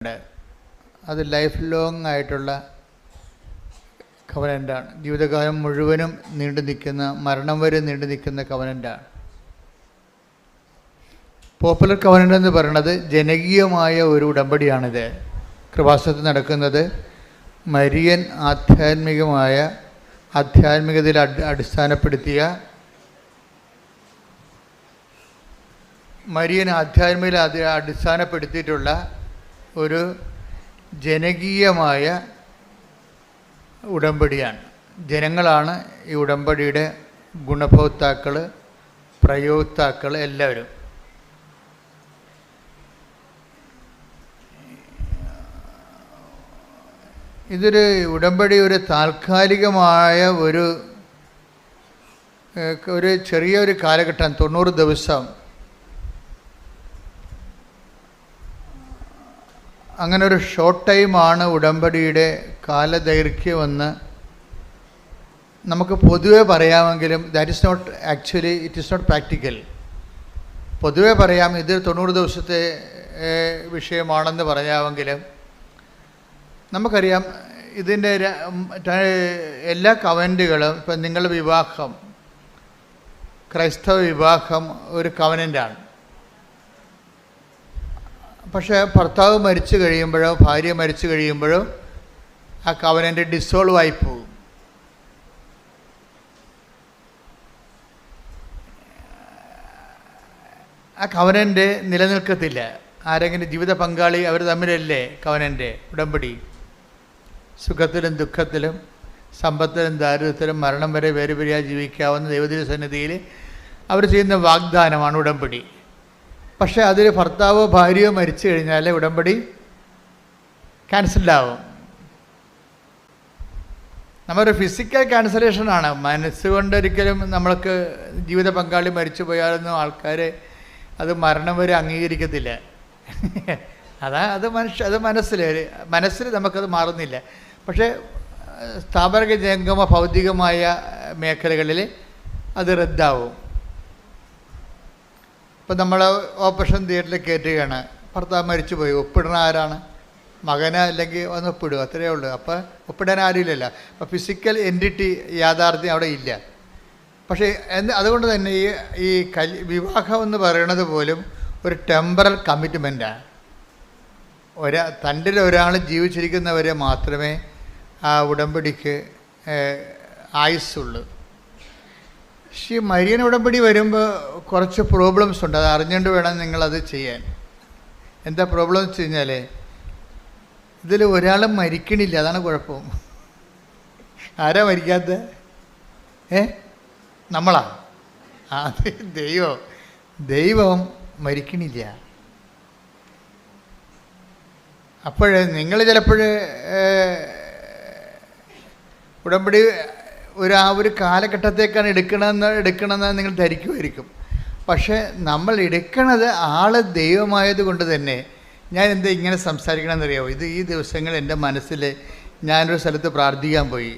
ഉണ്ട്. അത് life long ആയിട്ടുള്ള കവനൻ്റാണ്. ജീവിതകാലം മുഴുവനും നീണ്ടു നിൽക്കുന്ന, മരണം വരെ നീണ്ടു നിൽക്കുന്ന കവനൻ്റാണ്. പോപ്പുലർ കവനൻ്റ് എന്ന് പറയുന്നത് ജനകീയമായ ഒരു ഉടമ്പടിയാണിത്. കൃപാസനത്തിൽ നടക്കുന്നത് മരിയൻ ആധ്യാത്മികതയിൽ അടിസ്ഥാനപ്പെടുത്തിയ അടിസ്ഥാനപ്പെടുത്തിയിട്ടുള്ള ഒരു ജനകീയമായ ഉടമ്പടിയാണ്. ജനങ്ങളാണ് ഈ ഉടമ്പടിയുടെ ഗുണഭോക്താക്കൾ, പ്രയോക്താക്കൾ എല്ലാവരും. ഇതൊരു ഉടമ്പടി ഒരു താൽക്കാലികമായ ഒരു ചെറിയൊരു കാലഘട്ടം, 90 ദിവസം, അങ്ങനെ ഒരു ഷോർട്ട് ടൈമാണ് ഉടമ്പടിയുടെ കാലദൈർഘ്യമെന്ന് നമുക്ക് പൊതുവെ പറയാമെങ്കിലും ഇറ്റ് ഈസ് നോട്ട് പ്രാക്ടിക്കൽ. പൊതുവെ പറയാം ഇത് 90 ദിവസത്തെ വിഷയമാണെന്ന് പറയാമെങ്കിലും നമുക്കറിയാം ഇതിൻ്റെ എല്ലാ കവനൻ്റുകളും, ഇപ്പം നിങ്ങളുടെ വിവാഹം, ക്രൈസ്തവ വിവാഹം ഒരു കവനൻ്റാണ്. പക്ഷേ ഭർത്താവ് മരിച്ചു കഴിയുമ്പോഴോ ഭാര്യ മരിച്ചു കഴിയുമ്പോഴോ ആ കവനൻ്റ് ഡിസോൾവ് ആയി പോകും. ആ കവനൻ്റ് നിലനിൽക്കത്തില്ല. ആരെങ്കിലും ജീവിത പങ്കാളി അവർ തമ്മിലല്ലേ കവനൻ്റ് ഉടമ്പടി. സുഖത്തിലും ദുഃഖത്തിലും സമ്പത്തിലും ദാരിദ്ര്യത്തിലും മരണം വരെ വേർപിരിയാതെ ജീവിക്കാവുന്ന ദൈവത്തിന്റെ സന്നിധിയിൽ അവർ ചെയ്യുന്ന വാഗ്ദാനമാണ് ഉടമ്പടി. പക്ഷേ അതിൽ ഭർത്താവോ ഭാര്യയോ മരിച്ചു കഴിഞ്ഞാൽ ഉടമ്പടി ക്യാൻസൽഡാവും. നമ്മളൊരു ഫിസിക്കൽ ക്യാൻസലേഷനാണ്. മനസ്സുകൊണ്ടൊരിക്കലും നമ്മൾക്ക് ജീവിത പങ്കാളി മരിച്ചു പോയാലൊന്നും ആൾക്കാർ അത് മരണം വരെ അംഗീകരിക്കത്തില്ല. അത് മനസ്സിൽ നമുക്കത് മാറുന്നില്ല. പക്ഷേ സ്ഥാപന ജംഗമ ഭൗതികമായ മേഖലകളിൽ അത് റദ്ദാവും. ഇപ്പം നമ്മൾ ഓപ്പറേഷൻ തിയേറ്ററിൽ കയറ്റുകയാണ്, ഭർത്താവ് മരിച്ചു പോയി, ഒപ്പിടുന്ന ആരാണ്? മകന്, അല്ലെങ്കിൽ ഒന്ന് ഒപ്പിടുക, അത്രയേ ഉള്ളൂ. അപ്പോൾ ഒപ്പിടാൻ ആരുമില്ലല്ലോ. അപ്പോൾ ഫിസിക്കൽ എൻറ്റിറ്റി യാഥാർത്ഥ്യം അവിടെ ഇല്ല. പക്ഷേ അതുകൊണ്ട് തന്നെ ഈ വിവാഹം എന്ന് പറയുന്നത് പോലും ഒരു ടെമ്പറൽ കമ്മിറ്റ്മെൻറ്റാണ്. തൻ്റെ ഒരാൾ ജീവിച്ചിരിക്കുന്നവരെ മാത്രമേ ആ ഉടമ്പടിക്ക് ആയുസ്സുള്ളൂ. പക്ഷേ മരിയൻ ഉടമ്പടി വരുമ്പോൾ കുറച്ച് പ്രോബ്ലംസ് ഉണ്ട്. അത് അറിഞ്ഞുകൊണ്ട് വേണം നിങ്ങളത് ചെയ്യാൻ. എന്താ പ്രോബ്ലം എന്ന് വെച്ച് കഴിഞ്ഞാൽ ഇതിൽ ഒരാളും മരിക്കണില്ല, അതാണ് കുഴപ്പം. ആരാ മരിക്കാത്ത? നമ്മളാ? ദൈവം മരിക്കണില്ല. അപ്പോൾ നിങ്ങൾ ചിലപ്പോൾ ഉടമ്പടി ഒരു കാലഘട്ടത്തേക്കാണ് എടുക്കണമെന്ന് നിങ്ങൾ ധരിക്കുമായിരിക്കും. പക്ഷേ നമ്മൾ എടുക്കണത് ആൾ ദൈവമായത് കൊണ്ട് തന്നെ ഞാൻ എന്താ ഇങ്ങനെ സംസാരിക്കണമെന്നറിയാമോ? ഈ ദിവസങ്ങൾ എൻ്റെ മനസ്സിൽ ഞാനൊരു സ്ഥലത്ത് പ്രാർത്ഥിക്കാൻ പോയി.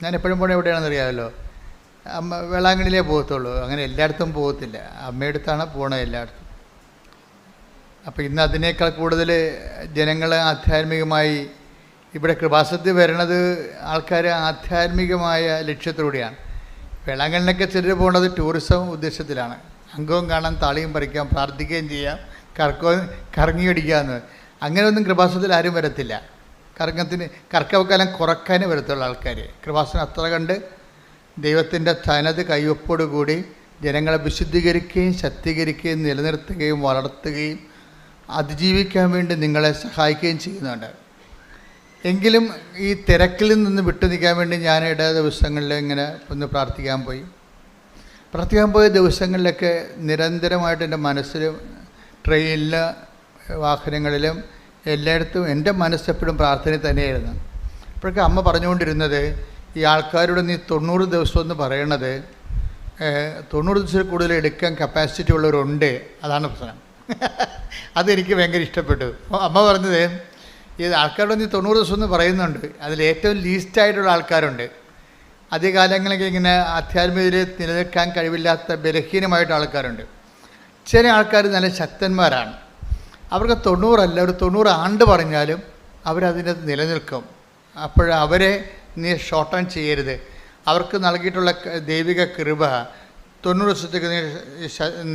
ഞാൻ എപ്പോഴും പോകണത് എവിടെയാണെന്നറിയാമല്ലോ? വേളാങ്കണ്ണിയിലേ പോകത്തുള്ളൂ. അങ്ങനെ എല്ലായിടത്തും പോകത്തില്ല. അമ്മയടുത്താണ് പോകണത് എല്ലായിടത്തും. അപ്പോൾ ഇന്ന് അതിനേക്കാൾ കൂടുതൽ ജനങ്ങൾ ആധ്യാത്മികമായി ഇവിടെ കൃപാസനത്തിൽ വരണത് ആൾക്കാർ ആധ്യാത്മികമായ ലക്ഷ്യത്തോടെയാണ്. വേളാങ്കണ്ണിലൊക്കെ ചിലർ പോകുന്നത് ടൂറിസം ഉദ്ദേശത്തിലാണ്. അംഗവും കാണാൻ, താളിയും പറിക്കാം, പ്രാർത്ഥിക്കുകയും ചെയ്യാം, കറങ്ങി അടിക്കാമെന്ന്. അങ്ങനെയൊന്നും കൃപാസനത്തിൽ ആരും വരത്തില്ല. കർക്കവക്കാലം കുറക്കാനേ വരത്തുള്ള ആൾക്കാർ. കൃപാസനം അത്ര കണ്ട് ദൈവത്തിൻ്റെ തനത് കയ്യൊപ്പോടുകൂടി ജനങ്ങളെ വിശുദ്ധീകരിക്കുകയും ശക്തീകരിക്കുകയും നിലനിർത്തുകയും വളർത്തുകയും അതിജീവിക്കാൻ വേണ്ടി നിങ്ങളെ സഹായിക്കുകയും ചെയ്യുന്നുണ്ട്. എങ്കിലും ഈ തിരക്കിൽ നിന്ന് വിട്ടു നിൽക്കാൻ വേണ്ടി ഞാൻ ദിവസങ്ങളിൽ ഇങ്ങനെ ഒന്ന് പ്രാർത്ഥിക്കാൻ പോയ ദിവസങ്ങളിലൊക്കെ നിരന്തരമായിട്ട് എൻ്റെ മനസ്സിലും ട്രെയിനിലും വാഹനങ്ങളിലും എല്ലായിടത്തും എൻ്റെ മനസ്സെപ്പോഴും പ്രാർത്ഥനയിൽ തന്നെയായിരുന്നു. അപ്പോഴൊക്കെ അമ്മ പറഞ്ഞുകൊണ്ടിരുന്നത് ഈ ആൾക്കാരോട് നീ 90 ദിവസം എന്ന് പറയണത് 90 ദിവസത്തിൽ കൂടുതൽ എടുക്കാൻ കപ്പാസിറ്റി ഉള്ളവരുണ്ട്, അതാണ് പ്രശ്നം. അതെനിക്ക് ഭയങ്കര ഇഷ്ടപ്പെട്ടു. അമ്മ പറഞ്ഞത് ഈ ആൾക്കാരോട് നീ 90 ദിവസം എന്ന് പറയുന്നുണ്ട്, അതിൽ ഏറ്റവും ലീസ്റ്റായിട്ടുള്ള ആൾക്കാരുണ്ട്. അധികകാലങ്ങളൊക്കെ ഇങ്ങനെ ആധ്യാത്മികതയിൽ നിലനിൽക്കാൻ കഴിവില്ലാത്ത ബലഹീനമായിട്ട് ആൾക്കാരുണ്ട്. ചില ആൾക്കാർ നല്ല ശക്തന്മാരാണ്. അവർക്ക് 90 ഒരു 90 ആണ്ട് പറഞ്ഞാലും അവരതിനകത്ത് നിലനിൽക്കും. അപ്പോഴവരെ നീ ഷോർട്ട് ആൻ ചെയ്യരുത്. അവർക്ക് നൽകിയിട്ടുള്ള ദൈവിക കൃപ 90 ദിവസത്തേക്ക് നീ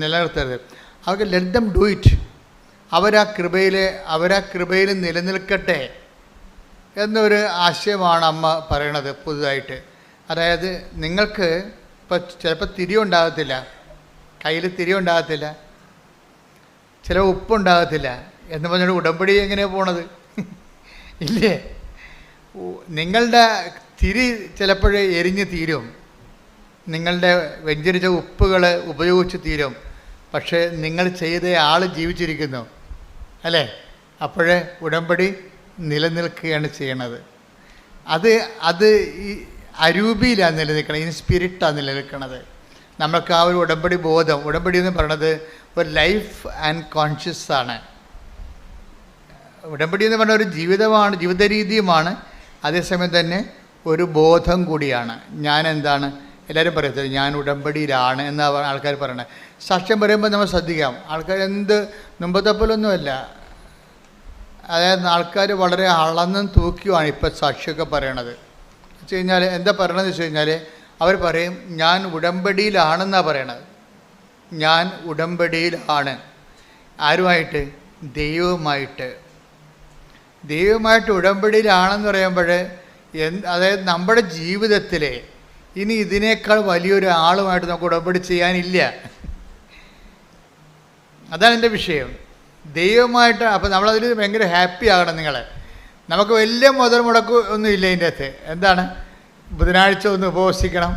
നിലനിർത്തരുത്. അവർക്ക് ലെറ്റ് ദം ഡു ഇറ്റ്. അവരാ കൃപയിൽ നിലനിൽക്കട്ടെ എന്നൊരു ആശയമാണ് അമ്മ പറയണത് പുതുതായിട്ട്. അതായത് നിങ്ങൾക്ക് ഇപ്പോൾ ചിലപ്പോൾ തിരിയുണ്ടാകത്തില്ല, കയ്യിൽ തിരിയുണ്ടാകത്തില്ല, ചില ഉപ്പുണ്ടാകത്തില്ല എന്ന് പറഞ്ഞാൽ ഉടമ്പടി എങ്ങനെയാണ് പോണത്? ഇല്ലേ? നിങ്ങളുടെ തിരി ചിലപ്പോൾ എരിഞ്ഞ് തീരും, നിങ്ങളുടെ വെഞ്ചരിച്ച ഉപ്പുകൾ ഉപയോഗിച്ച് തീരും. പക്ഷേ നിങ്ങൾ ചെയ്ത ആൾ ജീവിച്ചിരിക്കുന്നു അല്ലേ? അപ്പോഴേ ഉടമ്പടി നിലനിൽക്കുകയാണ് ചെയ്യണത്. അത് ഈ അരൂപിയിലാണ് നിലനിൽക്കുന്നത്, ഇൻ സ്പിരിറ്റാണ് നിലനിൽക്കുന്നത്. നമുക്ക് ആ ഒരു ഉടമ്പടി ബോധം, ഉടമ്പടി എന്ന് പറയുന്നത് ഒരു ലൈഫ് ആൻഡ് കോൺഷ്യസ് ആണ്. ഉടമ്പടി എന്ന് പറഞ്ഞ ഒരു ജീവിതമാണ്, ജീവിത രീതിയുമാണ്, അതേസമയം തന്നെ ഒരു ബോധം കൂടിയാണ്. ഞാൻ എന്താണ്, എല്ലാവരും പറയത്തില്ല ഞാൻ ഉടമ്പടിയിലാണ് എന്നാണ് ആൾക്കാർ പറയണത്. സാക്ഷ്യം പറയുമ്പോൾ നമ്മൾ ശ്രദ്ധിക്കാം. ആൾക്കാർ എന്ത് മുമ്പത്തെ പോലൊന്നുമല്ല. അതായത് ആൾക്കാർ വളരെ അളന്നും തൂക്കിയുമാണ് ഇപ്പോൾ സാക്ഷിയൊക്കെ പറയണത്. വെച്ച് കഴിഞ്ഞാൽ എന്താ പറയണതെന്ന് വെച്ച് കഴിഞ്ഞാൽ അവർ പറയും ഞാൻ ഉടമ്പടിയിലാണെന്നാണ് പറയണത്. ഞാൻ ഉടമ്പടിയിലാണ്. ആരുമായിട്ട്? ദൈവമായിട്ട് ഉടമ്പടിയിലാണെന്ന് പറയുമ്പോൾ അതായത് നമ്മുടെ ജീവിതത്തിലെ ഇനി ഇതിനേക്കാൾ വലിയൊരു ആളുമായിട്ട് നമുക്ക് ഉടമ്പടി ചെയ്യാനില്ല. അതാണ് എൻ്റെ വിഷയം. ദൈവമായിട്ട് അപ്പോൾ നമ്മളതിൽ ഭയങ്കര ഹാപ്പി ആകണം നിങ്ങൾ. നമുക്ക് വലിയ മുതൽ മുടക്ക് ഒന്നും ഇല്ല ഇതിൻ്റെ അകത്ത്. എന്താണ്? ബുധനാഴ്ച ഒന്ന് ഉപവസിക്കണം,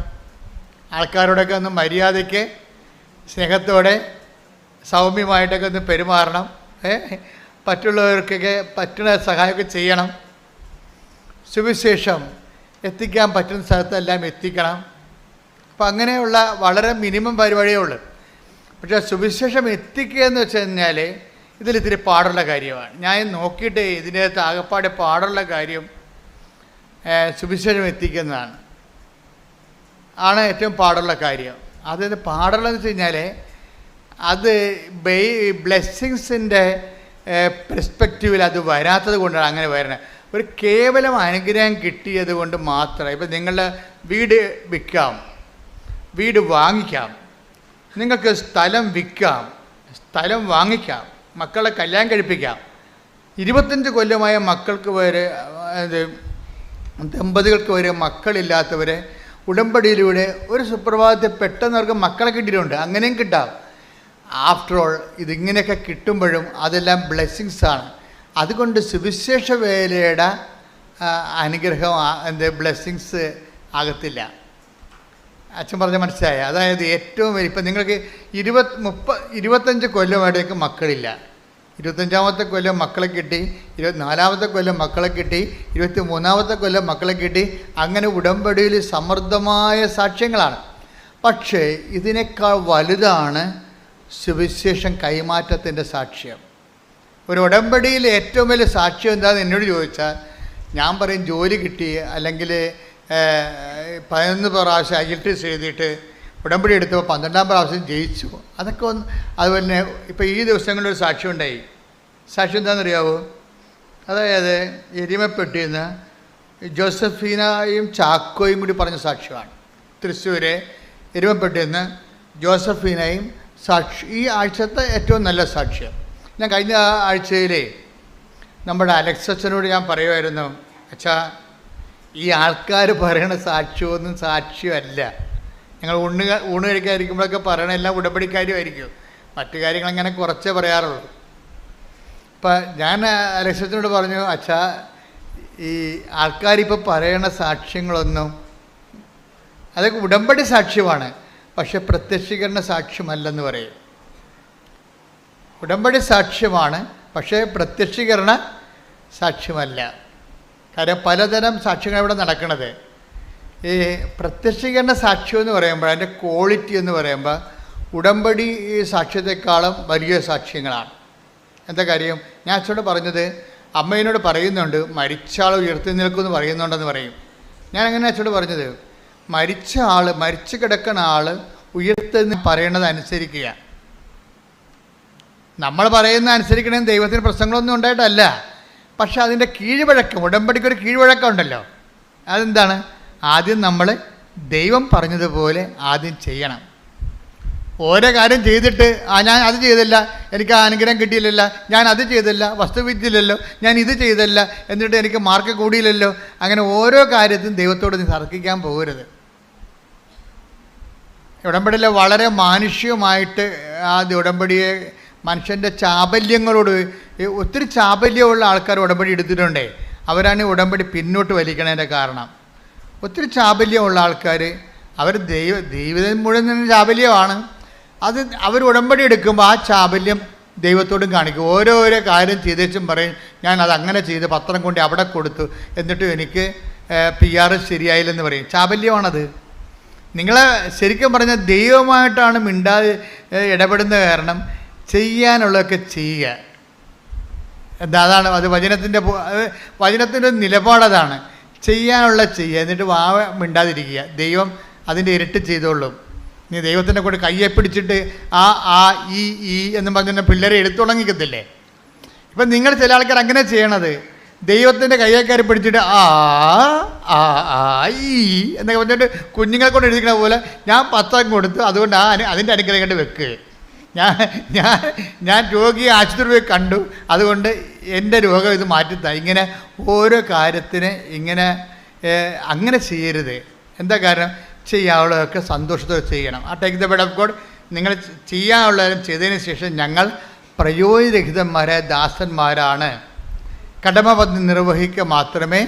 ആൾക്കാരോടൊക്കെ ഒന്ന് മര്യാദയ്ക്ക് സ്നേഹത്തോടെ സൗമ്യമായിട്ടൊക്കെ ഒന്ന് പെരുമാറണം, മറ്റുള്ളവർക്കൊക്കെ പറ്റുന്ന സഹായമൊക്കെ ചെയ്യണം, സുവിശേഷം എത്തിക്കാൻ പറ്റുന്ന സ്ഥലത്തെല്ലാം എത്തിക്കണം. അപ്പം അങ്ങനെയുള്ള വളരെ മിനിമം പരിപാടിയേ ഉള്ളൂ. പക്ഷേ സുവിശേഷം എത്തിക്കുക എന്ന് വെച്ച് കഴിഞ്ഞാൽ ഇതിലിത്തിരി പാടുള്ള കാര്യമാണ്. ഞാൻ നോക്കിയിട്ട് ഇതിനകത്ത് ആകപ്പാടെ പാടുള്ള കാര്യം സുവിശേഷം എത്തിക്കുന്നതാണ്, ആണ് ഏറ്റവും പാടുള്ള കാര്യം. അതായത് പാടുള്ളതെന്ന് വെച്ച് കഴിഞ്ഞാൽ അത് ബ്ലെസ്സിങ്സിൻ്റെ പെർസ്പെക്റ്റീവിൽ അത് വരാത്തത് കൊണ്ടാണ് അങ്ങനെ വരുന്നത്. ഒരു കേവലം അനുഗ്രഹം കിട്ടിയത് കൊണ്ട് മാത്രം. ഇപ്പം നിങ്ങളുടെ വീട് വിൽക്കാം, വീട് വാങ്ങിക്കാം, നിങ്ങൾക്ക് സ്ഥലം വിൽക്കാം, സ്ഥലം വാങ്ങിക്കാം, മക്കളെ കല്യാണം കഴിപ്പിക്കാം. 25 കൊല്ലമായ മക്കൾക്ക് വരെ ദമ്പതികൾക്ക് വരെ മക്കളില്ലാത്തവരെ ഉടമ്പടിയിലൂടെ ഒരു സുപ്രഭാതത്തിൽ പെട്ടെന്ന് അവർക്ക് മക്കളെ കിട്ടിയിട്ടുണ്ട്. അങ്ങനെയും കിട്ടാം. ആഫ്റ്റർ ഓൾ ഇതിങ്ങനെയൊക്കെ കിട്ടുമ്പോഴും അതെല്ലാം ബ്ലെസ്സിങ്സാണ്. അതുകൊണ്ട് സുവിശേഷ വേലയുടെ അനുഗ്രഹം ബ്ലെസ്സിങ്സ് ആകത്തില്ല. അച്ഛൻ പറഞ്ഞ മനസ്സിലായ? അതായത് ഏറ്റവും വലിയ ഇപ്പം നിങ്ങൾക്ക് 25 കൊല്ലമായിട്ടേക്ക് മക്കളില്ല, 25-ാമത്തെ കൊല്ലം മക്കളെ കിട്ടി, 24-ാമത്തെ കൊല്ലം മക്കളെ കിട്ടി, 23-ാമത്തെ കൊല്ലം മക്കളെ കിട്ടി. അങ്ങനെ ഉടമ്പടിയിൽ സമൃദ്ധമായ സാക്ഷ്യങ്ങളാണ്. പക്ഷേ ഇതിനേക്കാൾ വലുതാണ് സുവിശേഷം കൈമാറ്റത്തിൻ്റെ സാക്ഷ്യം. ഒരു ഉടമ്പടിയിൽ ഏറ്റവും വലിയ സാക്ഷ്യം എന്താണെന്ന് എന്നോട് ചോദിച്ചാൽ ഞാൻ പറയും ജോലി കിട്ടി, അല്ലെങ്കിൽ 11 പ്രാവശ്യം IELTS എഴുതിയിട്ട് ഉടമ്പടി എടുത്തപ്പോൾ 12-ാം പ്രാവശ്യം ജയിച്ചു. അതൊക്കെ അതുപോലെ തന്നെ ഇപ്പോൾ ഈ ദിവസങ്ങളിലൊരു സാക്ഷ്യം ഉണ്ടായി. സാക്ഷ്യം എന്താണെന്നറിയാവോ? അതായത് എരിമപ്പെട്ടിയിൽ നിന്ന് ജോസഫീനയും ചാക്കോയും കൂടി പറഞ്ഞ സാക്ഷ്യമാണ്. തൃശ്ശൂരെ എരിമപ്പെട്ടിയിൽ നിന്ന് ജോസഫീനയും ഈ ആഴ്ചത്തെ ഏറ്റവും നല്ല സാക്ഷ്യം. ഞാൻ കഴിഞ്ഞ ആഴ്ചയിലെ നമ്മുടെ അലക്സച്ചനോട് ഞാൻ പറയുമായിരുന്നു, അച്ഛാ ഈ ആൾക്കാർ പറയണ സാക്ഷ്യമൊന്നും സാക്ഷ്യമല്ല. ഞങ്ങൾ ഊണ് കഴിക്കാതിരിക്കുമ്പോഴൊക്കെ പറയണ എല്ലാം ഉടമ്പടിക്കാരുമായിരിക്കും, മറ്റു കാര്യങ്ങൾ അങ്ങനെ കുറച്ചേ പറയാറുള്ളൂ. അപ്പം ഞാൻ അലക്സച്ചനോട് പറഞ്ഞു, അച്ഛാ ഈ ആൾക്കാരിപ്പോൾ പറയണ സാക്ഷ്യങ്ങളൊന്നും അതൊക്കെ ഉടമ്പടി സാക്ഷ്യമാണ്, പക്ഷെ പ്രത്യക്ഷീകരണ സാക്ഷ്യമല്ലെന്ന് പറയും. ഉടമ്പടി സാക്ഷ്യമാണ്, പക്ഷേ പ്രത്യക്ഷീകരണ സാക്ഷ്യമല്ല. കാര്യം പലതരം സാക്ഷ്യങ്ങൾ ഇവിടെ നടക്കുന്നത്. ഈ പ്രത്യക്ഷീകരണ സാക്ഷ്യം എന്ന് പറയുമ്പോൾ അതിൻ്റെ ക്വാളിറ്റി എന്ന് പറയുമ്പോൾ ഉടമ്പടി സാക്ഷ്യത്തെക്കാളും വലിയ സാക്ഷ്യങ്ങളാണ്. എന്താ കാര്യം? ഞാൻ അച്ഛനോട് പറഞ്ഞത്, അമ്മയോട് പറയുന്നുണ്ട് മരിച്ച ആൾ ഉയർത്തി നിൽക്കുമെന്ന് പറയുന്നുണ്ടെന്ന് പറയും. ഞാൻ അങ്ങനെ അച്ഛനോട് പറഞ്ഞത്, മരിച്ചു കിടക്കുന്ന ആൾ ഉയർത്തെന്ന് പറയണത് അനുസരിക്കുക. നമ്മൾ പറയുന്ന അനുസരിക്കണമെന്ന് ദൈവത്തിന് പ്രശ്നങ്ങളൊന്നും ഉണ്ടായിട്ടല്ല. പക്ഷെ അതിൻ്റെ കീഴ്വഴക്കം, ഉടമ്പടിക്കൊരു കീഴ്വഴക്കം ഉണ്ടല്ലോ. അതെന്താണ്? ആദ്യം നമ്മൾ ദൈവം പറഞ്ഞതുപോലെ ആദ്യം ചെയ്യണം. ഓരോ കാര്യം ചെയ്തിട്ട് ഞാൻ അത് ചെയ്തില്ല, എനിക്ക് ആ അനുഗ്രഹം കിട്ടിയില്ലല്ലോ, ഞാൻ അത് ചെയ്തില്ല, വസ്തു വിറ്റില്ലല്ലോ, ഞാൻ ഇത് ചെയ്തില്ല, എന്നിട്ട് എനിക്ക് മാർക്ക് കൂടിയില്ലല്ലോ, അങ്ങനെ ഓരോ കാര്യത്തിനും ദൈവത്തോട് നീ തർക്കിക്കാൻ പോകരുത്. ഉടമ്പടിയിൽ വളരെ മാനുഷികമായിട്ട് ആ ഉടമ്പടിയെ മനുഷ്യൻ്റെ ചാബല്യങ്ങളോട്, ഒത്തിരി ചാബല്യമുള്ള ആൾക്കാർ ഉടമ്പടി എടുത്തിട്ടുണ്ടേ, അവരാണ് ഉടമ്പടി പിന്നോട്ട് വലിക്കണതിൻ്റെ കാരണം. ഒത്തിരി ചാബല്യമുള്ള ആൾക്കാർ, അവർ ദൈവം മുഴുവൻ തന്നെ ചാബല്യമാണ്. അത് അവർ ഉടമ്പടി എടുക്കുമ്പോൾ ആ ചാബല്യം ദൈവത്തോടും കാണിക്കും. ഓരോരോ കാര്യം ചെയ്തേച്ചും പറയും, ഞാൻ അതങ്ങനെ ചെയ്ത് പത്രം കൊണ്ട് അവിടെ കൊടുത്തു, എന്നിട്ടും എനിക്ക് PR ശരിയായില്ലെന്ന് പറയും. ചാബല്യമാണത്. നിങ്ങളെ ശരിക്കും പറഞ്ഞാൽ ദൈവമായിട്ടാണ് മിണ്ടാതെ ഇടപെടുന്ന കാരണം ചെയ്യാനുള്ളതൊക്കെ ചെയ്യുക. അതാണ് അത് വചനത്തിൻ്റെ നിലപാടതാണ്. ചെയ്യാനുള്ള ചെയ്യുക, എന്നിട്ട് വാവ മിണ്ടാതിരിക്കുക. ദൈവം അതിൻ്റെ ഇരട്ടി ചെയ്തോളും. നീ ദൈവത്തിൻ്റെ കൂടെ കയ്യെ പിടിച്ചിട്ട് ആ ഈ എന്നും പറഞ്ഞ പിള്ളേരെ എടുത്തു തുടങ്ങിക്കത്തില്ലേ. ഇപ്പം നിങ്ങൾ ചില ആൾക്കാർ അങ്ങനെ ചെയ്യണത്, ദൈവത്തിൻ്റെ കയ്യേക്കാരി പിടിച്ചിട്ട് ഈ എന്നൊക്കെ പറഞ്ഞിട്ട് കുഞ്ഞുങ്ങളെ കൊണ്ട് എഴുതിക്കണ പോലെ ഞാൻ 10 കൊടുത്തു, അതുകൊണ്ട് അതിൻ്റെ അനുഗ്രഹം കണ്ട് വെക്ക്. ഞാൻ രോഗിയെ ആശുപത്രി പോയി കണ്ടു, അതുകൊണ്ട് എൻ്റെ രോഗം ഇത് മാറ്റിത്താ. ഇങ്ങനെ ഓരോ കാര്യത്തിന് ഇങ്ങനെ അങ്ങനെ ചെയ്യരുത്. എന്താ കാരണം? ചെയ്യാനുള്ളതൊക്കെ സന്തോഷത്തോടെ ചെയ്യണം. ആ take the word of God. നിങ്ങൾ ചെയ്യാനുള്ളതും ചെയ്തതിന് ശേഷം ഞങ്ങൾ പ്രയോജനരഹിതന്മാരായ ദാസന്മാരാണ്, കടമ നിർവഹിക്കുക മാത്രമേ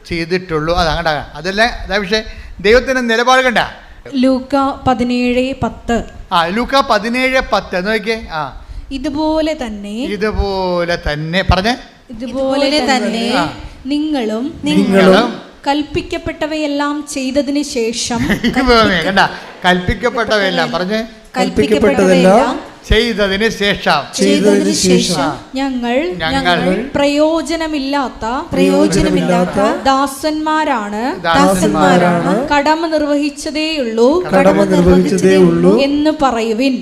ചെയ്തിട്ടുള്ളൂ. അതങ്ങട അതല്ല അതാ വിഷയം. ദൈവത്തിൻ്റെ നിലപാട് കണ്ട ലൂക്ക 17:10. ലൂക്ക 17:10 നോക്കിയേ. ഇതുപോലെ തന്നെ പറഞ്ഞേ, ഇതുപോലെ തന്നെ നിങ്ങളും കൽപ്പിക്കപ്പെട്ടവയെല്ലാം ചെയ്തതിന് ശേഷം കണ്ട, കൽപ്പിക്കപ്പെട്ടവയെല്ലാം പറഞ്ഞേ, കൽപ്പിക്കപ്പെട്ടതെല്ലാം ചെയ്തതിന് ശേഷം ഞങ്ങൾ പ്രയോജനമില്ലാത്ത ദാസന്മാരാണ് കടമ നിർവഹിച്ചതേയുള്ളൂ എന്ന് പറയുവിൻ.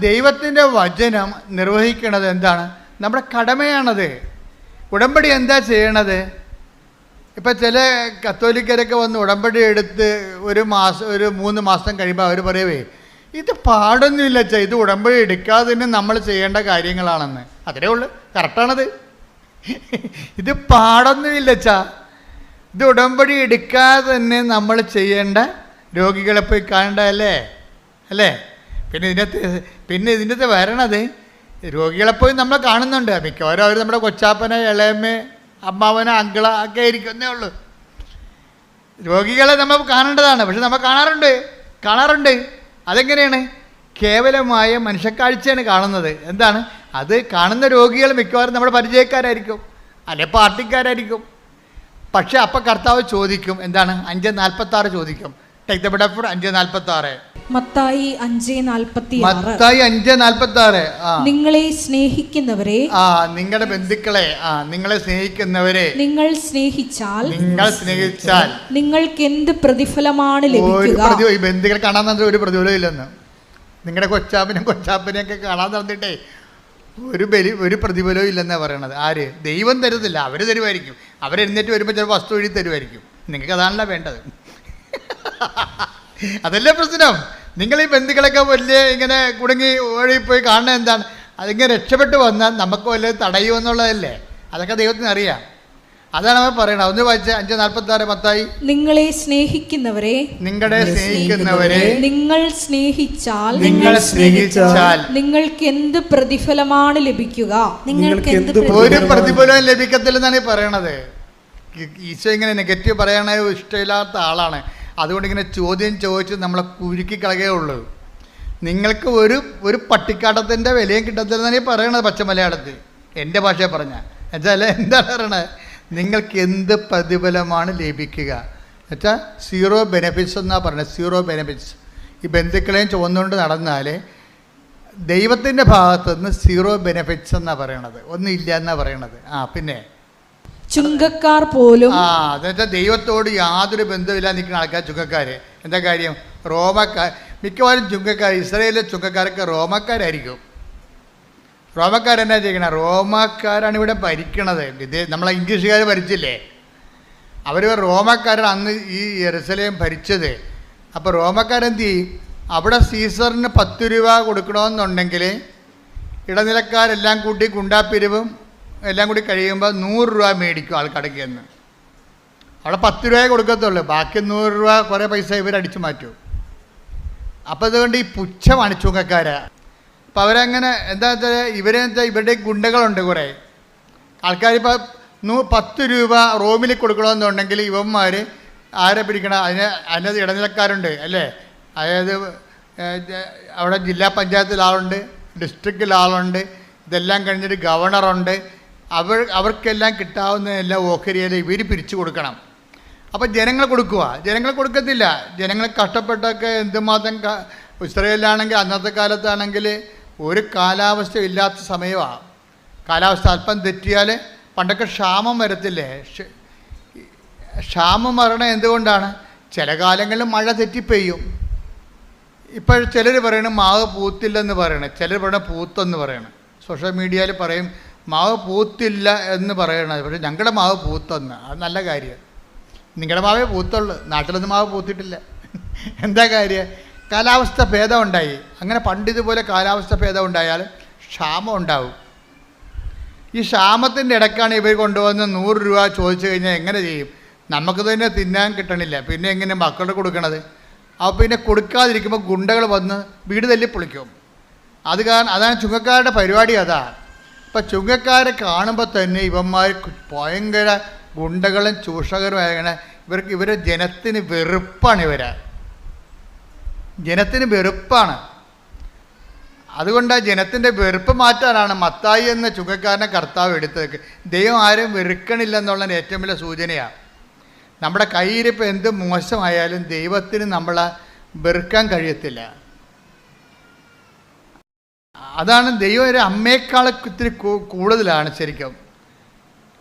ദൈവത്തിന്റെ വചനം നിർവഹിക്കണത് എന്താണ്? നമ്മുടെ കടമയാണത്. ഉടമ്പടി എന്താ ചെയ്യണത്? ഇപ്പം ചില കത്തോലിക്കരൊക്കെ വന്ന് ഉടമ്പടി എടുത്ത് ഒരു 3 മാസം കഴിയുമ്പോൾ അവർ പറയവേ, ഇത് പാടൊന്നുമില്ല അച്ഛാ, ഇത് ഉടമ്പടി എടുക്കാതെ തന്നെ നമ്മൾ ചെയ്യേണ്ട കാര്യങ്ങളാണെന്ന്. അത്രേ ഉള്ളു, കറക്റ്റാണത്. ഇത് പാടൊന്നുമില്ല അച്ഛാ, ഇത് ഉടമ്പടി എടുക്കാതെ തന്നെ നമ്മൾ ചെയ്യേണ്ട, രോഗികളെ പോയി കാണണ്ടല്ലേ അല്ലേ? പിന്നെ ഇതിൻ്റെ വരണത് രോഗികളെപ്പോയി നമ്മൾ കാണുന്നുണ്ട്. മിക്കവാറും അവർ നമ്മുടെ കൊച്ചാപ്പന, ഇളയമ്മ, അമ്മാവന, അങ്കിള ഒക്കെ ആയിരിക്കുന്നേ ഉള്ളൂ. രോഗികളെ നമ്മൾ കാണേണ്ടതാണ്, പക്ഷെ നമ്മൾ കാണാറുണ്ട്. അതെങ്ങനെയാണ്? കേവലമായ മനുഷ്യക്കാഴ്ചയാണ് കാണുന്നത്. എന്താണ് അത്? കാണുന്ന രോഗികൾ മിക്കവാറും നമ്മുടെ പരിചയക്കാരായിരിക്കും, അല്ലെ പാർട്ടിക്കാരായിരിക്കും. പക്ഷെ അപ്പം കർത്താവ് ചോദിക്കും, എന്താണ്? 5:46 ചോദിക്കും. Take the bed of 5:46. Mathai 5:46. നിങ്ങളെ സ്നേഹിക്കുന്നവരെ, നിങ്ങളുടെ ബന്ധുക്കളെ, നിങ്ങളെ സ്നേഹിക്കുന്നവരെ നിങ്ങൾ സ്നേഹിച്ചാൽ നിങ്ങൾക്ക് എന്ത് പ്രതിഫലമാണ് ലഭിക്കുക? ഈ ബന്ധുക്കളെ കാണാൻ നടന്നിട്ട് ഒരു പ്രതിഫലം ഇല്ലെന്ന്. നിങ്ങളുടെ കൊച്ചാപ്പനെയൊക്കെ കാണാൻ നടന്നിട്ടേ ഒരു പ്രതിഫലവും ഇല്ലെന്നാണ് പറയണത്. ആര്? ദൈവം തരുന്നില്ല, അവർ തരുമായിരിക്കും. അവരെഴുന്നേറ്റ് വരുമ്പോൾ ചിലപ്പോൾ വസ്തു എഴുതി തരുമായിരിക്കും. നിങ്ങൾക്ക് അതാണല്ലോ വേണ്ടത്. അതല്ലേ പ്രശ്നം. നിങ്ങൾ ഈ ബന്ധുക്കളൊക്കെ വലിയ ഇങ്ങനെ കുടുങ്ങി ഓടിപ്പോയി കാണുന്നത് എന്താണ്? അതിങ്ങനെ രക്ഷപ്പെട്ട് വന്നാൽ നമുക്ക് വല്ലതും തടയുമെന്നുള്ളതല്ലേ? അതൊക്കെ ദൈവത്തിന് അറിയാം. അതാണ് അവർ പറയണത്. ഒന്ന് വായിച്ച 5:46 മത്തായി. നിങ്ങളെ സ്നേഹിക്കുന്നവരെ നിങ്ങൾ സ്നേഹിച്ചാൽ നിങ്ങൾക്ക് എന്ത് പ്രതിഫലമാണ് ലഭിക്കുക? ഒരു പ്രതിഫലവും ലഭിക്കത്തില്ലെന്നാണ് ഈ പറയണത്. ഈശോ ഇങ്ങനെ നെഗറ്റീവ് പറയണ ഇഷ്ടമില്ലാത്ത ആളാണ്. അതുകൊണ്ട് ഇങ്ങനെ ചോദ്യം ചോദിച്ച് നമ്മളെ കുരുക്കി കളയുകയുള്ളൂ. നിങ്ങൾക്ക് ഒരു പട്ടിക്കാട്ടത്തിൻ്റെ വിലയും കിട്ടത്തില്ലെന്നാണ് ഈ പറയണത് പച്ച മലയാളത്തിൽ, എൻ്റെ ഭാഷയെ പറഞ്ഞാൽ. എന്നുവെച്ചാൽ എന്താണ് പറയണത്? നിങ്ങൾക്ക് എന്ത് പ്രതിഫലമാണ് ലഭിക്കുക എന്നുവെച്ചാൽ സീറോ ബെനിഫിറ്റ്സ് എന്നാണ് പറയുന്നത്. Zero benefits. ഈ ബന്ധുക്കളെയും ചുവന്നുകൊണ്ട് നടന്നാൽ ദൈവത്തിൻ്റെ ഭാഗത്തുനിന്ന് സീറോ ബെനിഫിറ്റ്സ് എന്നാണ് പറയണത്, ഒന്നും ഇല്ല എന്നാണ് പറയണത്. പിന്നെ ചുങ്കക്കാർ പോലും, എന്നുവെച്ചാൽ ദൈവത്തോട് യാതൊരു ബന്ധമില്ലാതെ നിൽക്കുന്ന ആൾക്കാർ ചുങ്കക്കാർ. എന്താ കാര്യം? റോമക്കാർ. മിക്കവാറും ചുങ്കക്കാർ, ഇസ്രായേലിലെ ചുങ്കക്കാരൊക്കെ റോമക്കാരായിരിക്കും. റോമക്കാരെന്നാ ചെയ്യണം? റോമക്കാരാണ് ഇവിടെ ഭരിക്കണത്. നമ്മളെ ഇംഗ്ലീഷുകാർ ഭരിച്ചില്ലേ, അവർ റോമക്കാരാണ് അന്ന് ഈ യെരുശലേം ഭരിച്ചത്. അപ്പോൾ റോമക്കാരെന്ത് ചെയ്യും? അവിടെ സീസറിന് 10 രൂപ കൊടുക്കണമെന്നുണ്ടെങ്കിൽ ഇടനിലക്കാരെല്ലാം കൂട്ടി ഗുണ്ടാപ്പിരിവും എല്ലാം കൂടി കഴിയുമ്പോൾ 100 രൂപ മേടിക്കും ആൾക്കടയ്ക്ക് എന്ന്. അവിടെ 10 രൂപയെ കൊടുക്കത്തുള്ളൂ, ബാക്കി 100 രൂപ കുറേ പൈസ ഇവരടിച്ചു മാറ്റും. അപ്പോൾ അതുകൊണ്ട് ഈ പുച്ഛമാണ് ചുങ്കക്കാര്. അപ്പോൾ അവരങ്ങനെ എന്താ വെച്ചാൽ ഇവരുടെ ഗുണ്ടകളുണ്ട് കുറേ ആൾക്കാർ. ഇപ്പോൾ 10 രൂപ റോമിൽ കൊടുക്കണമെന്നുണ്ടെങ്കിൽ ഇവന്മാർ ആരെ പിടിക്കണം? അതിനകത്ത് ഇടനിലക്കാരുണ്ട് അല്ലേ? അതായത് അവിടെ ജില്ലാ പഞ്ചായത്തിൽ ആളുണ്ട്, ഡിസ്ട്രിക്റ്റിൽ ആളുണ്ട്, ഇതെല്ലാം കഴിഞ്ഞിട്ട് ഗവർണറുണ്ട്. അവർക്കെല്ലാം കിട്ടാവുന്നതെല്ലാം ഓഹരിയിൽ ഇവർ പിരിച്ചു കൊടുക്കണം. അപ്പോൾ ജനങ്ങൾ കൊടുക്കുക? ജനങ്ങൾ കൊടുക്കത്തില്ല. ജനങ്ങൾ കഷ്ടപ്പെട്ടൊക്കെ എന്തുമാത്രം ഇസ്രായേലിലാണെങ്കിൽ അന്നത്തെ കാലത്താണെങ്കിൽ ഒരു കാലാവസ്ഥ ഇല്ലാത്ത സമയമാണ്. കാലാവസ്ഥ അല്പം തെറ്റിയാൽ പണ്ടൊക്കെ ക്ഷാമം വരത്തില്ലേ? ക്ഷാമം വരണ എന്തുകൊണ്ടാണ്? ചില കാലങ്ങളിൽ മഴ തെറ്റിപ്പെയ്യും. ഇപ്പോൾ ചിലർ പറയണം മാവ് പൂത്തില്ലെന്ന് പറയണം, ചിലർ പറയണം പൂത്തെന്ന് പറയണം. സോഷ്യൽ മീഡിയയിൽ പറയും മാവ് പൂത്തില്ല എന്ന് പറയണത്, പക്ഷേ ഞങ്ങളുടെ മാവ് പൂത്തെന്ന്. അത് നല്ല കാര്യം. നിങ്ങളുടെ മാവേ പൂത്തുള്ളൂ, നാട്ടിലൊന്നും മാവ് പൂത്തിട്ടില്ല. എന്താ കാര്യം? കാലാവസ്ഥ ഭേദം ഉണ്ടായി. അങ്ങനെ പണ്ടിതുപോലെ കാലാവസ്ഥ ഭേദം ഉണ്ടായാൽ ക്ഷാമം ഉണ്ടാവും. ഈ ക്ഷാമത്തിൻ്റെ ഇടയ്ക്കാണ് ഇവർ കൊണ്ടുവന്ന് 100 രൂപ ചോദിച്ചു കഴിഞ്ഞാൽ എങ്ങനെ ചെയ്യും? നമുക്ക് തന്നെ തിന്നാൻ കിട്ടണില്ല, പിന്നെ എങ്ങനെ മക്കളുടെ കൊടുക്കണത്? അപ്പോൾ പിന്നെ കൊടുക്കാതിരിക്കുമ്പോൾ ഗുണ്ടകൾ വന്ന് വീട് തല്ലി പൊളിക്കും. അതാണ് ചുങ്കക്കാരുടെ പരിപാടി. അതാ ഇപ്പം ചുങ്കക്കാരെ കാണുമ്പോൾ തന്നെ ഇവന്മാർ ഭയങ്കര ഗുണ്ടകളും ചൂഷകരുമായ ഇവരെ ജനത്തിന് വെറുപ്പാണ്. ജനത്തിന് വെറുപ്പാണ്. അതുകൊണ്ട് ജനത്തിൻ്റെ വെറുപ്പ് മാറ്റാനാണ് മത്തായി എന്ന ചുങ്കക്കാരനെ കർത്താവ് എടുത്തത്. ദൈവം ആരും വെറുക്കണില്ലെന്നുള്ളതിന് ഏറ്റവും വലിയ സൂചനയാണ്. നമ്മുടെ കയ്യിരിപ്പോൾ എന്ത് മോശമായാലും ദൈവത്തിന് നമ്മളെ വെറുക്കാൻ കഴിയത്തില്ല. അതാണ് ദൈവം ഒരു അമ്മയേക്കാൾ ഇത്തിരി കൂടുതലാണ് ശരിക്കും.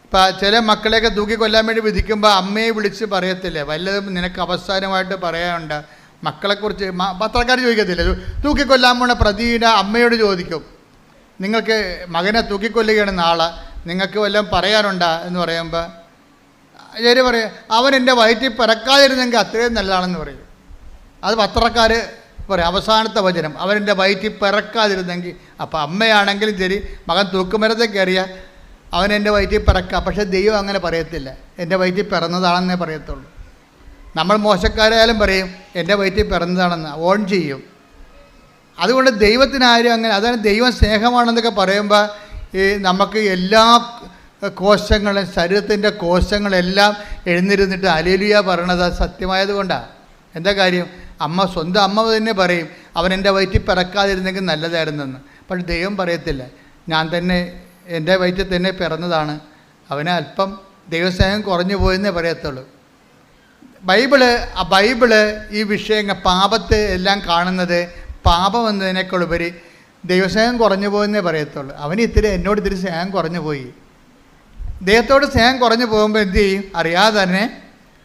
ഇപ്പം ചില മക്കളെയൊക്കെ തൂക്കിക്കൊല്ലാൻ വേണ്ടി വിധിക്കുമ്പോൾ അമ്മയെ വിളിച്ച് പറയത്തില്ലേ, വല്ലതും നിനക്ക് അവസാനമായിട്ട് പറയാനുണ്ട്? മക്കളെക്കുറിച്ച് പത്രക്കാർ ചോദിക്കത്തില്ല. തൂക്കിക്കൊല്ലാൻ പോണ പ്രതിയുടെ അമ്മയോട് ചോദിക്കും, നിങ്ങൾക്ക് മകനെ തൂക്കിക്കൊല്ലുകയാണ് നാളെ, നിങ്ങൾക്ക് വല്ലതും പറയാനുണ്ടോ എന്ന് പറയുമ്പോൾ ശരി പറയും, അവൻ എൻ്റെ വയറ്റിൽ പിറക്കാതിരുന്നെങ്കിൽ അത്രയും നല്ലതാണെന്ന് പറയും. അത് പത്രക്കാർ പറയും അവസാനത്തെ വചനം, അവൻ എൻ്റെ വയറ്റിൽ പിറക്കാതിരുന്നെങ്കിൽ. അപ്പോൾ അമ്മയാണെങ്കിലും ശരി, മകൻ തൂക്കുമരത്തെ കയറിയ അവൻ എൻ്റെ വയറ്റിൽ പിറക്കാം. പക്ഷേ ദൈവം അങ്ങനെ പറയത്തില്ല, എൻ്റെ വയറ്റിൽ പിറന്നതാണെന്നേ പറയത്തുള്ളൂ. നമ്മൾ മോശക്കാരായാലും പറയും എൻ്റെ വയറ്റിൽ പിറന്നതാണെന്ന്, ഓൺ ചെയ്യും. അതുകൊണ്ട് ദൈവത്തിനാരും അങ്ങനെ, അതാണ് ദൈവം സ്നേഹമാണെന്നൊക്കെ പറയുമ്പോൾ ഈ നമുക്ക് എല്ലാ കോശങ്ങളും ശരീരത്തിൻ്റെ കോശങ്ങളെല്ലാം എഴുന്നിരുന്നിട്ട് ഹല്ലേലൂയ പറയണത് സത്യമായത് കൊണ്ടാണ്. എന്താ കാര്യം? സ്വന്തം അമ്മ തന്നെ പറയും അവൻ എൻ്റെ വയറ്റിൽ പിറക്കാതിരുന്നെങ്കിൽ നല്ലതായിരുന്നെന്ന്. പക്ഷെ ദൈവം പറയത്തില്ല, ഞാൻ തന്നെ എൻ്റെ വയറ്റിൽ തന്നെ പിറന്നതാണ്, അവനെ അല്പം ദൈവസ്നേഹം കുറഞ്ഞു പോയെന്നേ പറയത്തുള്ളൂ. ബൈബിള് ഈ വിഷയങ്ങൾ പാപത്തെ എല്ലാം കാണുന്നത് പാപം എന്നതിനേക്കാളുപരി ദൈവസ്നേഹം കുറഞ്ഞു പോയെന്നേ പറയത്തുള്ളൂ. അവന് എന്നോട് ഇത്തിരി സ്നേഹം കുറഞ്ഞു പോയി. ദൈവത്തോട് സ്നേഹം കുറഞ്ഞു പോകുമ്പോൾ എന്തു ചെയ്യും? അറിയാതെ തന്നെ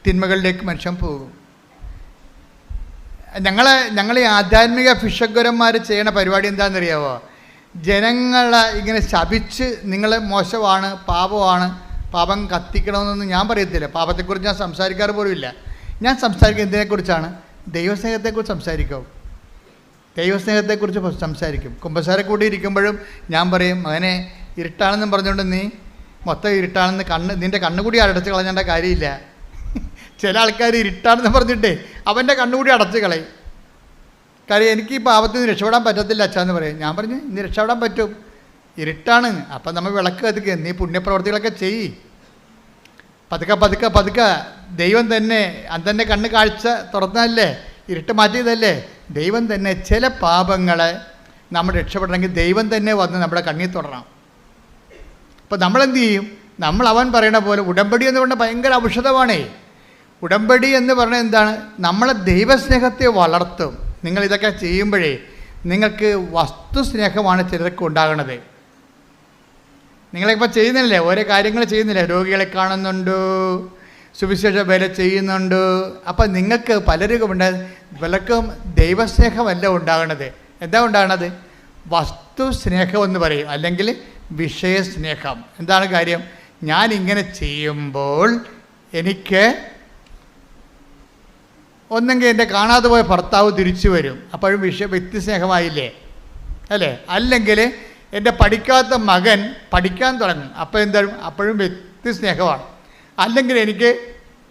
തിന്മകളിലേക്ക് മനുഷ്യൻ പോകും. ഞങ്ങൾ ഈ ആധ്യാത്മിക ഭിഷഗ്വരന്മാർ ചെയ്യണ പരിപാടി എന്താണെന്നറിയാമോ? ജനങ്ങളെ ഇങ്ങനെ ശപിച്ച് നിങ്ങൾ മോശമാണ്, പാപമാണ്, പാപം കത്തിക്കണമെന്നൊന്നും ഞാൻ പറയത്തില്ല. പാപത്തെക്കുറിച്ച് ഞാൻ സംസാരിക്കാറ് പോലുമില്ല. ഞാൻ സംസാരിക്കുന്നത് എന്തിനെക്കുറിച്ചാണ്? ദൈവസ്നേഹത്തെക്കുറിച്ച് സംസാരിക്കും. ദൈവസ്നേഹത്തെക്കുറിച്ച് സംസാരിക്കും. കുമ്പസാരക്കൂടി ഇരിക്കുമ്പോഴും ഞാൻ പറയും, മകനെ ഇരുട്ടാണെന്നും പറഞ്ഞുകൊണ്ട് നീ മൊത്തം ഇരുട്ടാണെന്ന് നിൻ്റെ കണ്ണുകൂടി അടച്ച് കളഞ്ഞേണ്ട കാര്യമില്ല. ചില ആൾക്കാർ ഇരുട്ടാണെന്ന് പറഞ്ഞിട്ടേ അവൻ്റെ കണ്ണുകൂടി അടച്ച് കളയും. കാര്യം എനിക്ക് ഈ പാപത്തിൽ നിന്ന് രക്ഷപ്പെടാൻ പറ്റത്തില്ല അച്ഛാന്ന് പറയും. ഞാൻ പറഞ്ഞു ഇന്ന് രക്ഷപ്പെടാൻ പറ്റും, ഇരുട്ടാണ്. അപ്പം നമ്മൾ വിളക്ക് കത്തിക്കുക, നീ പുണ്യപ്രവർത്തികളൊക്കെ ചെയ്യ്. പതുക്കെ ദൈവം തന്നെ അന്നെ കണ്ണ് കാഴ്ച തുറന്നതല്ലേ, ഇരുട്ട് മാറ്റിയതല്ലേ. ദൈവം തന്നെ ചില പാപങ്ങളെ നമ്മൾ രക്ഷപ്പെടണമെങ്കിൽ ദൈവം തന്നെ വന്ന് നമ്മുടെ കണ്ണിൽ തൊടണം. അപ്പോൾ നമ്മളെന്ത് ചെയ്യും? നമ്മൾ അവൻ പറയണ പോലെ ഉടമ്പടി എന്ന് പറഞ്ഞാൽ ഭയങ്കര ഔഷധമാണേ. ഉടമ്പടി എന്ന് പറഞ്ഞാൽ എന്താണ്? നമ്മളെ ദൈവസ്നേഹത്തെ വളർത്തും. നിങ്ങളിതൊക്കെ ചെയ്യുമ്പോഴേ നിങ്ങൾക്ക് വസ്തുസ്നേഹമാണ് ചിലർക്ക് ഉണ്ടാകണത്. നിങ്ങളിപ്പോൾ ചെയ്യുന്നില്ലേ, ഓരോ കാര്യങ്ങൾ ചെയ്യുന്നില്ലേ? രോഗികളെ കാണുന്നുണ്ട്, സുവിശേഷ വേല ചെയ്യുന്നുണ്ട്. അപ്പം നിങ്ങൾക്ക് പലർക്കും ദൈവസ്നേഹമല്ല ഉണ്ടാകണത്. എന്താ ഉണ്ടാകണത്? വസ്തു സ്നേഹം എന്ന് പറയും, അല്ലെങ്കിൽ വിഷയസ്നേഹം. എന്താണ് കാര്യം? ഞാനിങ്ങനെ ചെയ്യുമ്പോൾ എനിക്ക് ഒന്നെങ്കിൽ എൻ്റെ കാണാതെ പോയ ഭർത്താവ് തിരിച്ചു വരും, അപ്പോഴും വ്യക്തിസ്നേഹമായില്ലേ അല്ലേ? അല്ലെങ്കിൽ എൻ്റെ പഠിക്കാത്ത മകൻ പഠിക്കാൻ തുടങ്ങും, അപ്പോൾ എന്തായാലും അപ്പോഴും വ്യക്തിസ്നേഹമാണ്. അല്ലെങ്കിൽ എനിക്ക്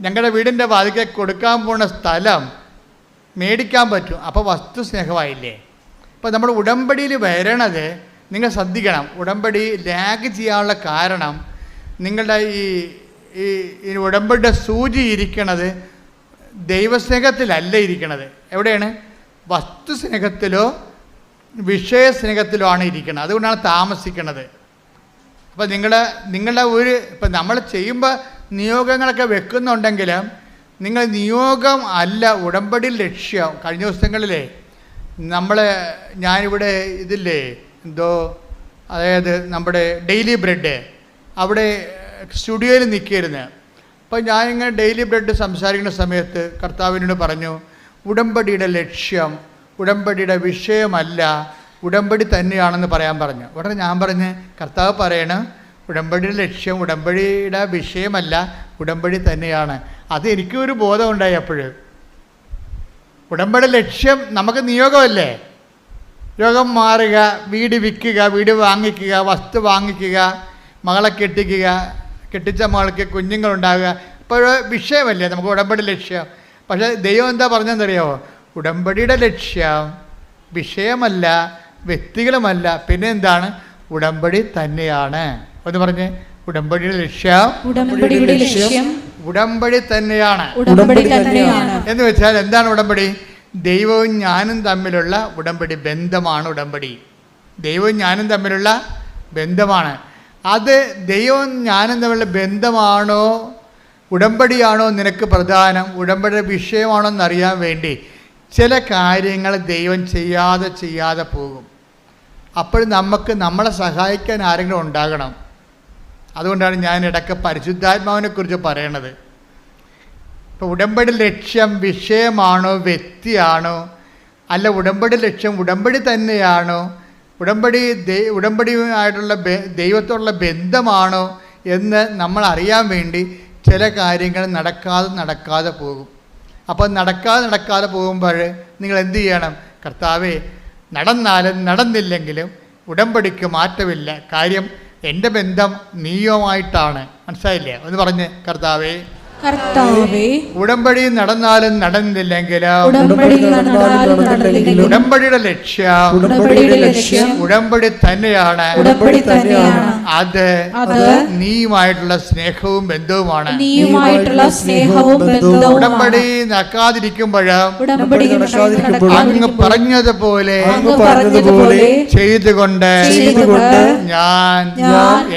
ഞങ്ങളുടെ വീടിൻ്റെ വാതിക്കൽ കൊടുക്കാൻ പോകുന്ന സ്ഥലം മേടിക്കാൻ പറ്റും, അപ്പോൾ വസ്തു സ്നേഹമായില്ലേ? അപ്പോൾ നമ്മൾ ഉടമ്പടിയിൽ വരണത് നിങ്ങൾ ശ്രദ്ധിക്കണം. ഉടമ്പടി ലാഗ് ചെയ്യാനുള്ള കാരണം നിങ്ങളുടെ ഈ ഉടമ്പടിയുടെ സൂചി ഇരിക്കണത് ദൈവസ്നേഹത്തിലല്ല ഇരിക്കണത്. എവിടെയാണ്? വസ്തുസ്നേഹത്തിലോ വിഷയസ്നേഹത്തിലോ ആണ് ഇരിക്കുന്നത്. അതുകൊണ്ടാണ് താമസിക്കുന്നത്. അപ്പോൾ നിങ്ങളുടെ ഇപ്പം നമ്മൾ ചെയ്യുമ്പോൾ നിയോഗങ്ങളൊക്കെ വെക്കുന്നുണ്ടെങ്കിലും നിങ്ങൾ നിയോഗം അല്ല ഉടമ്പടി ലക്ഷ്യം. കഴിഞ്ഞ ദിവസങ്ങളിലേ ഞാനിവിടെ ഇതില്ലേ അതായത് നമ്മുടെ ഡെയിലി ബ്രെഡ് അവിടെ സ്റ്റുഡിയോയിൽ നിൽക്കിയിരുന്നു. അപ്പോൾ ഞാനിങ്ങനെ ഡെയിലി ബ്രെഡ് സംസാരിക്കുന്ന സമയത്ത് കർത്താവിനോട് പറഞ്ഞു, ഉടമ്പടിയുടെ ലക്ഷ്യം ഉടമ്പടിയുടെ വിഷയമല്ല, ഉടമ്പടി തന്നെയാണെന്ന് പറയാൻ പറഞ്ഞു. ഉടനെ ഞാൻ പറഞ്ഞ്, കർത്താവ് പറയണം ഉടമ്പടിയുടെ ലക്ഷ്യം ഉടമ്പടിയുടെ വിഷയമല്ല, ഉടമ്പടി തന്നെയാണ്. അത് എനിക്കൊരു ബോധം ഉണ്ടായി. അപ്പോഴ് ഉടമ്പടി ലക്ഷ്യം നമുക്ക് നിയോഗമല്ലേ? രോഗം മാറുക, വീട് വിൽക്കുക, വീട് വാങ്ങിക്കുക, വസ്തു വാങ്ങിക്കുക, മകളെ കെട്ടിക്കുക, കെട്ടിച്ച മകൾക്ക് കുഞ്ഞുങ്ങളുണ്ടാകുക, അപ്പോൾ വിഷയമല്ലേ നമുക്ക് ഉടമ്പടി ലക്ഷ്യം. പക്ഷേ ദൈവം എന്താ പറഞ്ഞതെന്നറിയാമോ? ഉടമ്പടിയുടെ ലക്ഷ്യം വിഷയമല്ല, വ്യക്തികളുമല്ല, പിന്നെ എന്താണ്? ഉടമ്പടി തന്നെയാണ്. ഒന്ന് പറഞ്ഞ്, ഉടമ്പടിയുടെ ലക്ഷ്യം ഉടമ്പടി തന്നെയാണ്. എന്ന് വെച്ചാൽ എന്താണ് ഉടമ്പടി? ദൈവവും ഞാനും തമ്മിലുള്ള ഉടമ്പടി ബന്ധമാണ് ഉടമ്പടി. ദൈവവും ഞാനും തമ്മിലുള്ള ബന്ധമാണ്. അത് ദൈവവും ഞാനും തമ്മിലുള്ള ബന്ധമാണോ ഉടമ്പടിയാണോ നിനക്ക് പ്രധാനം, ഉടമ്പടിയുടെ വിഷയമാണോ എന്നറിയാൻ വേണ്ടി ചില കാര്യങ്ങൾ ദൈവം ചെയ്യാതെ പോകും. അപ്പോൾ നമ്മളെ സഹായിക്കാൻ ആരെങ്കിലും ഉണ്ടാകണം. അതുകൊണ്ടാണ് ഞാൻ ഇടയ്ക്ക് പരിശുദ്ധാത്മാവിനെക്കുറിച്ച് പറയണത്. ഇപ്പോൾ ഉടമ്പടി ലക്ഷ്യം വിഷയമാണോ വ്യക്തിയാണോ, അല്ല ഉടമ്പടി ലക്ഷ്യം ഉടമ്പടി തന്നെയാണോ, ഉടമ്പടിയുമായിട്ടുള്ള ദൈവത്തോടുള്ള ബന്ധമാണോ എന്ന് നമ്മൾ അറിയാൻ വേണ്ടി ചില കാര്യങ്ങൾ നടക്കാതെ പോകും. അപ്പോൾ നടക്കാതെ പോകുമ്പോൾ നിങ്ങൾ എന്ത് ചെയ്യണം? കർത്താവേ, നടന്നാലും നടന്നില്ലെങ്കിലും ഉടമ്പടിക്ക് മാറ്റമില്ല. കാര്യം എൻ്റെ ബന്ധം നീയുമായിട്ടാണ്. മനസ്സിലായില്ലേ? ഒന്ന് പറഞ്ഞ്, കർത്താവേ ഉടമ്പടി നടന്നാലും നടന്നില്ലെങ്കിലും ഉടമ്പടിയുടെ ലക്ഷ്യം ഉടമ്പടി തന്നെയാണ്. അത് നീയുമായിട്ടുള്ള സ്നേഹവും ബന്ധവുമാണ്. ഉടമ്പടി നടക്കാതിരിക്കുമ്പോഴും അങ്ങ് പറഞ്ഞതുപോലെ ചെയ്തുകൊണ്ട് ഞാൻ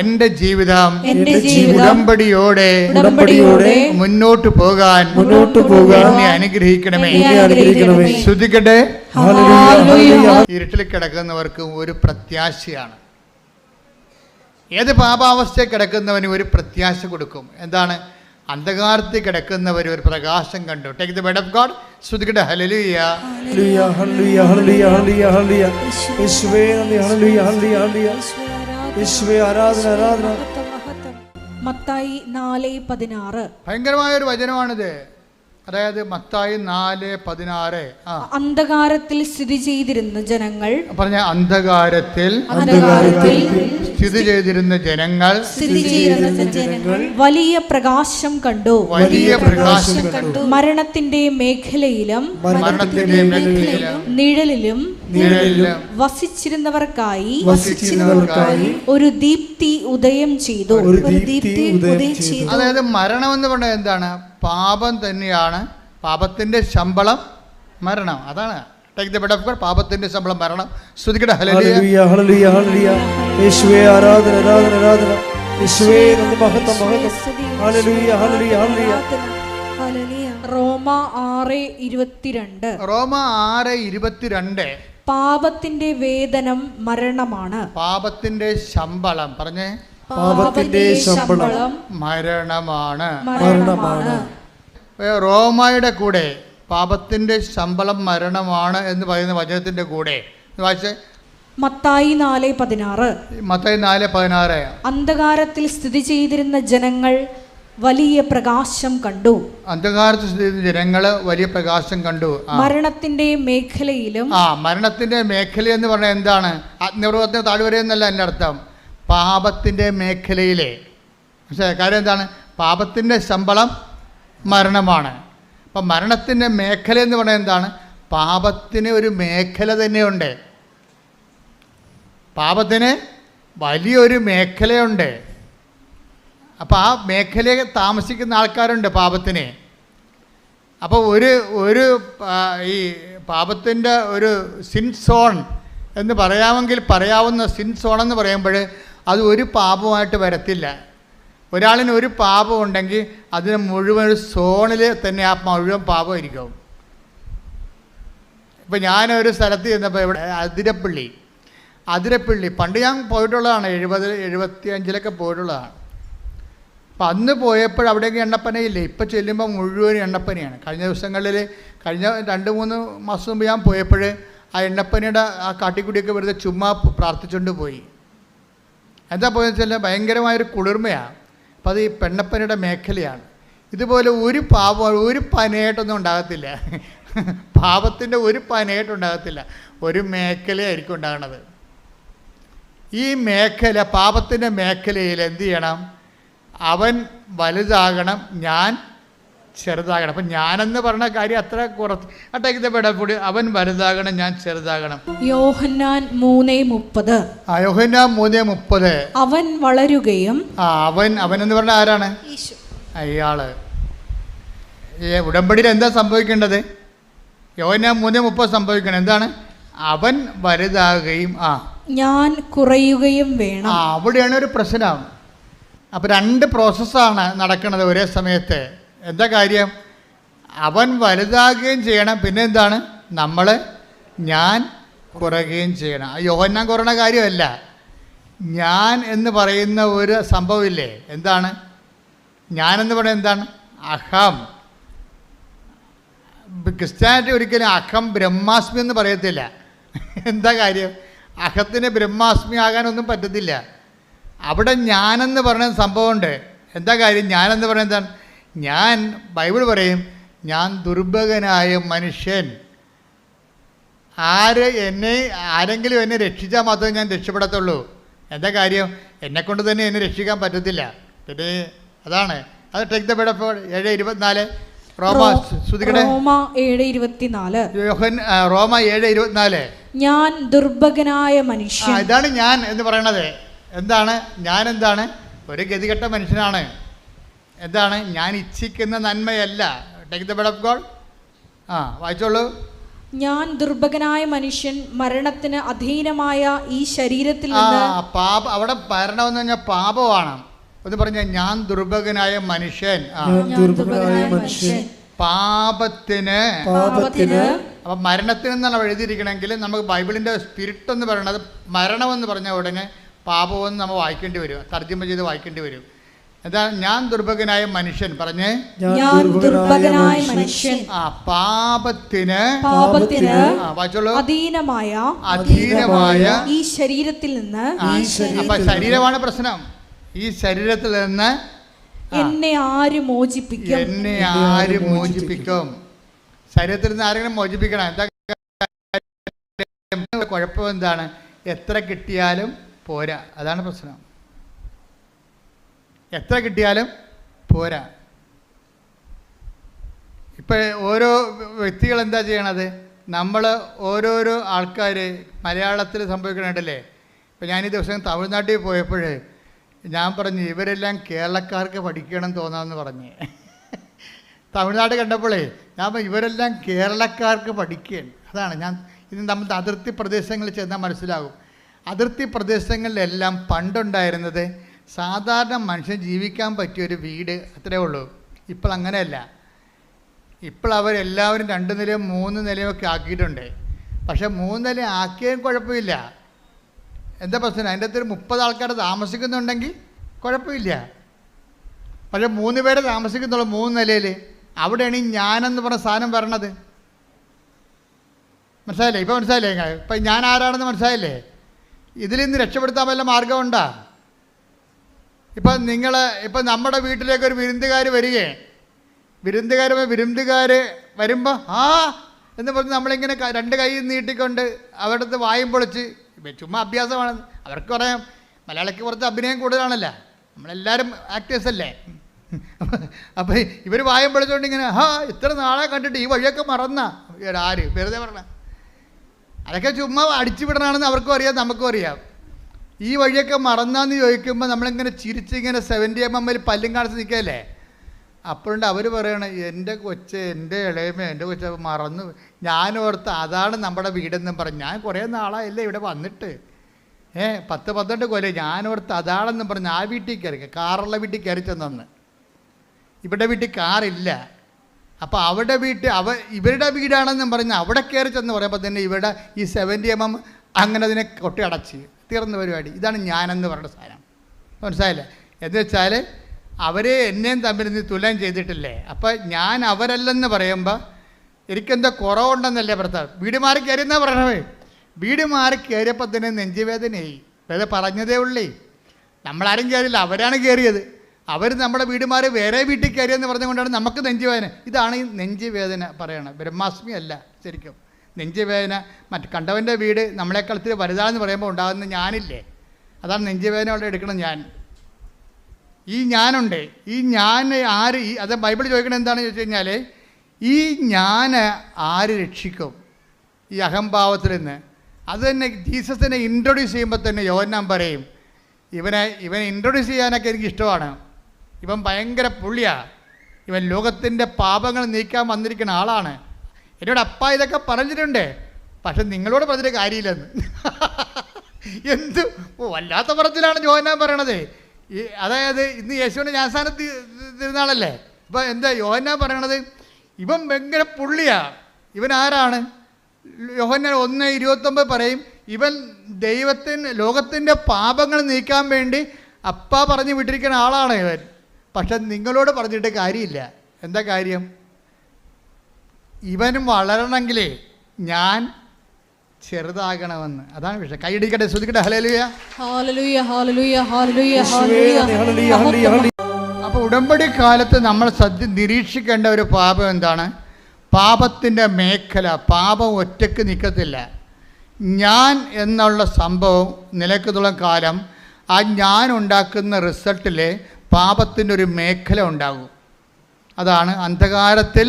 എൻ്റെ ജീവിതം ഉടമ്പടിയോടെ മുന്നോട്ട് പോകാൻ എന്നെ അനുഗ്രഹിക്കണമേ. ശ്രുതിക്കട്ടെ. ഇരുട്ടിൽ കിടക്കുന്നവർക്കും ഒരു പ്രത്യാശയാണ്. ഏത് പാപാവസ്ഥയിൽ കിടക്കുന്നവനും ഒരു പ്രത്യാശ കൊടുക്കും. എന്താണ്? അന്ധകാരത്തിൽ കിടക്കുന്നവർ ഒരു പ്രകാശം കണ്ടു. Take the word of God. ശ്രുതിക്കട്ടെ. Hallelujah, hallelujah, hallelujah, hallelujah, hallelujah. യേശുവേ നന്ദി. Hallelujah, hallelujah, hallelujah. യേശുവേ ആരാധന. മത്തായി 4:16. ഭയങ്കരമായൊരു വചനമാണിത്. അതായത് മത്തായി 4:16. അന്ധകാരത്തിൽ സ്ഥിതി ചെയ്തിരുന്ന ജനങ്ങൾ പറഞ്ഞ അന്ധകാരത്തിൽ സ്ഥിതി ചെയ്തിരുന്ന ജനങ്ങൾ വലിയ പ്രകാശം കണ്ടു. മരണത്തിന്റെ മേഖലയിലും നിഴലിലും വസിച്ചിരുന്നവർക്കായി ഒരു ദീപ്തി ഉദയം ചെയ്തു. അതായത് മരണം എന്ന് പറഞ്ഞാൽ എന്താണ്? പാപം തന്നെയാണ്. പാപത്തിന്റെ ശമ്പളം മരണം. അതാണ് പാപത്തിന്റെ ശമ്പളം മരണം. ശ്രുതിക്കട്ടെ. Hallelujah, hallelujah, hallelujah. യേശുവേ ആരാധന, ആരാധന, ആരാധന. യേശുവേ നന്ദി, മഹത്വം, മഹത്വം. Hallelujah, hallelujah, hallelujah. റോമ 6:22. റോമ 6:22. പാപത്തിന്റെ വേതനം മരണമാണ്. പാപത്തിന്റെ ശമ്പളം പറഞ്ഞേ. പാപത്തിന്റെ ശമ്പളം മരണമാണ്. റോമയുടെ പാപത്തിന്റെ ശമ്പളം മരണമാണ് എന്ന് പറയുന്ന വചനത്തിന്റെ കൂടെ വായിച്ചേ. മത്തായി 4:16. മത്തായി 4:16. അന്ധകാരത്തിൽ സ്ഥിതി ചെയ്തിരുന്ന ജനങ്ങൾ വലിയ പ്രകാശം കണ്ടു. അന്ധകാരത്തിൽ സ്ഥിതി ചെയ്യുന്ന ജനങ്ങൾ വലിയ പ്രകാശം കണ്ടു. മരണത്തിന്റെ മേഖലയിലും. മരണത്തിന്റെ മേഖല എന്ന് പറഞ്ഞാൽ എന്താണ്? അഗ്നിപർവ്വതത്തിന് താഴ്വര എന്നല്ല എൻ്റെ അർത്ഥം. പാപത്തിന്റെ മേഖലയിലെ കാര്യം എന്താണ്? പാപത്തിന്റെ ശമ്പളം മരണമാണ്. അപ്പം മരണത്തിന്റെ മേഖല എന്ന് പറഞ്ഞാൽ എന്താണ്? പാപത്തിന് ഒരു മേഖല തന്നെയുണ്ട്. പാപത്തിന് വലിയൊരു മേഖലയുണ്ട്. അപ്പോൾ ആ മേഖലയിൽ താമസിക്കുന്ന ആൾക്കാരുണ്ട് പാപത്തിന്. അപ്പോൾ ഒരു ഈ പാപത്തിൻ്റെ ഒരു സിൻ സോൺ എന്ന് പറയാവുന്ന സിൻ സോൺ എന്ന് പറയുമ്പോൾ അത് ഒരു പാപമായിട്ട് വരത്തില്ല. ഒരാളിന് ഒരു പാപം ഉണ്ടെങ്കിൽ അതിന് മുഴുവൻ ഒരു സോണിൽ തന്നെ ആ മുഴുവൻ പാപമായിരിക്കും. ഇപ്പം ഞാനൊരു സ്ഥലത്ത് ചെന്നപ്പോൾ ഇവിടെ അതിരപ്പള്ളി പണ്ട് ഞാൻ പോയിട്ടുള്ളതാണ്. 70-75 പോയിട്ടുള്ളതാണ്. അപ്പം അന്ന് പോയപ്പോൾ അവിടെയൊക്കെ എണ്ണപ്പനയില്ലേ. ഇപ്പം ചെല്ലുമ്പോൾ മുഴുവൻ എണ്ണപ്പനയാണ്. കഴിഞ്ഞ ദിവസങ്ങളിൽ കഴിഞ്ഞ 2-3 മാസം മുമ്പ് ഞാൻ പോയപ്പോൾ ആ എണ്ണപ്പനയുടെ ആ കാട്ടിക്കുടിയൊക്കെ വെറുതെ ചുമ്മാ പ്രാർത്ഥിച്ചുകൊണ്ട് പോയി. എന്താ പോയെന്ന് വെച്ചാൽ ഭയങ്കരമായൊരു കുളിർമയാണ്. അപ്പം അത് ഈ പെണ്ണപ്പനയുടെ മേഖലയാണ്. ഇതുപോലെ ഒരു പനയായിട്ടൊന്നും ഉണ്ടാകത്തില്ല. പാപത്തിൻ്റെ ഒരു പനയായിട്ടുണ്ടാകത്തില്ല. ഒരു മേഖലയായിരിക്കും ഉണ്ടാകണത്. ഈ മേഖല, പാപത്തിൻ്റെ മേഖലയിൽ എന്ത് ചെയ്യണം? അവൻ വലുതാകണം, ഞാൻ ചെറുതാകണം. അപ്പം ഞാനെന്ന് പറഞ്ഞ കാര്യം അത്ര കുറച്ച് അട്ടേക്കപ്പെടക്കൂടി. അവൻ വലുതാകണം, ഞാൻ ചെറുതാകണം. യോഹന്നാൻ 3:30. യോഹന്നാൻ 3:30. അവൻ വളരുകയും. അവൻ എന്ന് പറഞ്ഞാൽ ആരാണ്? അയാള്. ഉടമ്പടിയിൽ എന്താ സംഭവിക്കേണ്ടത്? യോഹന്നാൻ 3:30 സംഭവിക്കണം. എന്താണ്? അവൻ വലുതാകുകയും ഞാൻ കുറയുകയും വേണം. അവിടെയാണ് ഒരു പ്രശ്നം. അപ്പോൾ 2 പ്രോസസ്സാണ് നടക്കുന്നത് ഒരേ സമയത്ത്. എന്താ കാര്യം? അവൻ വലുതാകുകയും ചെയ്യണം. പിന്നെ എന്താണ്? ഞാൻ കുറയുകയും ചെയ്യണം. യോഹന്നാൻ കുറയണ കാര്യമല്ല. ഞാൻ എന്ന് പറയുന്ന ഒരു സംഭവമില്ലേ? എന്താണ് ഞാനെന്ന് പറയുന്നത്? എന്താണ്? അഹം. ക്രിസ്ത്യാനിറ്റി ഒരിക്കലും അഹം ബ്രഹ്മാസ്മി എന്ന് പറയത്തില്ല. എന്താ കാര്യം? അഹത്തിന് ബ്രഹ്മാസ്മി ആകാനൊന്നും പറ്റത്തില്ല. അവിടെ ഞാനെന്ന് പറയുന്ന സംഭവമുണ്ട്. എന്താ കാര്യം? ഞാനെന്ന് പറയുന്നത് എന്താണ്? ബൈബിൾ പറയും, ഞാൻ ദുർഭകനായ മനുഷ്യൻ. ആരെങ്കിലും എന്നെ രക്ഷിച്ചാൽ മാത്രമേ ഞാൻ രക്ഷപ്പെടത്തുള്ളൂ. എന്താ കാര്യം? എന്നെക്കൊണ്ട് തന്നെ എന്നെ രക്ഷിക്കാൻ പറ്റത്തില്ല. പിന്നെ അതാണ് അത്. Take the bed of 7:24. റോമ 7:24. ഞാൻ ദുർഭകനായ മനുഷ്യൻ. ഇതാണ് ഞാൻ എന്ന് പറയണത്. എന്താണ് ഞാൻ? എന്താണ്? ഒരു ഗതികെട്ട മനുഷ്യനാണ്. എന്താണ്? ഞാൻ ഇച്ഛിക്കുന്ന നന്മയല്ല. Take the bed of God. വായിച്ചോളൂ. ഞാൻ ദുർഭകനായ മനുഷ്യൻ, മരണത്തിന് അധീനമായ ഈ ശരീരത്തിൽ നിന്ന്. അവിടെ മരണമെന്ന് പറഞ്ഞാൽ പാപമാണ്. എന്ന് പറഞ്ഞാൽ ഞാൻ ദുർഭകനായ മനുഷ്യൻ. പാപത്തിന്. അപ്പം മരണത്തിന് എന്നാണ് എഴുതിയിരിക്കണമെങ്കിൽ നമുക്ക് ബൈബിളിൻ്റെ സ്പിരിറ്റ് എന്ന് പറയണത് മരണമെന്ന് പറഞ്ഞ ഉടനെ പാപമെന്ന് നമ്മൾ വായിക്കേണ്ടി വരും. തർജ്ജമ ചെയ്ത് വായിക്കേണ്ടി വരും. എന്താ? ഞാൻ ദുർഭകനായ മനുഷ്യൻ. പറഞ്ഞേ, പാപത്തിന് അധീനമായ ഈ ശരീരത്തിൽ നിന്ന്. അപ്പൊ ശരീരമാണ് പ്രശ്നം. ഈ ശരീരത്തിൽ നിന്ന് എന്നെ ആര് മോചിപ്പിക്കും? ശരീരത്തിൽ നിന്ന് ആരെങ്കിലും മോചിപ്പിക്കണം. എന്താ കുഴപ്പം? എന്താണ്? എത്ര കിട്ടിയാലും പോരാ. അതാണ് പ്രശ്നം. എത്ര കിട്ടിയാലും പോരാ. ഇപ്പം ഓരോ വ്യക്തികൾ എന്താ ചെയ്യണത്? നമ്മൾ ഓരോരോ ആൾക്കാർ മലയാളത്തിൽ സംഭവിക്കണുണ്ടല്ലേ. ഇപ്പം ഞാൻ ഈ ദിവസം തമിഴ്നാട്ടിൽ പോയപ്പോൾ ഞാൻ പറഞ്ഞു, ഇവരെല്ലാം കേരളക്കാർക്ക് പഠിക്കണം തോന്നാമെന്ന് പറഞ്ഞ്. തമിഴ്നാട് കണ്ടപ്പോഴേ ഞാൻ ഇവരെല്ലാം കേരളക്കാർക്ക് പഠിക്കുകയാണ്. അതാണ് ഇത് നമ്മൾ അതിർത്തി പ്രദേശങ്ങളിൽ ചെന്നാൽ മനസ്സിലാകും. അതിർത്തി പ്രദേശങ്ങളിലെല്ലാം പണ്ടുണ്ടായിരുന്നത് സാധാരണ മനുഷ്യൻ ജീവിക്കാൻ പറ്റിയൊരു വീട്, അത്രേ ഉള്ളൂ. ഇപ്പോൾ അങ്ങനെയല്ല. ഇപ്പോൾ അവരെല്ലാവരും 2 നിലയും 3 നിലയും ഒക്കെ ആക്കിയിട്ടുണ്ട്. പക്ഷേ 3 നില ആക്കിയാലും കുഴപ്പമില്ല. എന്താ പ്രശ്നം? അതിൻ്റെ അകത്തൊരു 30 ആൾക്കാർ താമസിക്കുന്നുണ്ടെങ്കിൽ കുഴപ്പമില്ല. പക്ഷേ 3 പേരെ താമസിക്കുന്നുള്ളൂ 3 നിലയിൽ. അവിടെയാണ് ഈ ഞാനെന്ന് പറഞ്ഞ സാധനം വരണത്. മനസ്സിലായില്ലേ? ഇപ്പോൾ മനസ്സിലായില്ലേ? ഇപ്പം ഞാൻ ആരാണെന്ന് മനസ്സിലായില്ലേ? ഇതിൽ നിന്ന് രക്ഷപ്പെടുത്താൻ വല്ല മാർഗമുണ്ടോ? ഇപ്പം നമ്മുടെ വീട്ടിലേക്ക് ഒരു വിരുന്നുകാർ വിരുന്നുകാർ വരുമ്പോൾ ആ എന്ന് പറഞ്ഞ് നമ്മളിങ്ങനെ രണ്ട് കൈ നീട്ടിക്കൊണ്ട് അവിടുത്തെ വായും പൊളിച്ച്, ചുമ്മാ അഭ്യാസമാണ്. അവർക്ക് പറയാം, മലയാളിക്ക് കുറച്ച് അഭിനയം കൂടുതലാണല്ലോ, നമ്മളെല്ലാവരും ആക്ടേഴ്സ് അല്ലേ. അപ്പോൾ ഇവർ വായും പൊളിച്ചുകൊണ്ട് ഇങ്ങനെ ഇത്ര നാളെ കണ്ടിട്ട് ഈ വഴിയൊക്കെ മറന്ന ആര് വെറുതെ പറഞ്ഞ, അതൊക്കെ ചുമ്മാ അടിച്ചു വിടണമെന്ന് അവർക്കും അറിയാം, നമുക്കും അറിയാം. ഈ വഴിയൊക്കെ മറന്നാന്ന് ചോദിക്കുമ്പോൾ നമ്മളിങ്ങനെ ചിരിച്ചിങ്ങനെ 70mm പല്ലും കാണിച്ച് നിൽക്കുകയല്ലേ. അപ്പോഴുണ്ട് അവർ പറയണേ, എൻ്റെ കൊച്ച്, എൻ്റെ ഇളയമ, എൻ്റെ കൊച്ച് മറന്നു. ഞാനോർത്ത് അതാണ് നമ്മുടെ വീടെന്നും പറഞ്ഞു. ഞാൻ കുറേ നാളായല്ലേ ഇവിടെ വന്നിട്ട്, 10-12 കൊല്ലം. ഞാനോർത്ത് അതാണെന്നും പറഞ്ഞ് ആ വീട്ടിൽ കയറി, കാറുള്ള വീട്ടിൽ കയറി ചെന്നു. ഇവിടെ വീട്ടിൽ കാറില്ല. അപ്പോൾ ഇവരുടെ വീടാണെന്നും പറഞ്ഞ് അവിടെ കയറി ചെന്ന് പറയുമ്പോൾ തന്നെ ഇവിടെ ഈ 70mm അങ്ങനെ അതിനെ കൊട്ടി അടച്ച് തീർന്ന പരിപാടി. ഇതാണ് ഞാനെന്ന് പറഞ്ഞ സാധനം. മനസ്സിലായില്ലേ? എന്ന് വെച്ചാൽ അവരെ എന്നെയും തമ്മിൽ നീ തുലനം ചെയ്തിട്ടില്ലേ. അപ്പം ഞാൻ അവരല്ലെന്ന് പറയുമ്പോൾ എനിക്കെന്തോ കുറവുണ്ടെന്നല്ലേ ഭർത്താവ്. വീട് മാറി കയറിയെന്നാ പറയണവേ. വീട് മാറി കയറിയപ്പോൾ തന്നെ നെഞ്ചുവേദനയായി. വേറെ പറഞ്ഞതേ ഉള്ളേ. നമ്മളാരും കയറിയില്ല, അവരാണ് കയറിയത്. അവർ നമ്മുടെ വീട് മാറി വേറെ വീട്ടിൽ കയറിയെന്ന് പറഞ്ഞുകൊണ്ടാണ് നമുക്ക് നെഞ്ചുവേദന. ഇതാണ് ഈ നെഞ്ചുവേദന പറയണത്. ബ്രഹ്മാസ്മി അല്ല ശരിക്കും. നെഞ്ചുവേദന കണ്ടവൻ്റെ വീട് നമ്മളെക്കാൾ ഇത്തിരി വലുതാണെന്ന് പറയുമ്പോൾ ഉണ്ടാകുന്ന ഞാനില്ലേ, അതാണ് നെഞ്ചുവേദന അവിടെ എടുക്കണം. ഈ ഞാനുണ്ട്. ഈ ഞാൻ ആര്? അത് ബൈബിൾ ചോദിക്കണത് എന്താണെന്ന് ചോദിച്ചു കഴിഞ്ഞാൽ, ഈ ഞാൻ ആര് രക്ഷിക്കും ഈ അഹംഭാവത്തിൽ നിന്ന്? അത് തന്നെ ജീസസിനെ ഇൻട്രൊഡ്യൂസ് ചെയ്യുമ്പോൾ തന്നെ യോഹന്നാൻ പറയും, ഇവനെ ഇൻട്രൊഡ്യൂസ് ചെയ്യാനൊക്കെ എനിക്ക് ഇഷ്ടമാണ്. ഇവൻ ഭയങ്കര പുള്ളിയാണ്. ഇവൻ ലോകത്തിൻ്റെ പാപങ്ങൾ നീക്കാൻ വന്നിരിക്കുന്ന ആളാണ്. എന്നോട് അപ്പ ഇതൊക്കെ പറഞ്ഞിട്ടുണ്ട്, പക്ഷെ നിങ്ങളോട് പറഞ്ഞിട്ട് കാര്യമില്ലെന്ന്. എന്ത് വല്ലാത്ത പറച്ചിലാണ് യോഹന്നാൻ പറയണത്. അതായത് ഇന്ന് യേശുവിൻ്റെ ജ്ഞാനസ്ഥാനത്ത് തിരുനാളല്ലേ. ഇപ്പം എന്താ യോഹന്നാൻ പറയണത്? ഇവൻ ഭയങ്കര പുള്ളിയാണ്. ഇവൻ ആരാണ്? യോഹന്നാൻ 1:29 പറയും, ഇവൻ ലോകത്തിൻ്റെ പാപങ്ങൾ നീക്കാൻ വേണ്ടി അപ്പ പറഞ്ഞു വിട്ടിരിക്കുന്ന ആളാണ് ഇവൻ. പക്ഷെ നിങ്ങളോട് പറഞ്ഞിട്ട് കാര്യമില്ല. എന്താ കാര്യം? ഇവനും വളരണമെങ്കിലേ ഞാൻ ചെറുതാകണമെന്ന്. അതാണ് വിഷയം. കൈയടിക്കട്ടെ, ശ്രദ്ധിക്കട്ടെ. Hallelujah, hallelujah, hallelujah, hallelujah, hallelujah. അപ്പോൾ ഉടമ്പടി കാലത്ത് നമ്മൾ നിരീക്ഷിക്കേണ്ട ഒരു പാപം എന്താണ്? പാപത്തിൻ്റെ മേഖല. പാപം ഒറ്റയ്ക്ക് നിൽക്കത്തില്ല. ഞാൻ എന്നുള്ള സംഭവം നിലനിൽക്കുന്നിടത്തോളം കാലം ആ ഞാൻ ഉണ്ടാക്കുന്ന റിസൾട്ടിൽ പാപത്തിൻ്റെ ഒരു മേഖല ഉണ്ടാകും. അതാണ് അന്ധകാരത്തിൽ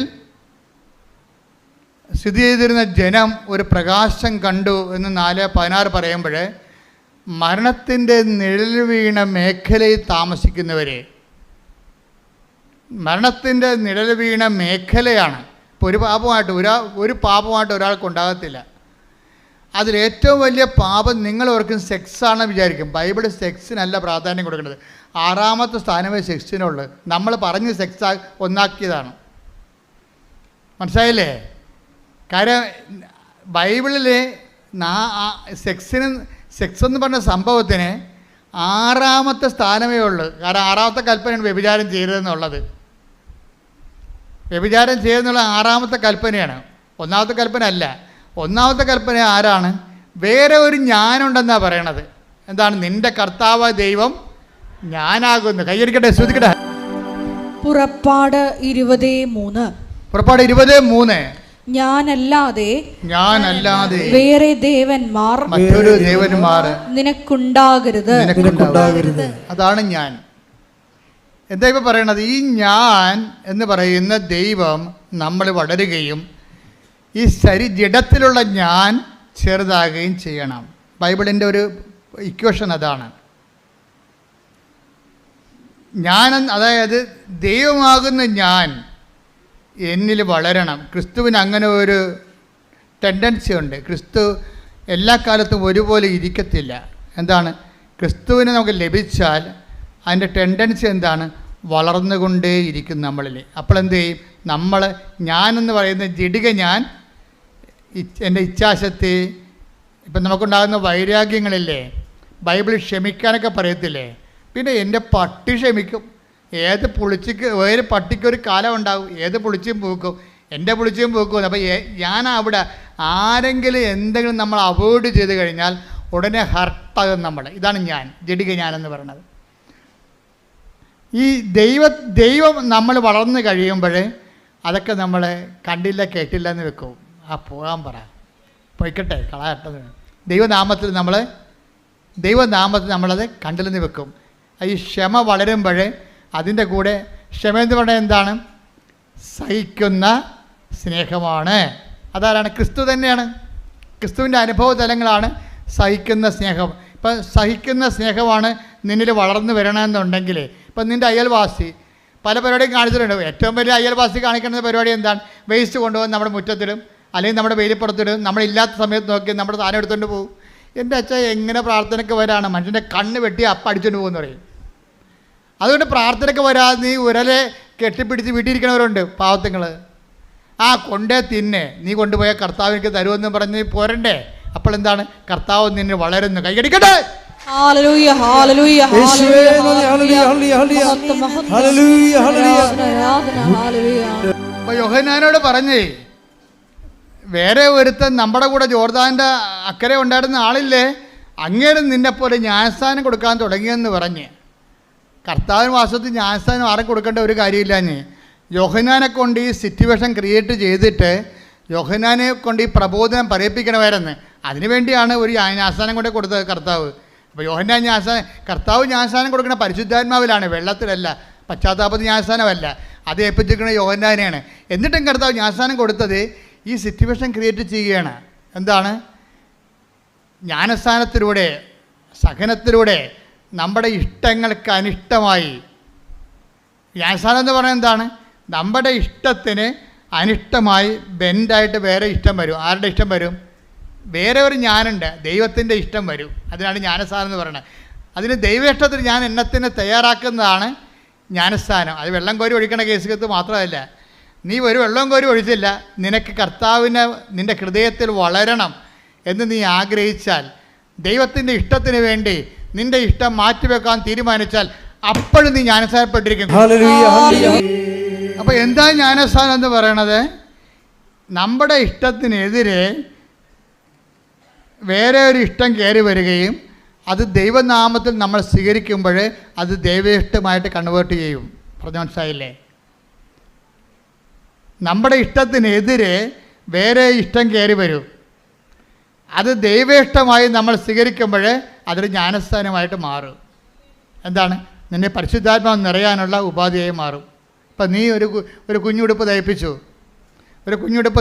സ്ഥിതി ചെയ്തിരുന്ന ജനം ഒരു പ്രകാശം കണ്ടു എന്ന് 4:16 പറയുമ്പോൾ, മരണത്തിൻ്റെ നിഴൽ വീണ മേഖലയിൽ താമസിക്കുന്നവർ, മരണത്തിൻ്റെ നിഴൽ വീണ മേഖലയാണ്. ഇപ്പോൾ ഒരു പാപമായിട്ട് ഒരാൾക്കുണ്ടാകത്തില്ല. അതിലേറ്റവും വലിയ പാപം നിങ്ങൾ ഓർക്കും സെക്സാണെന്ന് വിചാരിക്കും. ബൈബിൾ സെക്സിനല്ല പ്രാധാന്യം കൊടുക്കുന്നത്. 6ാമത്തെ സ്ഥാനമേ സെക്സിനുള്ളത്. നമ്മൾ പറഞ്ഞ് സെക്സ് ഒന്നാക്കിയതാണ്. മനസ്സിലായില്ലേ? കാര്യം ബൈബിളിൽ സെക്സ് എന്ന് പറഞ്ഞ സംഭവത്തിന് 6ാമത്തെ സ്ഥാനമേ ഉള്ളൂ. കാരണം 6ാമത്തെ കൽപ്പനയാണ് വ്യഭിചാരം ചെയ്തതെന്നുള്ളത്. വ്യഭിചാരം ചെയ്തെന്നുള്ള 6ാമത്തെ കൽപ്പനയാണ്. 1ാമത്തെ കൽപ്പന അല്ല. 1ാമത്തെ കൽപ്പന ആരാണ്? വേറെ ഒരു ഞാനുണ്ടെന്നാണ് പറയണത്. എന്താണ്? നിന്റെ കർത്താവ് ദൈവം ഞാനാകുന്നു. കൈയടിക്കട്ടെ, ശ്രദ്ധിക്കട്ടെ. പുറപ്പാട് 20:3. പുറപ്പാട് 20:3. ഞാനല്ലാതെ വേറെ ദേവന്മാർ, മറ്റൊരു ദേവന്മാർ നിനക്കുണ്ടാകരുത്. അതാണ് ഞാൻ. എന്താ ഇപ്പം പറയണത്? ഈ ഞാൻ എന്ന് പറയുന്ന ദൈവം നമ്മൾ വളരുകയും ഈ ജഡത്തിലുള്ള ഞാൻ ചെറുതാകുകയും ചെയ്യണം. ബൈബിളിൻ്റെ ഒരു ഇക്വേഷൻ അതാണ്. അതായത് ദൈവമാകുന്ന ഞാൻ എന്നിൽ വളരണം. ക്രിസ്തുവിന് അങ്ങനെ ഒരു ടെൻഡൻസി ഉണ്ട്. ക്രിസ്തു എല്ലാ കാലത്തും ഒരുപോലെ ഇരിക്കത്തില്ല. എന്താണ്? ക്രിസ്തുവിനെ നമുക്ക് ലഭിച്ചാൽ അതിൻ്റെ ടെൻഡൻസി എന്താണ്? വളർന്നുകൊണ്ടേയിരിക്കും നമ്മളിൽ. അപ്പോൾ എന്ത് ചെയ്യും? ഞാനെന്ന് പറയുന്ന ജഡിക ഞാൻ, എൻ്റെ ഇച്ഛാശക്തി, ഇപ്പം നമുക്കുണ്ടാകുന്ന വൈരാഗ്യങ്ങളില്ലേ, ബൈബിൾ ക്ഷമിക്കാനൊക്കെ പറയത്തില്ലേ? പിന്നെ എൻ്റെ പട്ടി ക്ഷമിക്കും. ഏത് പട്ടിക്കൊരു കാലം ഉണ്ടാകും. ഏത് പുളിച്ചും പൂക്കും. എൻ്റെ പുളിച്ചും പൂക്കും. അപ്പോൾ ഞാൻ അവിടെ ആരെങ്കിലും എന്തെങ്കിലും നമ്മൾ അവോയ്ഡ് ചെയ്ത് കഴിഞ്ഞാൽ ഉടനെ ഹർട്ടാകും നമ്മൾ. ഇതാണ് ഞാൻ, ജഡിക ഞാനെന്ന് പറയുന്നത്. ഈ ദൈവം നമ്മൾ വളർന്നു കഴിയുമ്പോൾ അതൊക്കെ നമ്മൾ കണ്ടില്ല കേട്ടില്ല എന്ന് വെക്കും. ആ പോകാൻ പറ, പൊയ്ക്കട്ടെ, കളയട്ടെ. ദൈവനാമത്തിൽ നമ്മളത് കണ്ടില്ലെന്ന് വെക്കും. ഈ ക്ഷമ വളരുമ്പോൾ അതിൻ്റെ കൂടെ ക്ഷമ എന്ന് പറയുന്നത് എന്താണ്? സഹിക്കുന്ന സ്നേഹമാണ്. അതാരാണ്? ക്രിസ്തു തന്നെയാണ്. ക്രിസ്തുവിൻ്റെ അനുഭവ തലങ്ങളാണ് സഹിക്കുന്ന സ്നേഹം. ഇപ്പം സഹിക്കുന്ന സ്നേഹമാണ് നിന്നിൽ വളർന്നു വരണമെന്നുണ്ടെങ്കിൽ, ഇപ്പം നിൻ്റെ അയൽവാസി പല പരിപാടിയും കാണിച്ചിട്ടുണ്ട്. ഏറ്റവും വലിയ അയൽവാസി കാണിക്കുന്ന പരിപാടി എന്താണ്? വേസ്റ്റ് കൊണ്ടുപോകും നമ്മുടെ മുറ്റത്തിലും അല്ലെങ്കിൽ നമ്മുടെ വെയിലിപ്പുറത്തിലും. നമ്മളില്ലാത്ത സമയത്ത് നോക്കി നമ്മുടെ സാധനം എടുത്തുകൊണ്ട് പോകും. എൻ്റെ അച്ഛൻ എങ്ങനെ പ്രാർത്ഥനയ്ക്ക് വരാണ്? മനുഷ്യൻ്റെ കണ്ണ് വെട്ടി അപ്പം അടിച്ചുകൊണ്ട് പോകുമെന്ന് പറയും. അതുകൊണ്ട് പ്രാർത്ഥനയ്ക്ക് വരാതെ നീ ഉരലെ കെട്ടിപ്പിടിച്ച് വീട്ടിയിരിക്കണവരുണ്ട് പാവത്തുങ്ങൾ. ആ കൊണ്ടേ തിന്നെ, നീ കൊണ്ടുപോയ കർത്താവ് എനിക്ക് തരുമെന്ന് പറഞ്ഞ് പോരണ്ടേ? അപ്പോൾ എന്താണ്? കർത്താവ് നിന്നെ വളരുന്നു. കൈകടിക്കട്ടെ. Hallelujah hallelujah hallelujah. അപ്പോൾ യോഹന്നാനോട് പറഞ്ഞേ, വേറെ ഒരുത്തൻ നമ്മുടെ കൂടെ ജോർദാൻ്റെ അക്കരെ ഉണ്ടായിരുന്ന ആളില്ലേ, അങ്ങേരും നിന്നെപ്പോലെ ജ്ഞാനസ്ഥാനം കൊടുക്കാൻ തുടങ്ങിയെന്ന് പറഞ്ഞ്. കർത്താവിന് വാസ്തവത്തിൽ ജ്ഞാനസ്ഥാനം ആരും കൊടുക്കേണ്ട ഒരു കാര്യമില്ല. യോഹന്നാനെ കൊണ്ട് ഈ സിറ്റുവേഷൻ ക്രിയേറ്റ് ചെയ്തിട്ട് യോഹന്നാനെ കൊണ്ട് ഈ പ്രബോധനം പറയിപ്പിക്കണമായിരുന്നു. അതിനുവേണ്ടിയാണ് ഒരു ജ്ഞാനസ്ഥാനം കൊണ്ട് കൊടുത്തത് കർത്താവ്. അപ്പോൾ കർത്താവ് ജ്ഞാനസ്ഥാനം കൊടുക്കുന്ന പരിശുദ്ധാത്മാവിലാണ്, വെള്ളത്തിലല്ല, പശ്ചാത്താപത്തിൽ ജ്ഞാനസ്ഥാനമല്ല. അത് ഏൽപ്പിച്ചിരിക്കുന്ന യോഹന്നാനെയാണ്. എന്നിട്ടും കർത്താവ് ജ്ഞാനസ്ഥാനം കൊടുത്തത് ഈ സിറ്റുവേഷൻ ക്രിയേറ്റ് ചെയ്യുകയാണ്. എന്താണ്? ജ്ഞാനസ്ഥാനത്തിലൂടെ, സഹനത്തിലൂടെ നമ്മുടെ ഇഷ്ടങ്ങൾക്ക് അനിഷ്ടമായി. ജ്ഞാനസ്ഥാനം എന്ന് പറയുന്നത് എന്താണ്? നമ്മുടെ ഇഷ്ടത്തിന് അനിഷ്ടമായി ബെൻഡായിട്ട് വേറെ ഇഷ്ടം വരും. ആരുടെ ഇഷ്ടം വരും? വേറെ ഒരു ഞാനുണ്ട്, ദൈവത്തിൻ്റെ ഇഷ്ടം വരും. അതിനാണ് ജ്ഞാനസ്ഥാനം എന്ന് പറയുന്നത്. അതിന് ദൈവേഷ്ടത്തിന് ഞാൻ എണ്ണത്തിന് തയ്യാറാക്കുന്നതാണ് ജ്ഞാനസ്ഥാനം. അത് വെള്ളം കോരി ഒഴിക്കണ കേസുകത്ത് മാത്രമല്ല. നീ ഒരു വെള്ളം കോരി ഒഴിച്ചില്ല, നിനക്ക് കർത്താവിനെ നിൻ്റെ ഹൃദയത്തിൽ വളരണം എന്ന് നീ ആഗ്രഹിച്ചാൽ, ദൈവത്തിൻ്റെ ഇഷ്ടത്തിന് വേണ്ടി നിൻ്റെ ഇഷ്ടം മാറ്റിവെക്കാൻ തീരുമാനിച്ചാൽ അപ്പോഴും നീ ജ്ഞാനസ്ഥാനപ്പെട്ടിരിക്കും. അപ്പോൾ എന്താ ജ്ഞാനസ്ഥാനം എന്ന് പറയണത്? നമ്മുടെ ഇഷ്ടത്തിനെതിരെ വേറെ ഒരു ഇഷ്ടം കയറി വരികയും അത് ദൈവനാമത്തിൽ നമ്മൾ സ്വീകരിക്കുമ്പോൾ അത് ദൈവേഷ്ടമായിട്ട് കൺവേർട്ട് ചെയ്യും. പറഞ്ഞു മനസ്സിലായില്ലേ? നമ്മുടെ ഇഷ്ടത്തിനെതിരെ വേറെ ഇഷ്ടം കയറി വരും. അത് ദൈവേഷ്ടമായി നമ്മൾ സ്വീകരിക്കുമ്പോൾ അതൊരു ജ്ഞാനസ്ഥാനമായിട്ട് മാറും. എന്താണ്? നിന്നെ പരിശുദ്ധാത്മാവ് നിറയാനുള്ള ഉപാധിയായി മാറും. ഇപ്പം നീ ഒരു കുഞ്ഞുടുപ്പ്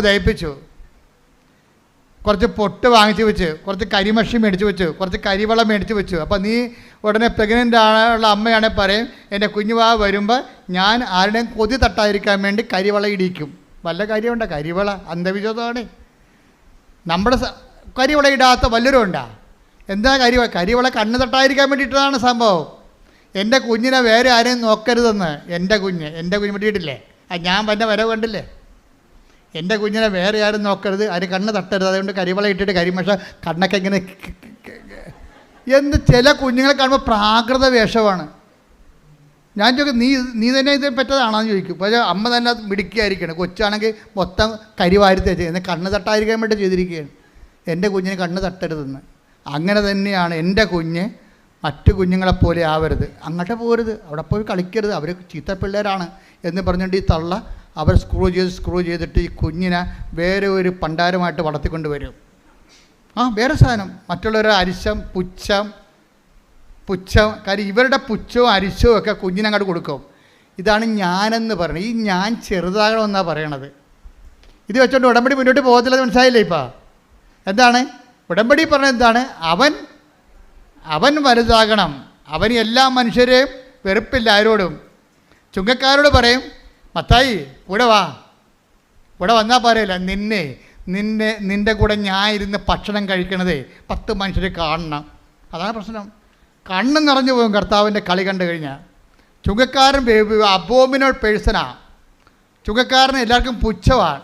തയ്പ്പിച്ചു, കുറച്ച് പൊട്ട് വാങ്ങിച്ച് വെച്ച്, കുറച്ച് കരിമഷി മേടിച്ച് വെച്ചു, കുറച്ച് കരിവളം മേടിച്ച് വെച്ചു. അപ്പോൾ നീ ഉടനെ പ്രഗ്നൻ്റ് ആണുള്ള അമ്മയാണെങ്കിൽ പറയും, എൻ്റെ കുഞ്ഞുവാ വരുമ്പോൾ ഞാൻ ആരുടെയും കൊതി തട്ടാതിരിക്കാൻ വേണ്ടി കരിവള ഇടിക്കും. വല്ല കാര്യമുണ്ടോ? കരിവള അന്ധവിശ്വാസമാണ്. നമ്മുടെ കരിവള ഇടാത്ത വല്ലവരും ഉണ്ടാ? എന്താ കരിവള കണ്ണ് തട്ടാതിരിക്കാൻ വേണ്ടിയിട്ടതാണ് സംഭവം. എൻ്റെ കുഞ്ഞിനെ വേറെ ആരെയും നോക്കരുതെന്ന്. എൻ്റെ കുഞ്ഞ് പറ്റിയിട്ടില്ലേ? ഞാൻ വന്ന വരവ് കണ്ടില്ലേ? എൻ്റെ കുഞ്ഞിനെ വേറെ ആരും നോക്കരുത്, ആരും കണ്ണ് തട്ടരുത്. അതുകൊണ്ട് കരിവള ഇട്ടിട്ട് കരിമഷ കണ്ണൊക്കെ ഇങ്ങനെ ചില കുഞ്ഞുങ്ങളെ കാണുമ്പോൾ പ്രാകൃത വേഷമാണ്. ഞാൻ ചോദിക്കും, നീ തന്നെ ഇത് പറ്റതാണെന്ന് ചോദിക്കും. പക്ഷേ അമ്മ തന്നെ അത് മിടുക്കിയായിരിക്കണം. കൊച്ചാണെങ്കിൽ മൊത്തം കരിവാരി തേച്ച് കണ്ണ് തട്ടാതിരിക്കാൻ വേണ്ടി ചെയ്തിരിക്കുകയാണ്. എൻ്റെ കുഞ്ഞിന് കണ്ണ് തട്ടരുതെന്ന്. അങ്ങനെ തന്നെയാണ് എൻ്റെ കുഞ്ഞ് മറ്റു കുഞ്ഞുങ്ങളെപ്പോലെ ആവരുത്, അങ്ങോട്ട് പോരുത്, അവിടെ പോയി കളിക്കരുത്, അവർ ചീത്ത പിള്ളേരാണ് എന്ന് പറഞ്ഞുകൊണ്ട് ഈ തള്ള അവർ സ്ക്രൂ ചെയ്തിട്ട് ഈ കുഞ്ഞിനെ വേറെ ഒരു പണ്ടാരമായിട്ട് വളർത്തിക്കൊണ്ട് വരും. വേറെ സാധനം, മറ്റുള്ളവരുടെ അരിശം, പുച്ഛം. കാര്യം ഇവരുടെ പുച്ഛവും അരിശവും ഒക്കെ കുഞ്ഞിനങ്ങോട്ട് കൊടുക്കും. ഇതാണ് ഞാനെന്ന് പറയുന്നത്. ഈ ഞാൻ ചെറുതാകണമെന്നാണ് പറയണത്. ഇത് വെച്ചോണ്ട് ഉടമ്പടി മുന്നോട്ട് പോകത്തില്ലെന്ന് മനസ്സിലായില്ലേ? ഇപ്പം എന്താണ് ഉടമ്പടി പറഞ്ഞത്? എന്താണ്? അവൻ വലുതാകണം, അവന് എല്ലാ മനുഷ്യരെയും വെറുപ്പില്ല ആരോടും. ചുങ്കക്കാരോട് പറയും, മത്തായി ഇവിടെ വന്നാൽ പറയില്ല, നിൻ്റെ കൂടെ ഞാൻ ഇരുന്ന് ഭക്ഷണം കഴിക്കണതേ 10 മനുഷ്യരെ കാണണം. അതാണ് പ്രശ്നം. കണ്ണ് നിറഞ്ഞു പോകും കർത്താവിൻ്റെ കളി കണ്ടു കഴിഞ്ഞാൽ. ചുങ്കക്കാരൻ അബോമിനൽ പേഴ്സണാണ്. ചുങ്കക്കാരന് എല്ലാവർക്കും പുച്ഛമാണ്.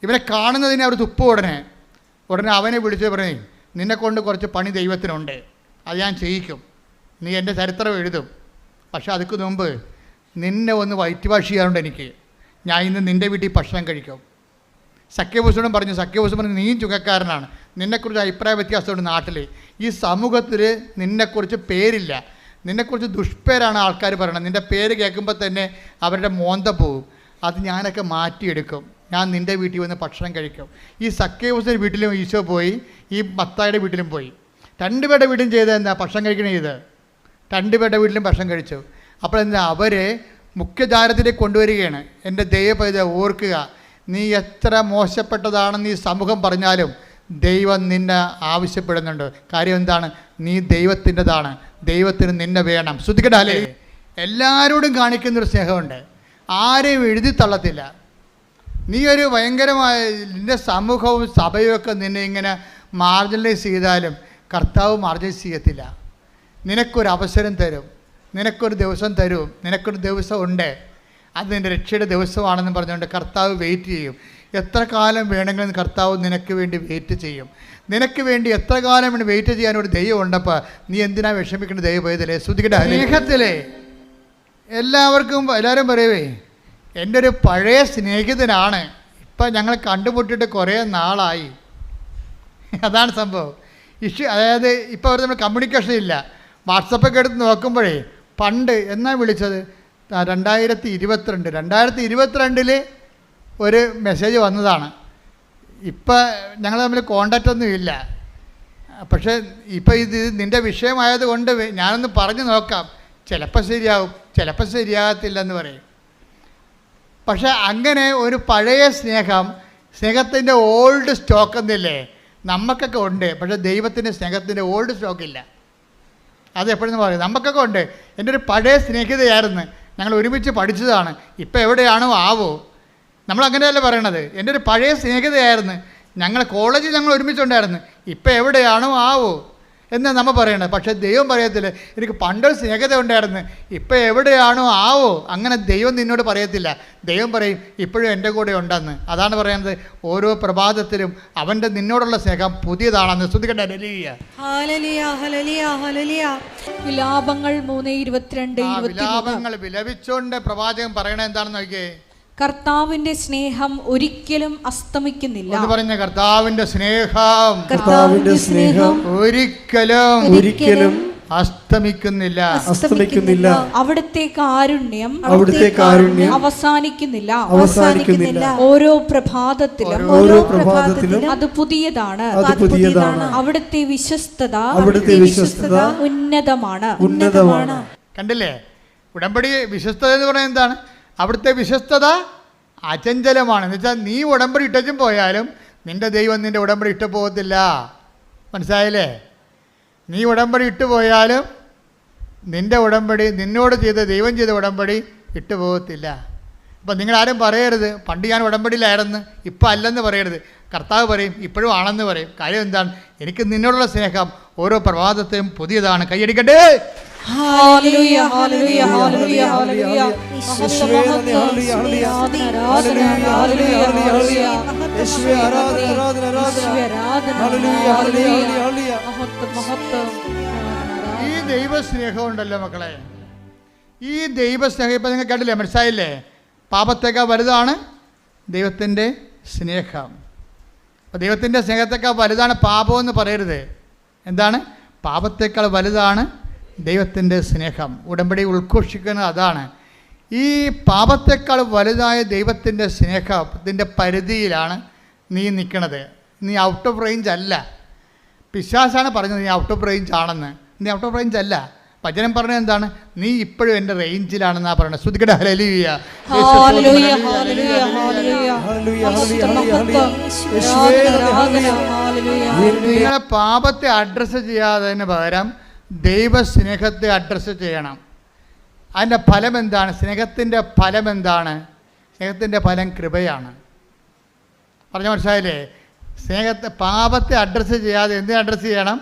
ഇവരെ കാണുന്നതിന് അവർ തുപ്പും. ഉടനെ അവനെ വിളിച്ച് പറയും, നിന്നെക്കൊണ്ട് കുറച്ച് പണി ദൈവത്തിനുണ്ട്, അത് ഞാൻ ചെയ്യിക്കും, നീ എൻ്റെ ചരിത്രം എഴുതും. പക്ഷെ അതിക്ക് മുമ്പ് നിന്നെ ഒന്ന് വയറ്റ് വാഷ് ചെയ്യാറുണ്ട് എനിക്ക്, ഞാൻ ഇന്ന് നിൻ്റെ വീട്ടിൽ ഭക്ഷണം കഴിക്കും. സഖ്യഭൂഷണം പറഞ്ഞു, നീയും ചുങ്കക്കാരനാണ്, നിന്നെക്കുറിച്ച് അഭിപ്രായ വ്യത്യാസമുണ്ട് നാട്ടിൽ. ഈ സമൂഹത്തിൽ നിന്നെക്കുറിച്ച് പേരില്ല, നിന്നെക്കുറിച്ച് ദുഷ്പേരാണ് ആൾക്കാർ പറയണത്. നിൻ്റെ പേര് കേൾക്കുമ്പോൾ തന്നെ അവരുടെ മോന്ത പോവും. അത് ഞാനൊക്കെ മാറ്റിയെടുക്കും. ഞാൻ നിൻ്റെ വീട്ടിൽ വന്ന് ഭക്ഷണം കഴിക്കും. ഈ സക്കേവൂസിൻ്റെ വീട്ടിലും ഈശോ പോയി, ഈ മത്തായിയുടെ വീട്ടിലും പോയി. രണ്ടുപേരുടെ വീട്ടിലും ചെയ്തത് എന്താ? ഭക്ഷണം കഴിക്കണ ചെയ്ത് രണ്ടുപേരുടെ വീട്ടിലും ഭക്ഷണം കഴിച്ചു. അപ്പോൾ എന്താ? അവരെ മുഖ്യധാരത്തിലേക്ക് കൊണ്ടുവരികയാണ്. എൻ്റെ ദൈവപൈത ഓർക്കുക, നീ എത്ര മോശപ്പെട്ടതാണെന്ന് ഈ സമൂഹം പറഞ്ഞാലും ദൈവം നിന്നെ ആവശ്യപ്പെടുന്നുണ്ട്. കാര്യം എന്താണ്? നീ ദൈവത്തിൻ്റെതാണ്, ദൈവത്തിന് നിന്നെ വേണം. ശ്രദ്ധിക്കട്ടെ, എല്ലാവരോടും കാണിക്കുന്നൊരു സ്നേഹമുണ്ട്, ആരെയും എഴുതി തള്ളത്തില്ല. നീ ഒരു ഭയങ്കരമായ നിൻ്റെ സമൂഹവും സഭയും ഒക്കെ നിന്നെ ഇങ്ങനെ മാർജിനലൈസ് ചെയ്താലും കർത്താവ് മാർജിനലൈസ് ചെയ്യത്തില്ല. നിനക്കൊരു അവസരം തരും, നിനക്കൊരു ദിവസം തരും. നിനക്കൊരു ദിവസം ഉണ്ട്, അത് നിൻ്റെ രക്ഷയുടെ ദിവസമാണെന്ന് പറഞ്ഞുകൊണ്ട് കർത്താവ് വെയിറ്റ് ചെയ്യും. എത്ര കാലം വേണമെങ്കിലും കർത്താവ് നിനക്ക് വേണ്ടി വെയിറ്റ് ചെയ്യും. നിനക്ക് വേണ്ടി എത്ര കാലം വേണ്ടി വെയിറ്റ് ചെയ്യാനൊരു ദൈവം ഉണ്ടപ്പോൾ നീ എന്തിനാ വിഷമിക്കേണ്ട? ദൈവം പോയതില്ലേ? ശ്രദ്ധിക്കട്ടെ, സ്നേഹത്തിലെ എല്ലാവരും പറയുവേ, എൻ്റെ ഒരു പഴയ സ്നേഹിതനാണ്, ഇപ്പം ഞങ്ങൾ കണ്ടുമുട്ടിയിട്ട് കുറേ നാളായി. അതാണ് സംഭവം. അതായത് ഇപ്പോൾ അവർ നമ്മൾ കമ്മ്യൂണിക്കേഷൻ ഇല്ല. വാട്സപ്പൊക്കെ എടുത്ത് നോക്കുമ്പോഴേ പണ്ട് എന്നാ വിളിച്ചത്? 2022 ഒരു മെസ്സേജ് വന്നതാണ്. ഇപ്പം ഞങ്ങൾ തമ്മിൽ കോണ്ടാക്റ്റ് ഒന്നും ഇല്ല. പക്ഷേ ഇപ്പം ഇത് നിൻ്റെ വിഷയമായത് കൊണ്ട് ഞാനൊന്ന് പറഞ്ഞു നോക്കാം, ചിലപ്പോൾ ശരിയാവും, ചിലപ്പോൾ ശരിയാകത്തില്ലെന്ന് പറയും. പക്ഷേ അങ്ങനെ ഒരു പഴയ സ്നേഹത്തിൻ്റെ ഓൾഡ് സ്റ്റോക്ക് എന്നില്ലേ നമുക്കൊക്കെ ഉണ്ട്. പക്ഷേ ദൈവത്തിൻ്റെ സ്നേഹത്തിൻ്റെ ഓൾഡ് സ്റ്റോക്കില്ല. അത് എപ്പോഴെന്ന് പറയും, നമുക്കൊക്കെ ഉണ്ട്. എൻ്റെ ഒരു പഴയ സ്നേഹിതയായിരുന്നു, ഞങ്ങൾ ഒരുമിച്ച് പഠിച്ചതാണ്, ഇപ്പം എവിടെയാണോ ആവോ. നമ്മളങ്ങനെയല്ല പറയണത്. എൻ്റെ ഒരു പഴയ സ്നേഹിതയായിരുന്നു, കോളേജിൽ ഞങ്ങൾ ഒരുമിച്ചുണ്ടായിരുന്നു, ഇപ്പം എവിടെയാണോ ആവോ എന്നാണ് നമ്മൾ പറയണത്. പക്ഷേ ദൈവം പറയത്തില്ല, എനിക്ക് പണ്ടൊരു സ്നേഹിത ഉണ്ടായിരുന്നു, ഇപ്പം എവിടെയാണോ ആവോ. അങ്ങനെ ദൈവം നിന്നോട് പറയത്തില്ല. ദൈവം പറയും, ഇപ്പോഴും എൻ്റെ കൂടെ ഉണ്ടെന്ന്. അതാണ് പറയുന്നത്, ഓരോ പ്രഭാതത്തിലും അവൻ്റെ നിന്നോടുള്ള സ്നേഹം പുതിയതാണെന്ന്. ശ്രദ്ധിക്കട്ടെ, വിലാപങ്ങൾ 3:22-23. വിലാപങ്ങൾ വിലപിച്ചുകൊണ്ട് പ്രവാചകൻ പറയണത് എന്താണെന്ന് നോക്കിയേ. കർത്താവിന്റെ സ്നേഹം ഒരിക്കലും അസ്തമിക്കുന്നില്ല. പറഞ്ഞ കർത്താവിന്റെ സ്നേഹം ഒരിക്കലും അസ്തമിക്കുന്നില്ല. അവിടുത്തെ കാരുണ്യം അവസാനിക്കുന്നില്ല. ഓരോ പ്രഭാതത്തിലും അത് പുതിയതാണ്. അവിടുത്തെ വിശ്വസ്തത ഉന്നതമാണ്. കണ്ടില്ലേ, ഉടമ്പടി വിശ്വസ്തത എന്ന് പറയുന്നത് എന്താണ്? അവിടുത്തെ വിശ്വസ്തത അചഞ്ചലമാണ്. എന്ന് വെച്ചാൽ നീ ഉടമ്പടി ഇട്ടും പോയാലും നിൻ്റെ ദൈവം നിൻ്റെ ഉടമ്പടി ഇട്ടു പോകത്തില്ല. മനസ്സിലായില്ലേ? നീ ഉടമ്പടി ഇട്ടു പോയാലും നിൻ്റെ ഉടമ്പടി, നിന്നോട് ദൈവം ചെയ്ത ഉടമ്പടി ഇട്ടു പോകത്തില്ല. അപ്പം നിങ്ങളാരും പറയരുത് പണ്ട് ഞാൻ ഉടമ്പടിയിലായിരുന്നു ഇപ്പം അല്ലെന്ന് പറയരുത്. കർത്താവ് പറയും ഇപ്പോഴും ആണെന്ന് പറയും. കാര്യം എന്താണ്? എനിക്ക് നിന്നോടുള്ള സ്നേഹം ഓരോ പ്രഭാതത്തെയും പുതിയതാണ്. കൈയടിക്കട്ടെ. ഹല്ലേലൂയ ഹല്ലേലൂയ ഹല്ലേലൂയ ഹല്ലേലൂയ യേശുവേ ആരാധന ഈ ദൈവസ്നേഹം ഉണ്ടല്ലോ മക്കളെ, ഈ ദൈവസ്നേഹം ഇപ്പം നിങ്ങൾ കണ്ടില്ലേ, മനസ്സിലായില്ലേ? പാപത്തേക്കാൾ വലുതാണ് ദൈവത്തിൻ്റെ സ്നേഹം. അപ്പോൾ ദൈവത്തിൻ്റെ സ്നേഹത്തേക്കാൾ വലുതാണ് പാപമെന്ന് പറയരുത്. എന്താണ്? പാപത്തേക്കാൾ വലുതാണ് ദൈവത്തിൻ്റെ സ്നേഹം. ഉടമ്പടി ഉൾഘോഷിക്കുന്നത് അതാണ്. ഈ പാപത്തേക്കാൾ വലുതായ ദൈവത്തിൻ്റെ സ്നേഹത്തിൻ്റെ പരിധിയിലാണ് നീ നിൽക്കണത്. നീ ഔട്ട് ഓഫ് റേഞ്ച് അല്ല. പിശാസാണ് പറഞ്ഞത് നീ ഔട്ട് ഓഫ് റേഞ്ച് ആണെന്ന്. നീ ഔട്ട് ഓഫ് റേഞ്ച് അല്ല. വചനം പറഞ്ഞത് എന്താണ്? നീ ഇപ്പോഴും എൻ്റെ റേഞ്ചിലാണെന്നാണ് പറയുന്നത്. ശ്രുതിക്കട്ടെ, ഹല്ലേലൂയ ഹല്ലേലൂയ ഹല്ലേലൂയ ഹല്ലേലൂയ. നിങ്ങളെ പാപത്തെ അഡ്രസ്സ് ചെയ്യാതിന് പകരം ദൈവസ്നേഹത്തെ അഡ്രസ്സ് ചെയ്യണം. അതിൻ്റെ ഫലം എന്താണ്? സ്നേഹത്തിൻ്റെ ഫലം എന്താണ്? സ്നേഹത്തിൻ്റെ ഫലം കൃപയാണ്. പറഞ്ഞ മനസ്സിലായില്ലേ? പാപത്തെ അഡ്രസ്സ് ചെയ്യാതെ എന്തിനെ അഡ്രസ്സ് ചെയ്യണം?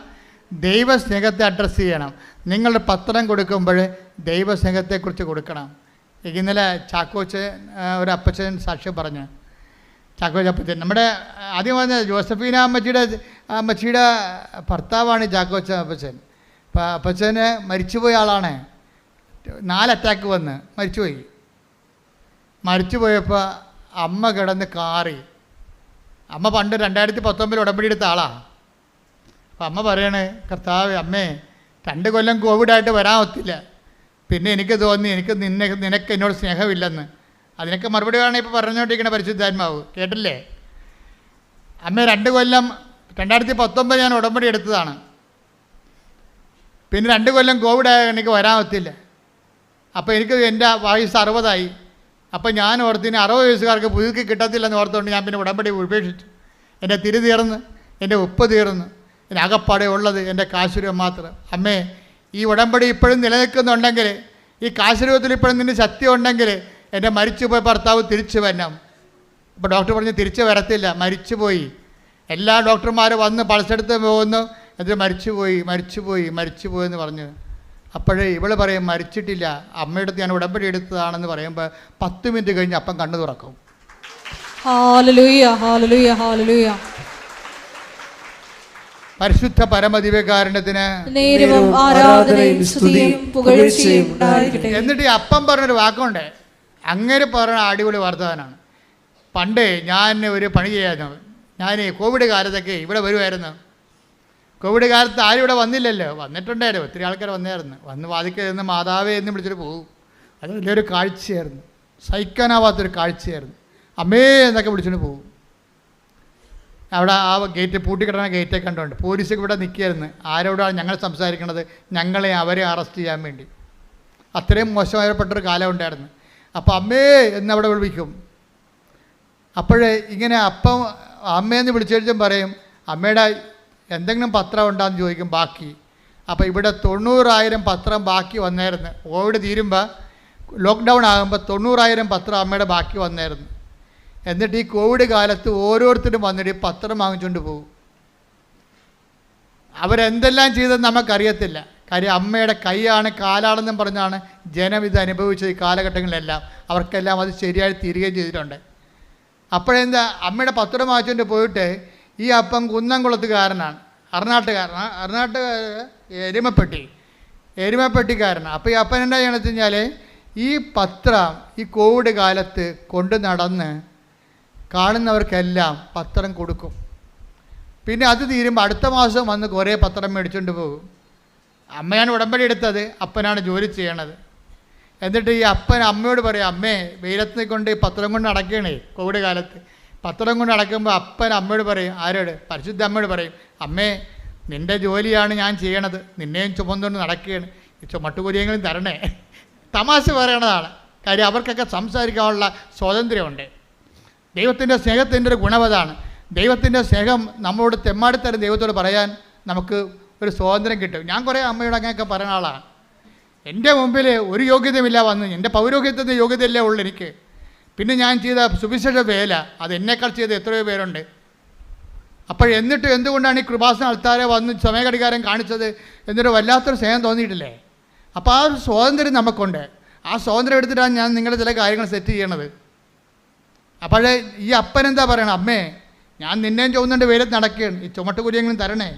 ദൈവസ്നേഹത്തെ അഡ്രസ്സ് ചെയ്യണം. നിങ്ങളുടെ പത്രം കൊടുക്കുമ്പോൾ ദൈവസ്നേഹത്തെക്കുറിച്ച് കൊടുക്കണം. ഇന്നലെ ചാക്കോച്ചൻ ഒരു അപ്പച്ചൻ സാക്ഷ്യം പറഞ്ഞു. ചാക്കോച്ച അപ്പച്ചൻ നമ്മുടെ ആദ്യം പറഞ്ഞ ജോസഫീന അമ്മച്ചിയുടെ ഭർത്താവാണ് ചാക്കോച്ച അപ്പച്ചൻ. അപ്പം അപ്പച്ചന് മരിച്ചുപോയ ആളാണ്. 4 അറ്റാക്ക് വന്ന് മരിച്ചുപോയപ്പോൾ അമ്മ കിടന്ന് കാറി. അമ്മ പണ്ട് 2019 ഉടമ്പടി എടുത്ത ആളാണ്. അപ്പം അമ്മ പറയണേ, കർത്താവ് അമ്മേ 2 കൊല്ലം കോവിഡായിട്ട് വരാൻ ഒത്തില്ല. പിന്നെ എനിക്ക് തോന്നി നിനക്ക് എന്നോട് സ്നേഹമില്ലെന്ന്. അതിനൊക്കെ മറുപടി വേണം ഇപ്പോൾ പറഞ്ഞുകൊണ്ടിരിക്കണ പരിശുദ്ധാത്മാവ്. കേട്ടില്ലേ? അമ്മ 2 കൊല്ലം 2019 ഞാൻ ഉടമ്പടി എടുത്തതാണ്. പിന്നെ 2 കൊല്ലം കോവിഡായ എനിക്ക് വരാൻ ഒത്തില്ല. അപ്പോൾ എനിക്ക് എൻ്റെ വയസ്സ് 60ആയി. അപ്പോൾ ഞാൻ ഓർത്തിന് 60 വയസ്സുകാർക്ക് പുതുക്കി കിട്ടത്തില്ലെന്ന് ഓർത്തുകൊണ്ട് ഞാൻ പിന്നെ ഉടമ്പടി ഉപേക്ഷിച്ചു. എൻ്റെ തിരി തീർന്ന്, എൻ്റെ ഉപ്പ് തീർന്ന്, എൻ്റെ അകപ്പാടെ ഉള്ളത് എൻ്റെ കാശുരൂപം മാത്രം. അമ്മേ, ഈ ഉടമ്പടി ഇപ്പോഴും നിലനിൽക്കുന്നുണ്ടെങ്കിൽ, ഈ കാശുരൂപത്തിൽ ഇപ്പോഴും നിൻ്റെ ശക്തി ഉണ്ടെങ്കിൽ എൻ്റെ മരിച്ചുപോയ ഭർത്താവ് തിരിച്ചു വരണം. അപ്പോൾ ഡോക്ടർ പറഞ്ഞ് തിരിച്ചു വരത്തില്ല, മരിച്ചുപോയി. എല്ലാ ഡോക്ടർമാരും വന്ന് പൾസെടുത്ത് പോകുന്നു, എന്നിട്ട് മരിച്ചുപോയി എന്ന് പറഞ്ഞു. അപ്പോഴേ ഇവള് പറയും മരിച്ചിട്ടില്ല, അമ്മയുടെ അടുത്ത് ഞാൻ ഉടമ്പടി എടുത്തതാണെന്ന് പറയുമ്പോൾ 10 മിനിറ്റ് കഴിഞ്ഞ് അപ്പം കണ്ണു തുറക്കും. Hallelujah, hallelujah, hallelujah. പരിശുദ്ധ പരമദിവ്യകാരുണ്യത്തിന് നേരവും ആരാധനയും സ്തുതിയും പുകഴ്ചയും ഉണ്ടായിരിക്കട്ടെ. എന്നിട്ട് ഈ അപ്പം പറഞ്ഞൊരു വാക്കുണ്ട്, അങ്ങനെ പറഞ്ഞ അടിപൊളി വർത്തമാനാണ്. പണ്ട് ഞാൻ ഒരു പണി ചെയ്യായിരുന്നു. ഞാൻ കോവിഡ് കാലത്തൊക്കെ ഇവിടെ വരുമായിരുന്നു. കോവിഡ് കാലത്ത് ആരും ഇവിടെ വന്നില്ലല്ലോ. വന്നിട്ടുണ്ടായിരുന്നു, ഒത്തിരി ആൾക്കാർ വന്നായിരുന്നു. വന്ന് വാതിക്കൽ നിന്ന് മാതാവേ എന്ന് വിളിച്ചിട്ട് പോകും. അത് വലിയൊരു കാഴ്ചയായിരുന്നു, സഹിക്കാനാവാത്തൊരു കാഴ്ചയായിരുന്നു. അമ്മേ എന്നൊക്കെ വിളിച്ചിട്ട് പോകും. അവിടെ ആ ഗേറ്റ് പൂട്ടിക്കിടന്ന ഗേറ്റൊക്കെ കണ്ടുകൊണ്ട് പോലീസൊക്കെ ഇവിടെ നിൽക്കുകയായിരുന്നു. ആരോടാണ് ഞങ്ങൾ സംസാരിക്കണത്? അവരെ അറസ്റ്റ് ചെയ്യാൻ വേണ്ടി. അത്രയും മോശമായപ്പെട്ടൊരു കാലം ഉണ്ടായിരുന്നു. അപ്പോൾ അമ്മേ എന്നവിടെ വിളിക്കും. അപ്പോഴേ ഇങ്ങനെ അപ്പം അമ്മയെന്ന് വിളിച്ചു പറയും, അമ്മയുടെ എന്തെങ്കിലും പത്രം ഉണ്ടാന്ന് ചോദിക്കും ബാക്കി. അപ്പോൾ ഇവിടെ 90,000 പത്രം ബാക്കി വന്നായിരുന്നു. കോവിഡ് തീരുമ്പോൾ, ലോക്ക്ഡൗൺ ആകുമ്പോൾ 90,000 പത്രം അമ്മയുടെ ബാക്കി വന്നായിരുന്നു. എന്നിട്ട് ഈ കോവിഡ് കാലത്ത് ഓരോരുത്തരും വന്നിട്ട് പത്രം വാങ്ങിച്ചുകൊണ്ട് പോകും. അവരെന്തെല്ലാം ചെയ്തതെന്ന് നമുക്കറിയത്തില്ല. കാര്യം അമ്മയുടെ കൈയാണ് കാലാണെന്നും പറഞ്ഞാണ് ജനം ഇത് അനുഭവിച്ചത്. ഈ കാലഘട്ടങ്ങളിലെല്ലാം അവർക്കെല്ലാം അത് ശരിയായി തീരുകയും ചെയ്തിട്ടുണ്ട്. അപ്പോഴെന്താ, അമ്മയുടെ പത്രം വാങ്ങിച്ചുകൊണ്ട് പോയിട്ട് ഈ അപ്പം കുന്നംകുളത്തുകാരനാണ്, അർണാട്ടുകാർ എരുമപ്പെട്ടിക്കാരനാണ്. അപ്പോൾ ഈ അപ്പൻ എന്താ ചെയ്യണമെന്ന് വെച്ച് കഴിഞ്ഞാൽ ഈ പത്രം ഈ കോവിഡ് കാലത്ത് കൊണ്ട് നടന്ന് കാണുന്നവർക്കെല്ലാം പത്രം കൊടുക്കും. പിന്നെ അത് തീരുമ്പോൾ അടുത്ത മാസം വന്ന് കുറേ പത്രം മേടിച്ചുകൊണ്ട് പോകും. അമ്മയാണ് ഉടമ്പടി എടുത്തത്, അപ്പനാണ് ജോലി ചെയ്യണത്. എന്നിട്ട് ഈ അപ്പൻ അമ്മയോട് പറയും, അമ്മേ വെയിലത്ത് കൊണ്ട് പത്രം കൊണ്ട് അടയ്ക്കണേ. കോവിഡ് കാലത്ത് പത്രം കൊണ്ട് അടയ്ക്കുമ്പോൾ അപ്പൻ അമ്മയോട് പറയും, ആരോട്? പരിശുദ്ധ അമ്മയോട് പറയും, അമ്മേ നിൻ്റെ ജോലിയാണ് ഞാൻ ചെയ്യണത്, നിന്നെയും ചുമന്നുകൊണ്ട് നടക്കുകയാണ്, ഈ ചുമട്ടുകുരിയെങ്കിലും തരണേ. തമാശ പറയണതാണ്. കാര്യം അവർക്കൊക്കെ സംസാരിക്കാനുള്ള സ്വാതന്ത്ര്യമുണ്ട്. ദൈവത്തിൻ്റെ സ്നേഹത്തിൻ്റെ ഒരു ഗുണവതാണ്. ദൈവത്തിൻ്റെ സ്നേഹം നമ്മളോട് തെമ്മാടിത്തരം ദൈവത്തോട് പറയാൻ നമുക്ക് ഒരു സ്വാതന്ത്ര്യം കിട്ടും. ഞാൻ കുറേ അമ്മയോട് അങ്ങനെയൊക്കെ പറയുന്ന ആളാണ്. എൻ്റെ മുമ്പിൽ ഒരു യോഗ്യതയുമില്ല വന്ന്, എൻ്റെ പൗരോഹിത്യത്തിൻ്റെ യോഗ്യതയല്ലേ ഉള്ളൂ എനിക്ക്. പിന്നെ ഞാൻ ചെയ്ത സുവിശേഷ വേല അത് എന്നേക്കാൾ ചെയ്ത എത്രയോ പേരുണ്ട്. എന്നിട്ട് എന്തുകൊണ്ടാണ് ഈ കൃപാസന ആൾക്കാരെ വന്ന് സമയഘടികാരം കാണിച്ചത് എന്നൊരു വല്ലാത്തൊരു സ്നേഹം തോന്നിയിട്ടില്ലേ? അപ്പോൾ ആ ഒരു സ്വാതന്ത്ര്യം നമുക്കുണ്ട്. ആ സ്വാതന്ത്ര്യം എടുത്തിട്ടാണ് ഞാൻ നിങ്ങളുടെ ചില കാര്യങ്ങൾ സെറ്റ് ചെയ്യണത്. അപ്പോഴേ ഈ അപ്പൻ എന്താ പറയണം, അമ്മേ ഞാൻ നിന്നെയും ചുവന്നുകൊണ്ട് വെയിലത്ത് നടക്കുകയാണ്, ഈ ചുമട്ടുകുരിയെങ്കിലും തരണേ.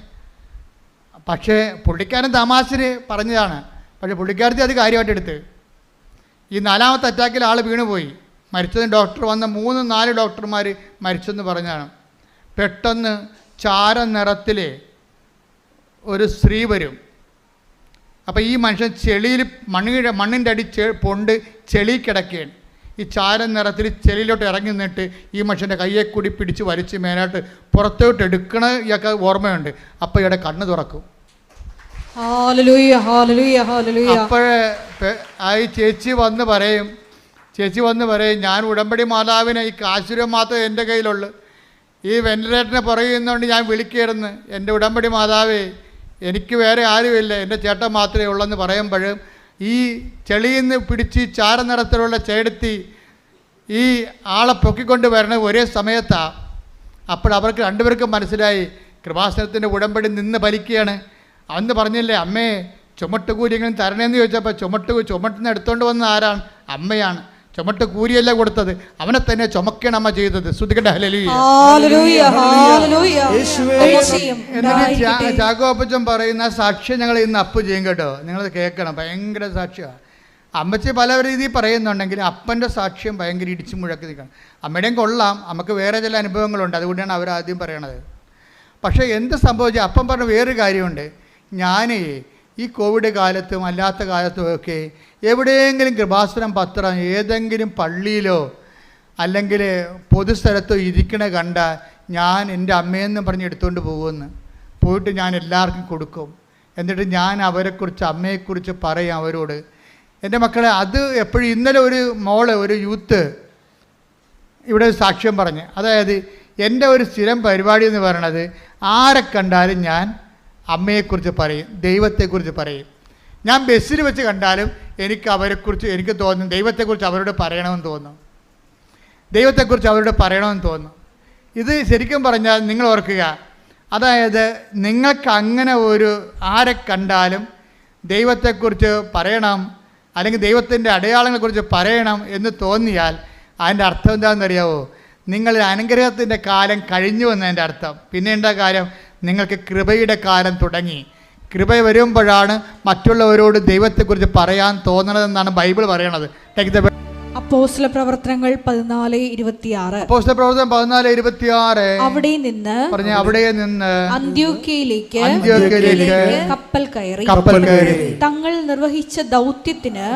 പക്ഷേ പുള്ളിക്കാരൻ തമാശന് പറഞ്ഞതാണ്. പക്ഷേ പുള്ളിക്കാരത്തി അത് കാര്യമായിട്ട് എടുത്ത്. ഈ 4ാമത്തെ അറ്റാക്കിൽ ആൾ വീണുപോയി. മരിച്ചതിന് ഡോക്ടർ വന്ന 3-4 ഡോക്ടർമാർ മരിച്ചെന്ന് പറഞ്ഞാണ്. പെട്ടെന്ന് ചാര നിറത്തിൽ ഒരു സ്ത്രീ വരും. അപ്പോൾ ഈ മനുഷ്യൻ ചെളിയിൽ മണ്ണിൻ്റെ അടി പൊണ്ട് ചെളി കിടക്കുകയാണ്. ഈ ചാര നിറത്തിൽ ചെളിയിലോട്ട് ഇറങ്ങി നിന്നിട്ട് ഈ മനുഷ്യൻ്റെ കയ്യെ കൂടി പിടിച്ച് വലിച്ച് മേലായിട്ട് പുറത്തോട്ട് എടുക്കണ ഇയാൾക്ക് ഓർമ്മയുണ്ട്. അപ്പോൾ ഇയാളുടെ കണ്ണ് തുറക്കും. അപ്പോഴേ ഈ ചേച്ചി വന്ന് പറയും, ഞാൻ ഉടമ്പടി മാതാവിനെ ഈ കാശുരം മാത്രമേ എൻ്റെ കയ്യിലുള്ളൂ, ഈ വെന്റിലേറ്ററിനെ പറയുന്നതുകൊണ്ട് ഞാൻ വിളിക്കുകയായിരുന്നു, എൻ്റെ ഉടമ്പടി മാതാവേ എനിക്ക് വേറെ ആരുമില്ല, എൻ്റെ ചേട്ടൻ മാത്രമേ ഉള്ളെന്ന് പറയുമ്പോഴും ഈ ചെളിയിൽ നിന്ന് പിടിച്ച് ചാര നിറത്തിലുള്ള ചേടത്തി ഈ ആളെ പൊക്കിക്കൊണ്ട് വരണത് ഒരേ സമയത്താണ്. അപ്പോൾ അവർക്ക് 2 പേർക്കും മനസ്സിലായി കൃപാസനത്തിൻ്റെ ഉടമ്പടി നിന്ന് ഫലിക്കുകയാണ്. അന്ന് പറഞ്ഞില്ലേ, അമ്മേ ചുമട്ടുകൂലിയെങ്കിലും തരണേന്ന് ചോദിച്ചപ്പോൾ ചുമട്ടിന് എടുത്തുകൊണ്ട് വന്ന ആരാണ്? അമ്മയാണ്. ചുമട്ട് കൂലിയല്ല കൊടുത്തത്, അവനെ തന്നെ ചുമക്കണം അമ്മ ചെയ്തത്. ശ്രുതികട്ടെ ഹല്ലേലൂയ. എന്നിട്ട് ചാക്കോപ്പച്ചൻ പറയുന്ന സാക്ഷ്യം ഞങ്ങൾ ഇന്ന് അപ്പ് ചെയ്യും കേട്ടോ, നിങ്ങളത് കേൾക്കണം. ഭയങ്കര സാക്ഷ്യമാണ്. അമ്മച്ചി പല രീതിയിൽ പറയുന്നുണ്ടെങ്കിൽ അപ്പൻ്റെ സാക്ഷ്യം ഭയങ്കര ഇടിച്ചു മുഴക്കി നിൽക്കണം. അമ്മയുടെയും കൊള്ളാം, നമുക്ക് വേറെ ചില അനുഭവങ്ങളുണ്ട്, അതുകൊണ്ടാണ് അവരാദ്യം പറയണത്. പക്ഷേ എന്ത് സംഭവിച്ചു? അപ്പം പറഞ്ഞ വേറൊരു കാര്യമുണ്ട്. ഞാൻ ഈ കോവിഡ് കാലത്തും അല്ലാത്ത കാലത്തും ഒക്കെ എവിടെയെങ്കിലും കൃപാസനം പത്രം ഏതെങ്കിലും പള്ളിയിലോ അല്ലെങ്കിൽ പൊതുസ്ഥലത്തോ ഇരിക്കണ കണ്ടാൽ ഞാൻ എൻ്റെ അമ്മയെന്ന് പറഞ്ഞ് എടുത്തുകൊണ്ട് പോകുമെന്ന് പോയിട്ട് ഞാൻ എല്ലാവർക്കും കൊടുക്കും. എന്നിട്ട് ഞാൻ അവരെക്കുറിച്ച് അമ്മയെക്കുറിച്ച് പറയും അവരോട്. എൻ്റെ മക്കളെ, അത് എപ്പോഴും ഇന്നലെ ഒരു യൂത്ത് ഇവിടെ സാക്ഷ്യം പറഞ്ഞ്, അതായത് എൻ്റെ ഒരു സ്ഥിരം പരിപാടി എന്ന് പറയണത് ആരെ കണ്ടാലും ഞാൻ അമ്മയെക്കുറിച്ച് പറയും, ദൈവത്തെക്കുറിച്ച് പറയും. ഞാൻ ബസ്സിൽ വെച്ച് കണ്ടാലും എനിക്ക് തോന്നും ദൈവത്തെക്കുറിച്ച് അവരോട് പറയണമെന്ന് തോന്നും, ദൈവത്തെക്കുറിച്ച് അവരോട് പറയണമെന്ന് തോന്നും. ഇത് ശരിക്കും പറഞ്ഞാൽ നിങ്ങൾ ഓർക്കുക, അതായത് നിങ്ങൾക്ക് അങ്ങനെ ആരെ കണ്ടാലും ദൈവത്തെക്കുറിച്ച് പറയണം അല്ലെങ്കിൽ ദൈവത്തിൻ്റെ അടയാളങ്ങളെക്കുറിച്ച് പറയണം എന്ന് തോന്നിയാൽ അതിൻ്റെ അർത്ഥം എന്താണെന്നറിയാവോ? നിങ്ങൾ അനുഗ്രഹത്തിൻ്റെ കാലം കഴിഞ്ഞു എന്നതിൻ്റെ അർത്ഥം. പിന്നെ എന്താ കാലം? നിങ്ങൾക്ക് കൃപയുടെ കാലം തുടങ്ങി. കൃപ വരുമ്പോഴാണ് മറ്റുള്ളവരോട് ദൈവത്തെക്കുറിച്ച് പറയാൻ തോന്നണതെന്നാണ് ബൈബിൾ പറയണത്. അപ്പോസ്തല പ്രവർത്തനങ്ങൾ 14:26. അപ്പോസ്തല പ്രവർത്തനം 14:26. അവിടെ നിന്ന് അന്ത്യോക്യയിലേക്ക് കപ്പൽ കയറി തങ്ങൾ നിർവഹിച്ച ദൗത്യത്തിന്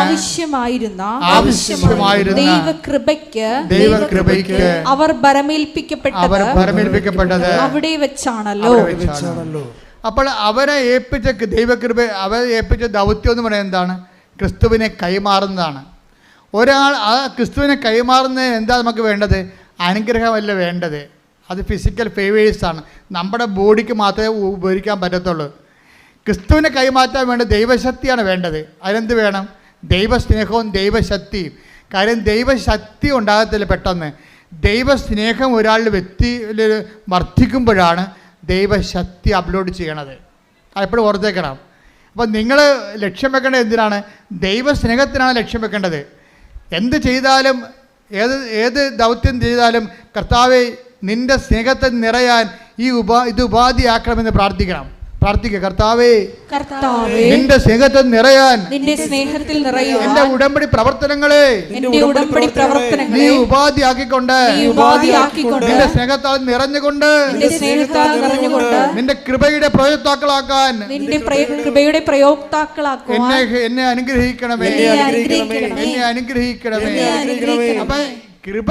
ആവശ്യമായിരുന്ന ദൈവകൃപയ്ക്ക് അവർ ഭരമേൽപ്പിക്കപ്പെട്ടത് അവിടെ വെച്ചാണല്ലോ. അപ്പോൾ അവരെ ഏൽപ്പിച്ച ദൗത്യം എന്ന് പറയുന്നത് എന്താണ്? ക്രിസ്തുവിനെ കൈമാറുന്നതാണ്. ഒരാൾ ആ ക്രിസ്തുവിനെ കൈമാറുന്നതിന് എന്താ നമുക്ക് വേണ്ടത്? അനുഗ്രഹമല്ല വേണ്ടത്, അത് ഫിസിക്കൽ ഫേവേഴ്സാണ്. നമ്മുടെ ബോഡിക്ക് മാത്രമേ ഉപകരിക്കാൻ പറ്റത്തുള്ളൂ. ക്രിസ്തുവിനെ കൈമാറ്റാൻ വേണ്ട ദൈവശക്തിയാണ് വേണ്ടത്. അതിനെന്ത് വേണം? ദൈവസ്നേഹവും ദൈവശക്തിയും. കാര്യം ദൈവശക്തി ഉണ്ടാകത്തില്ല പെട്ടെന്ന്. ദൈവസ്നേഹം ഒരാളുടെ വ്യക്തിയിൽ വർദ്ധിക്കുമ്പോഴാണ് ദൈവശക്തി അപ്ലോഡ് ചെയ്യണത്. അതെപ്പോഴും ഓർത്തേക്കണം. അപ്പോൾ നിങ്ങൾ ലക്ഷ്യം വെക്കേണ്ടത് എന്തിനാണ്? ദൈവസ്നേഹത്തിനാണ് ലക്ഷ്യം വെക്കേണ്ടത്. എന്ത് ചെയ്താലും ഏത് ദൗത്യം ചെയ്താലും കർത്താവേ നിൻ്റെ സ്നേഹത്തെ നിറയാൻ ഇത് ഉപാധിയാക്കണമെന്ന് പ്രാർത്ഥിക്കുക. കർത്താവേ നിന്റെ സ്നേഹത്തിൽ നിറയാൻ എന്റെ ഉടമ്പടി പ്രവർത്തനങ്ങളെ നീ ഉപാധിയാക്കിക്കൊണ്ട് നിന്റെ സ്നേഹത്താൽ നിറഞ്ഞുകൊണ്ട് നിന്റെ കൃപയുടെ പ്രയോക്താക്കളാക്കാൻ എന്നെ അനുഗ്രഹിക്കണമേ. അപ്പൊ കൃപ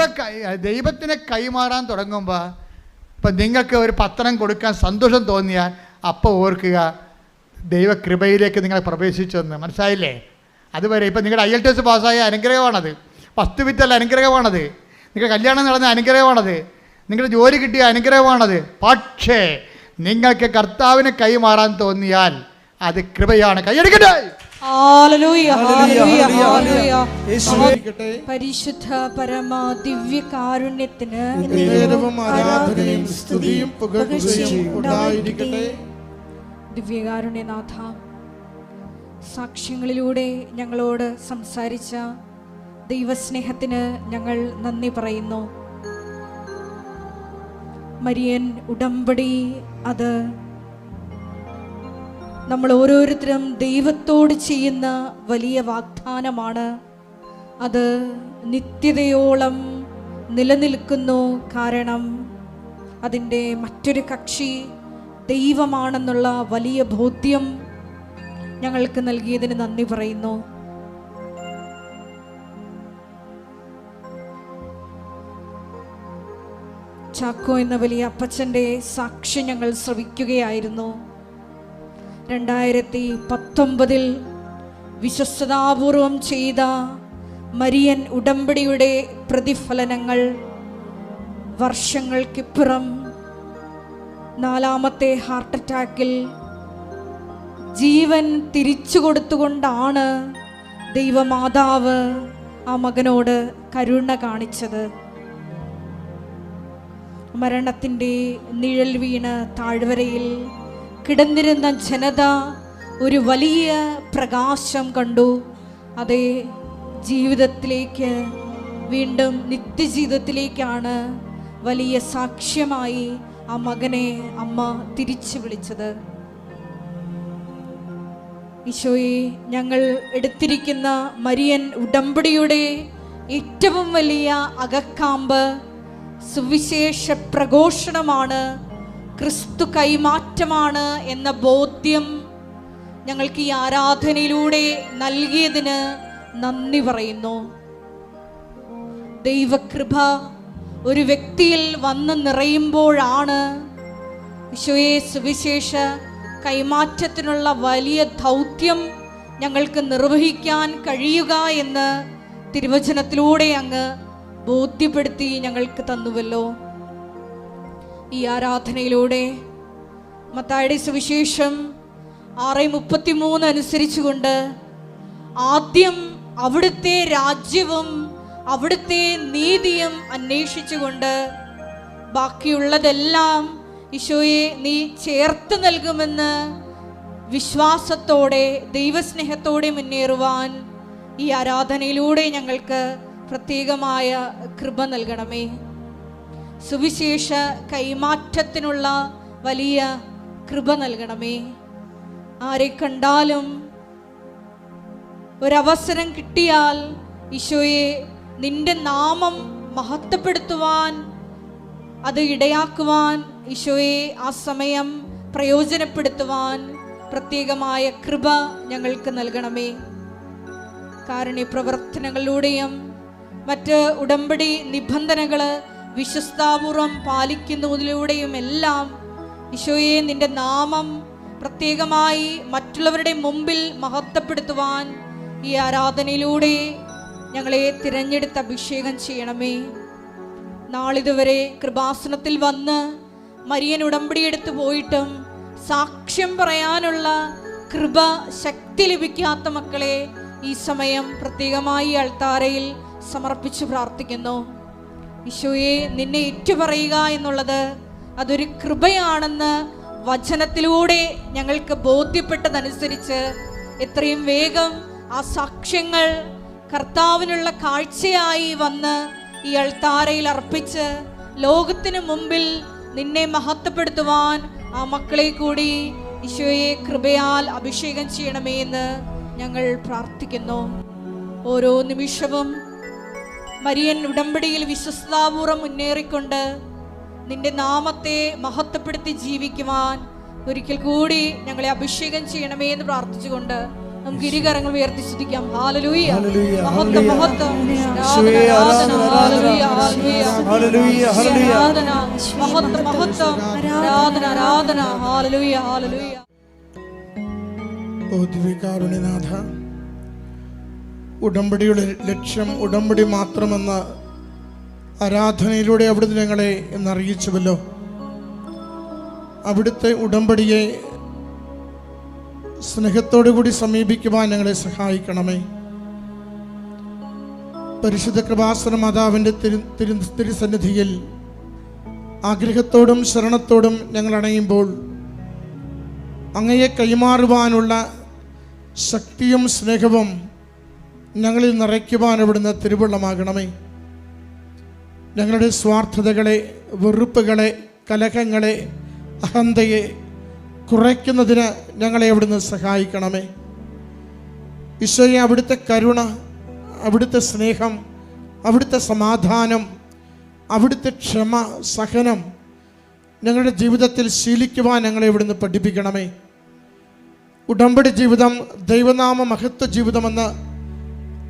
ദൈവത്തിനെ കൈമാറാൻ തുടങ്ങുമ്പോൾ ഇപ്പം നിങ്ങൾക്ക് ഒരു പത്രം കൊടുക്കാൻ സന്തോഷം തോന്നിയാൽ അപ്പോൾ ഓർക്കുക ദൈവകൃപയിലേക്ക് നിങ്ങൾ പ്രവേശിച്ചെന്ന്. മനസ്സിലായില്ലേ? അതുവരെ ഇപ്പം നിങ്ങളുടെ IELTS പാസ്സായ അനുഗ്രഹമാണത്, ഫസ്റ്റ് വിത്തല്ല അനുഗ്രഹമാണത്, നിങ്ങളുടെ കല്യാണം നടന്ന അനുഗ്രഹമാണത്, നിങ്ങളുടെ ജോലി കിട്ടിയ അനുഗ്രഹമാണത്. പക്ഷേ നിങ്ങൾക്ക് കർത്താവിനെ കൈമാറാൻ തോന്നിയാൽ അത് കൃപയാണ്. കൈയടിക്കട്ടെ. പരിശുദ്ധ പരമ ദിവ്യകാരുണ്യത്തിന് ദിവ്യകാരുണ്യനാഥ, സാക്ഷ്യങ്ങളിലൂടെ ഞങ്ങളോട് സംസാരിച്ച ദൈവസ്നേഹത്തിന് ഞങ്ങൾ നന്ദി പറയുന്നു. മരിയൻ ഉടമ്പടി അത് നമ്മൾ ഓരോരുത്തരും ദൈവത്തോട് ചെയ്യുന്ന വലിയ വാഗ്ദാനമാണ്. അത് നിത്യതയോളം നിലനിൽക്കുന്നു. കാരണം അതിൻ്റെ മറ്റൊരു കക്ഷി ദൈവമാണെന്നുള്ള വലിയ ബോധ്യം ഞങ്ങൾക്ക് നൽകിയതിന് നന്ദി പറയുന്നു. ചാക്കോ എന്ന വലിയ അപ്പച്ചൻ്റെ സാക്ഷ്യം ഞങ്ങൾ ശ്രവിക്കുകയായിരുന്നു. 2019 വിശ്വസ്തതാപൂർവം ചെയ്ത മരിയൻ ഉടമ്പടിയുടെ പ്രതിഫലനങ്ങൾ വർഷങ്ങൾക്കിപ്പുറം 4ാമത്തെ ഹാർട്ട് അറ്റാക്കിൽ ജീവൻ തിരിച്ചു കൊടുത്തുകൊണ്ടാണ് ദൈവമാതാവ് ആ മകനോട് കരുണ കാണിച്ചത്. മരണത്തിൻ്റെ നിഴൽ വീണ് താഴ്വരയിൽ കിടന്നിരുന്ന ജനത ഒരു വലിയ പ്രകാശം കണ്ടു. അതേ ജീവിതത്തിലേക്ക്, വീണ്ടും നിത്യജീവിതത്തിലേക്കാണ് വലിയ സാക്ഷ്യമായി ആ മകനെ അമ്മ തിരിച്ചു വിളിച്ചത്. ഈശോയെ, ഞങ്ങൾ എടുത്തിരിക്കുന്ന മരിയൻ ഉടമ്പടിയുടെ ഏറ്റവും വലിയ അകക്കാമ്പ് സുവിശേഷ പ്രഘോഷണമാണ്, ക്രിസ്തു കൈമാറ്റമാണ് എന്ന ബോധ്യം ഞങ്ങൾക്ക് ഈ ആരാധനയിലൂടെ നൽകിയതിന് നന്ദി പറയുന്നു. ദൈവകൃപ ഒരു വ്യക്തിയിൽ വന്ന് നിറയുമ്പോഴാണ് ഈശോയെ സുവിശേഷ കൈമാറ്റത്തിനുള്ള വലിയ ദൗത്യം ഞങ്ങൾക്ക് നിർവഹിക്കാൻ കഴിയുക എന്ന് തിരുവചനത്തിലൂടെ അങ്ങ് ബോധ്യപ്പെടുത്തി ഞങ്ങൾക്ക് തന്നുവല്ലോ. ഈ ആരാധനയിലൂടെ മത്തായിയുടെ സുവിശേഷം 6:33 അനുസരിച്ചുകൊണ്ട് ആദ്യം അവിടുത്തെ രാജ്യവും അവിടുത്തെ നീതിയും അന്വേഷിച്ചുകൊണ്ട് ബാക്കിയുള്ളതെല്ലാം ഈശോയെ നീ ചേർത്ത് നൽകുമെന്ന് വിശ്വാസത്തോടെ ദൈവസ്നേഹത്തോടെ മുന്നേറുവാൻ ഈ ആരാധനയിലൂടെ ഞങ്ങൾക്ക് പ്രത്യേകമായ കൃപ നൽകണമേ. സുവിശേഷ കൈമാറ്റത്തിനുള്ള വലിയ കൃപ നൽകണമേ. ആരെ കണ്ടാലും ഒരവസരം കിട്ടിയാൽ ഈശോയെ നിന്റെ നാമം മഹത്വപ്പെടുത്തുവാൻ, അത് ഇടയാക്കുവാൻ ഈശോയെ ആ സമയം പ്രയോജനപ്പെടുത്തുവാൻ പ്രത്യേകമായ കൃപ ഞങ്ങൾക്ക് നൽകണമേ. കാരുണ്യ പ്രവർത്തനങ്ങളിലൂടെയും മറ്റ് ഉടമ്പടി നിബന്ധനകൾ വിശ്വസ്താപൂർവം പാലിക്കുന്നതിലൂടെയും എല്ലാം ഈശോയെ നിന്റെ നാമം പ്രത്യേകമായി മറ്റുള്ളവരുടെ മുമ്പിൽ മഹത്വപ്പെടുത്തുവാൻ ഈ ആരാധനയിലൂടെ ഞങ്ങളെ തിരഞ്ഞെടുത്ത് അഭിഷേകം ചെയ്യണമേ. നാളിതുവരെ കൃപാസനത്തിൽ വന്ന് മരിയൻ ഉടമ്പടിയെടുത്ത് പോയിട്ടും സാക്ഷ്യം പറയാനുള്ള കൃപ ശക്തി ലഭിക്കാത്ത മക്കളെ ഈ സമയം പ്രത്യേകമായി അൾത്താരയിൽ സമർപ്പിച്ച് പ്രാർത്ഥിക്കുന്നു. ഈശോയെ നിന്നെ ഏറ്റുപറയുക എന്നുള്ളത് അതൊരു കൃപയാണെന്ന് വചനത്തിലൂടെ ഞങ്ങൾക്ക് ബോധ്യപ്പെട്ടതനുസരിച്ച് എത്രയും വേഗം ആ സാക്ഷ്യങ്ങൾ കർത്താവിനുള്ള കാഴ്ചയായി വന്ന് ഈ അൾത്താരയിൽ അർപ്പിച്ച് ലോകത്തിന് മുമ്പിൽ നിന്നെ മഹത്വപ്പെടുത്തുവാൻ ആ മക്കളെ കൂടി ഈശോയെ കൃപയാൽ അഭിഷേകം ചെയ്യണമേ എന്ന് ഞങ്ങൾ പ്രാർത്ഥിക്കുന്നു. ഓരോ നിമിഷവും മരിയൻ ഉടമ്പടിയിൽ വിശ്വസ്താപൂർവം മുന്നേറിക്കൊണ്ട് നിന്റെ നാമത്തെ മഹത്വപ്പെടുത്തി ജീവിക്കുവാൻ ഒരിക്കൽ കൂടി ഞങ്ങളെ അഭിഷേകം ചെയ്യണമേ എന്ന് പ്രാർത്ഥിച്ചുകൊണ്ട് നമുക്ക് ഇരുകരങ്ങൾ ഉയർത്തി സ്തുതിക്കാം. ഹല്ലേലൂയ, മഹത്വം മഹത്വം, ആരാധന ഹല്ലേലൂയ ഹല്ലേലൂയ ഹല്ലേലൂയ, മഹത്വം മഹത്വം, ആരാധന ആരാധന ഹല്ലേലൂയ ഹല്ലേലൂയ. ഓ ദിവ്യകാരുണ്യനാഥ, ഉടമ്പടിയുടെ ലക്ഷ്യം ഉടമ്പടി മാത്രമെന്ന ആരാധനയിലൂടെ അവിടുന്ന് ഞങ്ങളെ എന്നറിയിച്ചുവല്ലോ. അവിടുത്തെ ഉടമ്പടിയെ സ്നേഹത്തോടു കൂടി സമീപിക്കുവാൻ ഞങ്ങളെ സഹായിക്കണമേ. പരിശുദ്ധ കൃപാസന മാതാവിൻ്റെ തിരുസന്നിധിയിൽ ആഗ്രഹത്തോടും ശരണത്തോടും ഞങ്ങൾ അണയുമ്പോൾ അങ്ങയെ കൈമാറുവാനുള്ള ശക്തിയും സ്നേഹവും ഞങ്ങളിൽ നിറയ്ക്കുവാൻ അവിടുന്ന് തിരുവുള്ളമാകണമേ. ഞങ്ങളുടെ സ്വാർത്ഥതകളെ, വെറുപ്പുകളെ, കലഹങ്ങളെ, അഹന്തയെ കുറയ്ക്കുന്നതിന് ഞങ്ങളെ അവിടുന്ന് സഹായിക്കണമേ. ഈശോയെ, അവിടുത്തെ കരുണ, അവിടുത്തെ സ്നേഹം, അവിടുത്തെ സമാധാനം, അവിടുത്തെ ക്ഷമ, സഹനം ഞങ്ങളുടെ ജീവിതത്തിൽ ശീലിക്കുവാൻ ഞങ്ങളെ ഇവിടുന്ന് പഠിപ്പിക്കണമേ. ഉടമ്പടി ജീവിതം ദൈവനാമ മഹത്വ ജീവിതമെന്ന്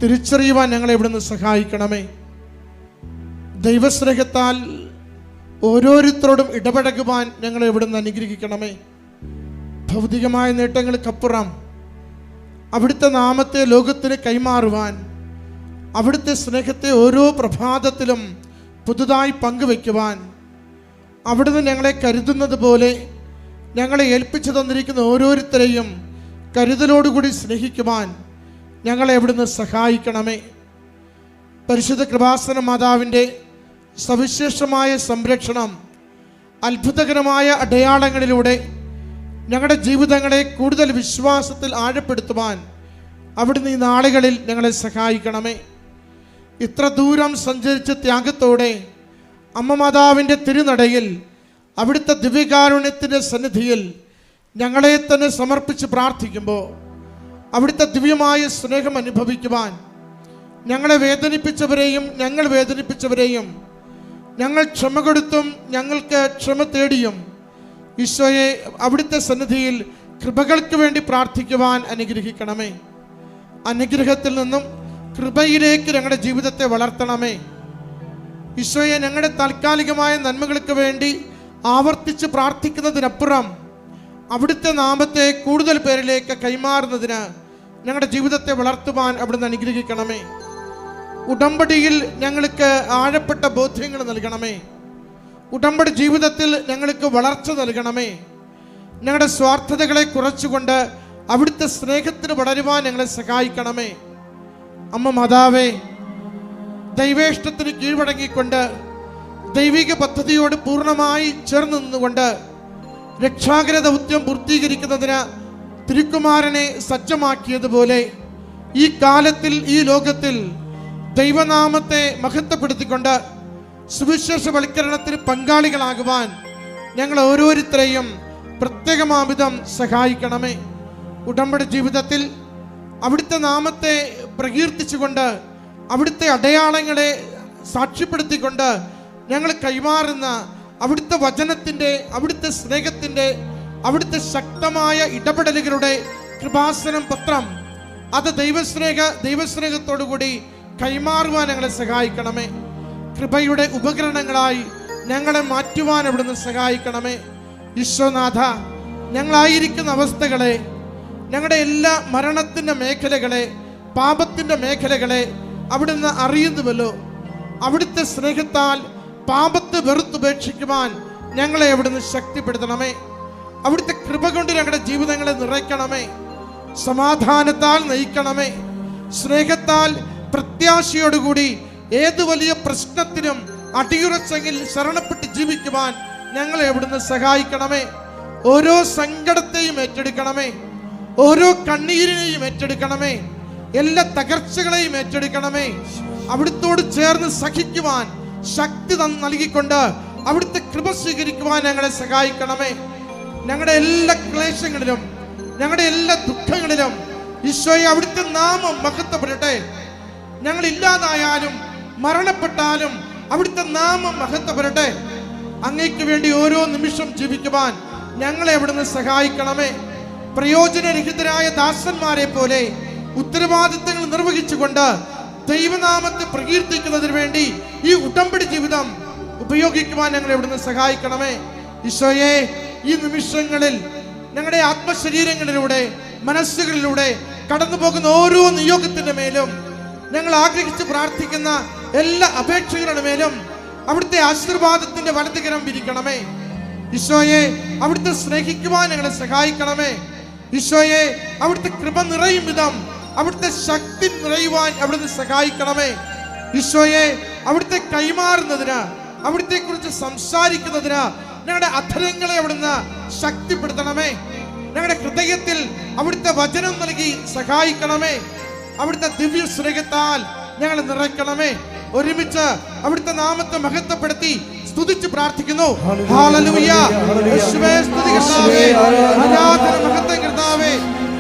തിരിച്ചറിയുവാൻ ഞങ്ങളെ ഇവിടുന്ന് സഹായിക്കണമേ. ദൈവസ്നേഹത്താൽ ഓരോരുത്തരോടും ഇടപഴകുവാൻ ഞങ്ങളെ ഇവിടുന്ന് അനുഗ്രഹിക്കണമേ. ഭൗതികമായ നേട്ടങ്ങൾക്കപ്പുറം അവിടുത്തെ നാമത്തെ ലോകത്തിന് കൈമാറുവാൻ, അവിടുത്തെ സ്നേഹത്തെ ഓരോ പ്രഭാതത്തിലും പുതുതായി പങ്കുവയ്ക്കുവാൻ, അവിടുന്ന് ഞങ്ങളെ കരുതുന്നത് പോലെ ഞങ്ങളെ ഏൽപ്പിച്ചു തന്നിരിക്കുന്ന ഓരോരുത്തരെയും കരുതലോടുകൂടി സ്നേഹിക്കുവാൻ ഞങ്ങളെ അവിടുന്ന് സഹായിക്കണമേ. പരിശുദ്ധ കൃപാസന മാതാവിൻ്റെ സവിശേഷമായ സംരക്ഷണം, അത്ഭുതകരമായ അടയാളങ്ങളിലൂടെ ഞങ്ങളുടെ ജീവിതങ്ങളെ കൂടുതൽ വിശ്വാസത്തിൽ ആഴപ്പെടുത്തുവാൻ അവിടുന്ന് ഈ നാളുകളിൽ ഞങ്ങളെ സഹായിക്കണമേ. ഇത്ര ദൂരം സഞ്ചരിച്ച് ത്യാഗത്തോടെ അമ്മ മാതാവിൻ്റെ തിരുനടയിൽ അവിടുത്തെ ദിവ്യകാരുണ്യത്തിൻ്റെ സന്നിധിയിൽ ഞങ്ങളെ തന്നെ സമർപ്പിച്ച് പ്രാർത്ഥിക്കുമ്പോൾ അവിടുത്തെ ദിവ്യമായ സ്നേഹം അനുഭവിക്കുവാൻ, ഞങ്ങളെ വേദനിപ്പിച്ചവരെയും ഞങ്ങൾ വേദനിപ്പിച്ചവരെയും ഞങ്ങൾ ക്ഷമ കൊടുത്തും ഞങ്ങൾക്ക് ക്ഷമ തേടിയും ഈശോയെ അവിടുത്തെ സന്നിധിയിൽ കൃപകൾക്ക് വേണ്ടി പ്രാർത്ഥിക്കുവാൻ അനുഗ്രഹിക്കണമേ. അനുഗ്രഹത്തിൽ നിന്നും കൃപയിലേക്ക് ഞങ്ങളുടെ ജീവിതത്തെ വളർത്തണമേ. ഈശോയെ, ഞങ്ങളുടെ താൽക്കാലികമായ നന്മകൾക്ക് വേണ്ടി ആവർത്തിച്ച് പ്രാർത്ഥിക്കുന്നതിനപ്പുറം അവിടുത്തെ നാമത്തെ കൂടുതൽ പേരിലേക്ക് കൈമാറുന്നതിന് ഞങ്ങളുടെ ജീവിതത്തെ വളർത്തുവാൻ അവിടുന്ന് അനുഗ്രഹിക്കണമേ. ഉടമ്പടിയിൽ ഞങ്ങൾക്ക് ആഴപ്പെട്ട ബോധ്യങ്ങൾ നൽകണമേ. ഉടമ്പടി ജീവിതത്തിൽ ഞങ്ങൾക്ക് വളർച്ച നൽകണമേ. ഞങ്ങളുടെ സ്വാർത്ഥതകളെ കുറച്ചുകൊണ്ട് അവിടുത്തെ സ്നേഹത്തിന് വളരുവാൻ ഞങ്ങളെ സഹായിക്കണമേ. അമ്മ മാതാവേ, ദൈവേഷ്ടത്തിന് കീഴ്വഴങ്ങിക്കൊണ്ട് ദൈവിക പദ്ധതിയോട് പൂർണ്ണമായി ചേർന്ന് നിന്നുകൊണ്ട് രക്ഷാകര ദൗത്യം പൂർത്തീകരിക്കുന്നതിന് തിരുക്കുമാരനെ സജ്ജമാക്കിയതുപോലെ ഈ കാലത്തിൽ, ഈ ലോകത്തിൽ ദൈവനാമത്തെ മഹത്വപ്പെടുത്തിക്കൊണ്ട് സുവിശേഷവൽക്കരണത്തിന് പങ്കാളികളാകുവാൻ ഞങ്ങൾ ഓരോരുത്തരെയും പ്രത്യേകമാവിധം സഹായിക്കണമേ. ഉടമ്പടി ജീവിതത്തിൽ അവിടുത്തെ നാമത്തെ പ്രകീർത്തിച്ചുകൊണ്ട് അവിടുത്തെ അടയാളങ്ങളെ സാക്ഷ്യപ്പെടുത്തിക്കൊണ്ട് ഞങ്ങൾ കൈമാറുന്ന അവിടുത്തെ വചനത്തിൻ്റെ, അവിടുത്തെ സ്നേഹത്തിൻ്റെ, അവിടുത്തെ ശക്തമായ ഇടപെടലുകളുടെ കൃപാസനം പത്രം അത് ദൈവസ്നേഹത്തോടുകൂടി കൈമാറുവാൻ ഞങ്ങളെ സഹായിക്കണമേ. കൃപയുടെ ഉപകരണങ്ങളായി ഞങ്ങളെ മാറ്റുവാൻ അവിടുന്ന് സഹായിക്കണമേ. ഈശോനാഥ, ഞങ്ങളായിരിക്കുന്ന അവസ്ഥകളെ, ഞങ്ങളുടെ എല്ലാ മരണത്തിൻ്റെ മേഖലകളെ, പാപത്തിൻ്റെ മേഖലകളെ അവിടുന്ന് അറിയുന്നുവല്ലോ. അവിടുത്തെ സ്നേഹത്താൽ പാപത്തെ വെറുത്തുപേക്ഷിക്കുവാൻ ഞങ്ങളെ അവിടുന്ന് ശക്തിപ്പെടുത്തണമേ. അവിടുത്തെ കൃപ കൊണ്ട് ഞങ്ങളുടെ ജീവിതങ്ങളെ നിറയ്ക്കണമേ. സമാധാനത്താൽ നയിക്കണമേ. സ്നേഹത്താൽ പ്രത്യാശയോടുകൂടി ഏത് വലിയ പ്രശ്നത്തിനും അടിയുറച്ചെങ്കിൽ ശരണപ്പെട്ട് ജീവിക്കുവാൻ ഞങ്ങളെ അവിടുന്ന് സഹായിക്കണമേ. ഓരോ സങ്കടത്തെയും ഏറ്റെടുക്കണമേ. ഓരോ കണ്ണീരിനെയും ഏറ്റെടുക്കണമേ. എല്ലാ തകർച്ചകളെയും ഏറ്റെടുക്കണമേ. അവിടുത്തോട് ചേർന്ന് സഹിക്കുവാൻ ശക്തി നൽകിക്കൊണ്ട് അവിടുത്തെ കൃപ സ്വീകരിക്കുവാൻ ഞങ്ങളെ സഹായിക്കണമേ. ഞങ്ങളുടെ എല്ലാ ക്ലേശങ്ങളിലും, ഞങ്ങളുടെ എല്ലാ ദുഃഖങ്ങളിലും ഈശോയെ അവിടുത്തെ നാമം മഹത്വപ്പെടട്ടെ. ഞങ്ങൾ ഇല്ലാതായാലും മരണപ്പെട്ടാലും അവിടുത്തെ നാമം മഹത്വപ്പെടട്ടെ. അങ്ങയ്ക്ക് വേണ്ടി ഓരോ നിമിഷം ജീവിക്കുവാൻ ഞങ്ങളെ അവിടുന്ന് സഹായിക്കണമേ. പ്രയോജനരഹിതരായ ദാസന്മാരെ പോലെ ഉത്തരവാദിത്തങ്ങൾ നിർവഹിച്ചുകൊണ്ട് ദൈവനാമത്തെ പ്രകീർത്തിക്കുന്നതിന് വേണ്ടി ഈ ഉടമ്പടി ജീവിതം ഉപയോഗിക്കുവാൻ ഞങ്ങളെ അവിടുന്ന് സഹായിക്കണമേ. ഈശോയെ, ഈ നിമിഷങ്ങളിൽ ഞങ്ങളുടെ ആത്മശരീരങ്ങളിലൂടെ, മനസ്സുകളിലൂടെ കടന്നു പോകുന്ന ഓരോ നിയോഗത്തിന്റെ മേലും, ഞങ്ങൾ ആഗ്രഹിച്ച് പ്രാർത്ഥിക്കുന്ന എല്ലാ അപേക്ഷകളുടെ മേലും അവിടുത്തെ ആശീർവാദത്തിന്റെ വലതുകരം വിരിക്കണമേ. ഈശോയെ, അവിടുത്തെ സ്നേഹിക്കുവാൻ ഞങ്ങളെ സഹായിക്കണമേ. ഈശോയെ, അവിടുത്തെ കൃപ നിറയും വിധം അവിടുത്തെ ശക്തി നിറയുവാൻ അവിടുന്ന് സഹായിക്കണമേ. ഈശോയെ, അവിടുത്തെ കൈമാറുന്നതിന്, അവിടുത്തെ കുറിച്ച് സംസാരിക്കുന്നതിന് ഞങ്ങളുടെ അധരങ്ങളെ അവിടുന്ന് ശക്തിപ്പെടുത്തണമേ. ഞങ്ങളുടെ ഹൃദയത്തിൽ അവിടുത്തെ വചനം നൽകി സഹായിക്കണമേ. അവിടുത്തെ ദിവ്യ സ്നേഹത്താൽ ഞങ്ങളെ നിറയ്ക്കണമേ. ഒരുമിച്ച് അവിടുത്തെ നാമത്തെ മഹത്വപ്പെടുത്തി സ്തുതിച്ച് പ്രാർത്ഥിക്കുന്നു. ഹല്ലേലൂയ. യേശുവേ, സ്തുതി കർത്താവേ, ആരാധന മഹത്വം കർത്താവേ,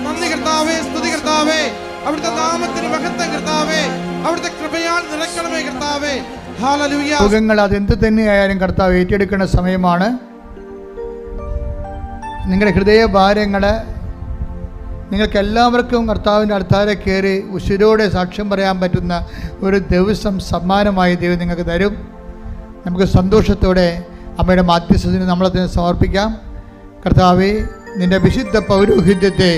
നന്ദി കർത്താവേ, സ്തുതി കർത്താവേ. അവിടുത്തെ നാമത്തിന് മഹത്വം കർത്താവേ, അവിടുത്തെ കൃപയാൽ നിറയ്ക്കണമേ കർത്താവേ. ഹല്ലേലൂയ. രോഗങ്ങൾ അതെന്ത് തന്നെയായാലും കർത്താവ് ഏറ്റെടുക്കുന്ന സമയമാണ്. നിങ്ങളുടെ ഹൃദയഭാരങ്ങൾ നിങ്ങൾക്ക് എല്ലാവർക്കും കർത്താവിൻ്റെ അടുത്താരെ കയറി ഉശിരോടെ സാക്ഷ്യം പറയാൻ പറ്റുന്ന ഒരു ദിവസം സമ്മാനമായി ദൈവം നിങ്ങൾക്ക് തരും. നമുക്ക് സന്തോഷത്തോടെ അമ്മയുടെ മാധ്യസ്ഥത്തിന് നമ്മളതിനെ സമർപ്പിക്കാം. കർത്താവേ, നിൻ്റെ വിശുദ്ധ പൗരോഹിത്യത്തെ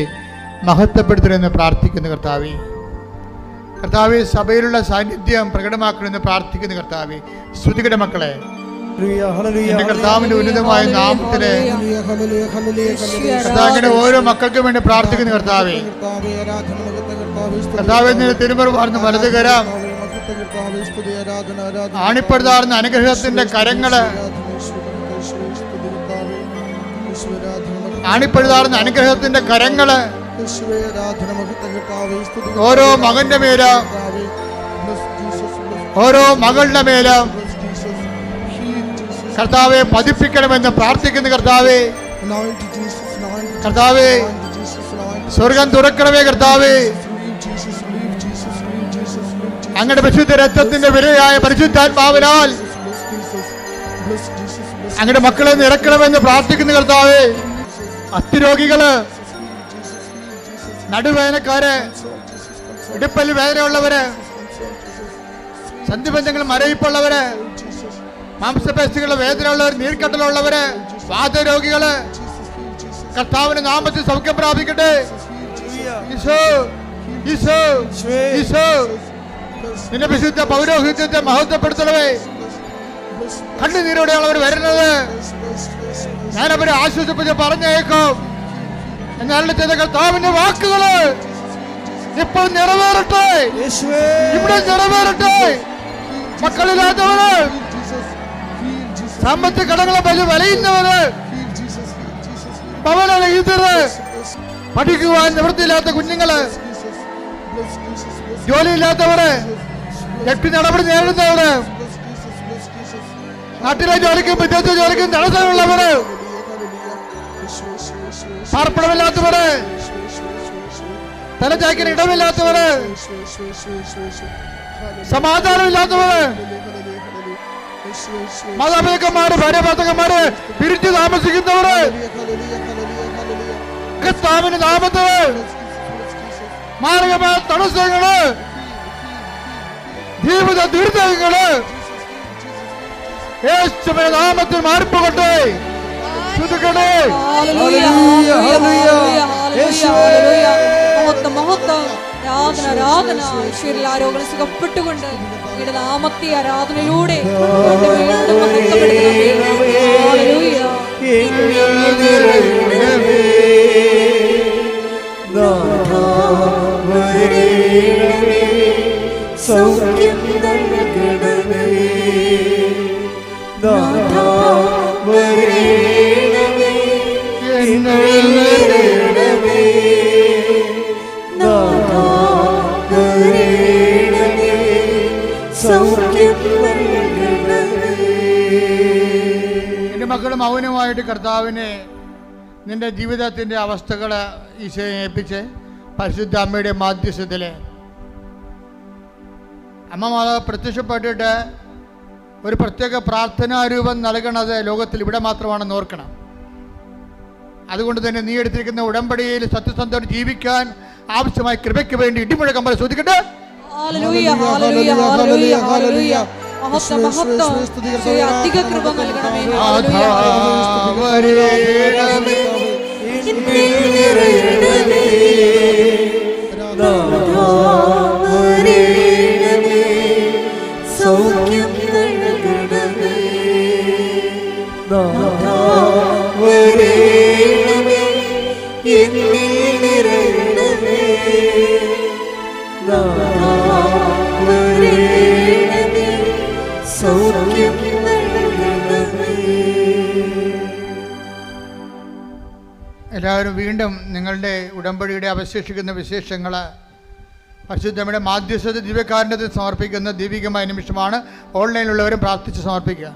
മഹത്വപ്പെടുത്തണമെന്ന് പ്രാർത്ഥിക്കുന്നു. കർത്താവേ, സഭയിലുള്ള സാന്നിധ്യം പ്രകടമാക്കണമെന്ന് പ്രാർത്ഥിക്കുന്നു. കർത്താവേ, സ്തുതിക്കട്ടെ മക്കളെ. എന്റെ കർത്താവിന്റെ ഉന്നതമായ നാമത്തില് കർത്താവിന്റെ ഓരോ മക്കൾക്കും വേണ്ടി പ്രാർത്ഥിക്കുന്നു. കർത്താവേ, നിന്റെ തിരുമുറുവാർന്ന് വലത് കരം, ആണിപ്പെടുത്താർന്ന അനുഗ്രഹത്തിന്റെ കരങ്ങള്, ആണിപ്പെടുത്താർന്ന അനുഗ്രഹത്തിന്റെ കരങ്ങള് ഓരോ മകന്റെ മേലും, ഓരോ മകളുടെ മേലും കർത്താവെ പതിപ്പിക്കണമെന്ന് പ്രാർത്ഥിക്കുന്നു. കർത്താവേ, സ്വർഗം തുറക്കണമേ. കർത്താവേ, അങ്ങയുടെ പരിശുദ്ധ രക്തത്തിന്റെ വിലയായ പരിശുദ്ധാത്മാവിനാൽ അങ്ങയുടെ മക്കളെ നിറക്കണമെന്ന് പ്രാർത്ഥിക്കുന്ന കർത്താവേ, അസ്ഥിരോഗികള്, നടുവേദനക്കാര്, ഇടുപ്പൽ വേദനയുള്ളവര്, സന്ധിബന്ധങ്ങൾ മരവിപ്പുള്ളവര്, മാംസപേശികളുടെ വേദനയുള്ളവർ, നീർക്കട്ടലുള്ളവര്, വാതരോഗികള്, കർത്താവിന്റെ നാമത്തിൽ സൗഖ്യം പ്രാപിക്കട്ടെ. ഈശോ, ഈശോ, ഈശോ, നിന്റെ വിശുദ്ധ പൗരോഹിത്യത്തെ മഹത്വപ്പെടുത്തണമേ. കണ്ണുനീരോടെയാണ് അവർ വരുന്നത്. ഞാനവരെ ആശ്വസിപ്പിച്ച് പറഞ്ഞേക്കും. എന്നാൽ ചെയ്ത കർത്താവിന്റെ വാക്കുകള് ഇപ്പോൾ നിറവേറട്ടെ, ഇവിടെ നിറവേറട്ടെ. മക്കളില്ലാത്തവര്, സാമ്പത്തിക കടങ്ങളെ വലയുന്നവര്, ഭവനരഹിതര്, പഠിക്കുവാൻ നിവൃത്തിയില്ലാത്ത കുഞ്ഞുങ്ങള്, ജോലിയില്ലാത്തവര്, ജപ്തി നടപടി നേരിടുന്നവര്, നാട്ടിലെ ജോലിക്കും വിദേശ ജോലിക്കും തടസ്സമുള്ളവര്, പാർപ്പിടമില്ലാത്തവര്, തലചായ്ക്കിന് ഇടമില്ലാത്തവര്, സമാധാനമില്ലാത്തവര്, മാതാപിതാക്കന്മാര്, ഭാര്യ ഭർത്താക്കന്മാര് പിരിച്ചു താമസിക്കുന്നവര്, കർത്താവിന്റെ നാമത്തില് മാരകമായ തടസ്സങ്ങള്, ജീവിത ദുരിതങ്ങള് യേശുവിന്റെ നാമത്തിൽ മാറിപ്പോകട്ടെ. ശ്രുതിക്കട്ടെ. ആരാധന ഈശ്വരിൽ ആരോഗ്യം സുഖപ്പെട്ടുകൊണ്ട് നിങ്ങളുടെ നാമത്തെ ആരാധനയിലൂടെ സൗഖ്യം നൽകണമേ, നാഥാ വരേണമേ, എന്നിൽ നിറയണമേ, നാഥാ വരേണമേ, സൗഖ്യം നൽകണമേ. എൻ്റെ മക്കൾ മൗനമായിട്ട് കർത്താവിനെ നിന്റെ ജീവിതത്തിൻ്റെ അവസ്ഥകൾ ഈശോയെ ഏൽപ്പിച്ച് പരിശുദ്ധ അമ്മയുടെ മാധ്യസ്ഥത്തിൽ അമ്മ മാതാവ് പ്രത്യക്ഷപ്പെട്ടിട്ട് ഒരു പ്രത്യേക പ്രാർത്ഥനാരൂപം നൽകണത് ലോകത്തിൽ ഇവിടെ മാത്രമാണെന്ന് ഓർക്കണം. അതുകൊണ്ട് തന്നെ നീ എടുത്തിരിക്കുന്ന ഉടമ്പടിയിൽ സത്യസന്ധത ജീവിക്കാൻ ആവശ്യമായ കൃപയ്ക്ക് വേണ്ടി ഇടിമുഴക്കം പോലെ ശ്രദ്ധിക്കട്ടെ. അധിക കൃപ നൽകണമേ. സൗഖ്യം നൽകണമേ, നാഥാ വരേണമേ, എന്നിൽ നിറയണമേ, നാഥാ വരേണമേ, സൗഖ്യം നൽകണമേ. എല്ലാവരും വീണ്ടും നിങ്ങളുടെ ഉടമ്പടിയുടെ അവശേഷിക്കുന്ന വിശേഷങ്ങൾ പരിശുദ്ധമ്മയുടെ മാധ്യസ്ഥത ദിവ്യകാരുണ്യത്തിൽ സമർപ്പിക്കുന്ന ദൈവികമായ നിമിഷമാണ്. ഓൺലൈനിലുള്ളവരും പ്രാർത്ഥിച്ച് സമർപ്പിക്കുക.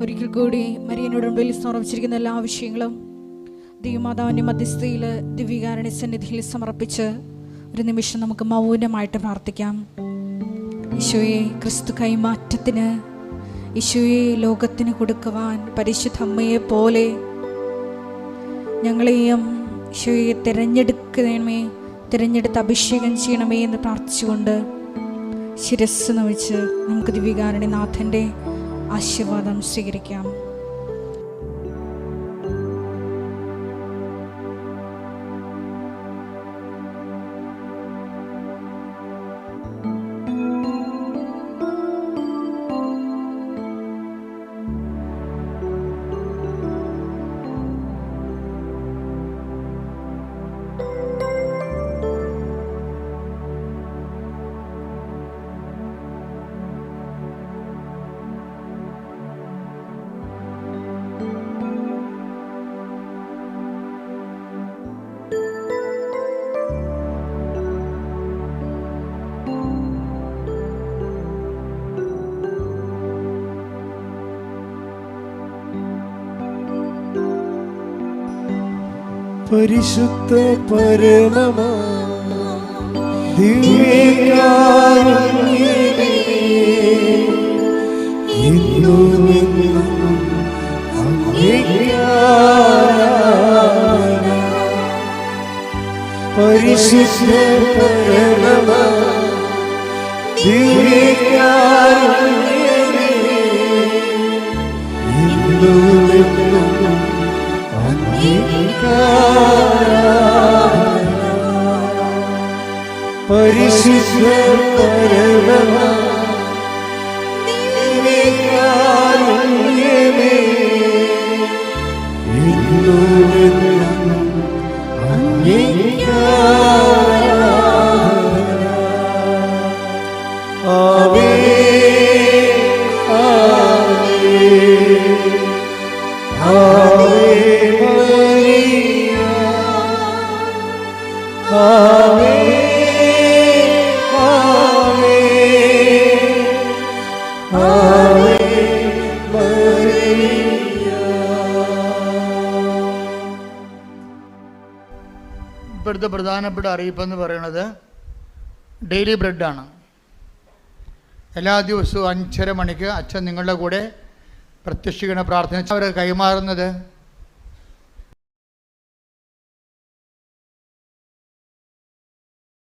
ഒരിക്കൽ കൂടി മരിയനുടമ്പടിയിൽ സമർപ്പിച്ചിരിക്കുന്ന എല്ലാ വിഷയങ്ങളും ദൈവമാതാവിൻ്റെ മധ്യസ്ഥയിൽ ദിവ്യകാരുണ്യ സന്നിധിയിൽ സമർപ്പിച്ച് ഒരു നിമിഷം നമുക്ക് മൗനമായിട്ട് പ്രാർത്ഥിക്കാം. ഈശോയെ, ക്രിസ്തു കൈമാറ്റത്തിന്, ഈശോയെ ലോകത്തിന് കൊടുക്കുവാൻ പരിശുദ്ധ അമ്മയെ പോലെ ഞങ്ങളെയും ഈശോയെ തിരഞ്ഞെടുക്കണമേ, തിരഞ്ഞെടുത്ത് അഭിഷേകം ചെയ്യണമേ എന്ന് പ്രാർത്ഥിച്ചുകൊണ്ട് ശിരസ്സ് നമിച്ച് നമുക്ക് ദിവ്യകാരുണ്യനാഥൻ്റെ ആശീർവാദം സ്വീകരിക്കാം. പരിശുദ്ധ പരമമാ ദിവ്യകാരുണ്യമേ, എന്നുമെന്നും അങ്ങേക്ക് ആരാധന. പരിശുദ്ധ പരമമാ ദിവ്യകാരുണ്യമേ, എന്നുമെന്നും അങ്ങേക്ക് ആരാധന. പരിശുദ്ധ പരമമാ ദിവ്യകാരുണ്യമേ, എന്നുമെന്നും അങ്ങേക്ക് ആരാധന. ആമേൻ ആമേൻ ആവേ മരിയ, ആവേ ആവേ ആവേ മരിയ. ഇപ്പോഴത്തെ പ്രധാനപ്പെട്ട അറിയിപ്പെന്ന് പറയുന്നത് ഡെയിലി ബ്രെഡാണ്. എല്ലാ ദിവസവും 5:30 മണിക്ക് അച്ഛൻ നിങ്ങളുടെ കൂടെ പ്രത്യക്ഷീകരണ പ്രാർത്ഥന അവർ കൈമാറുന്നത്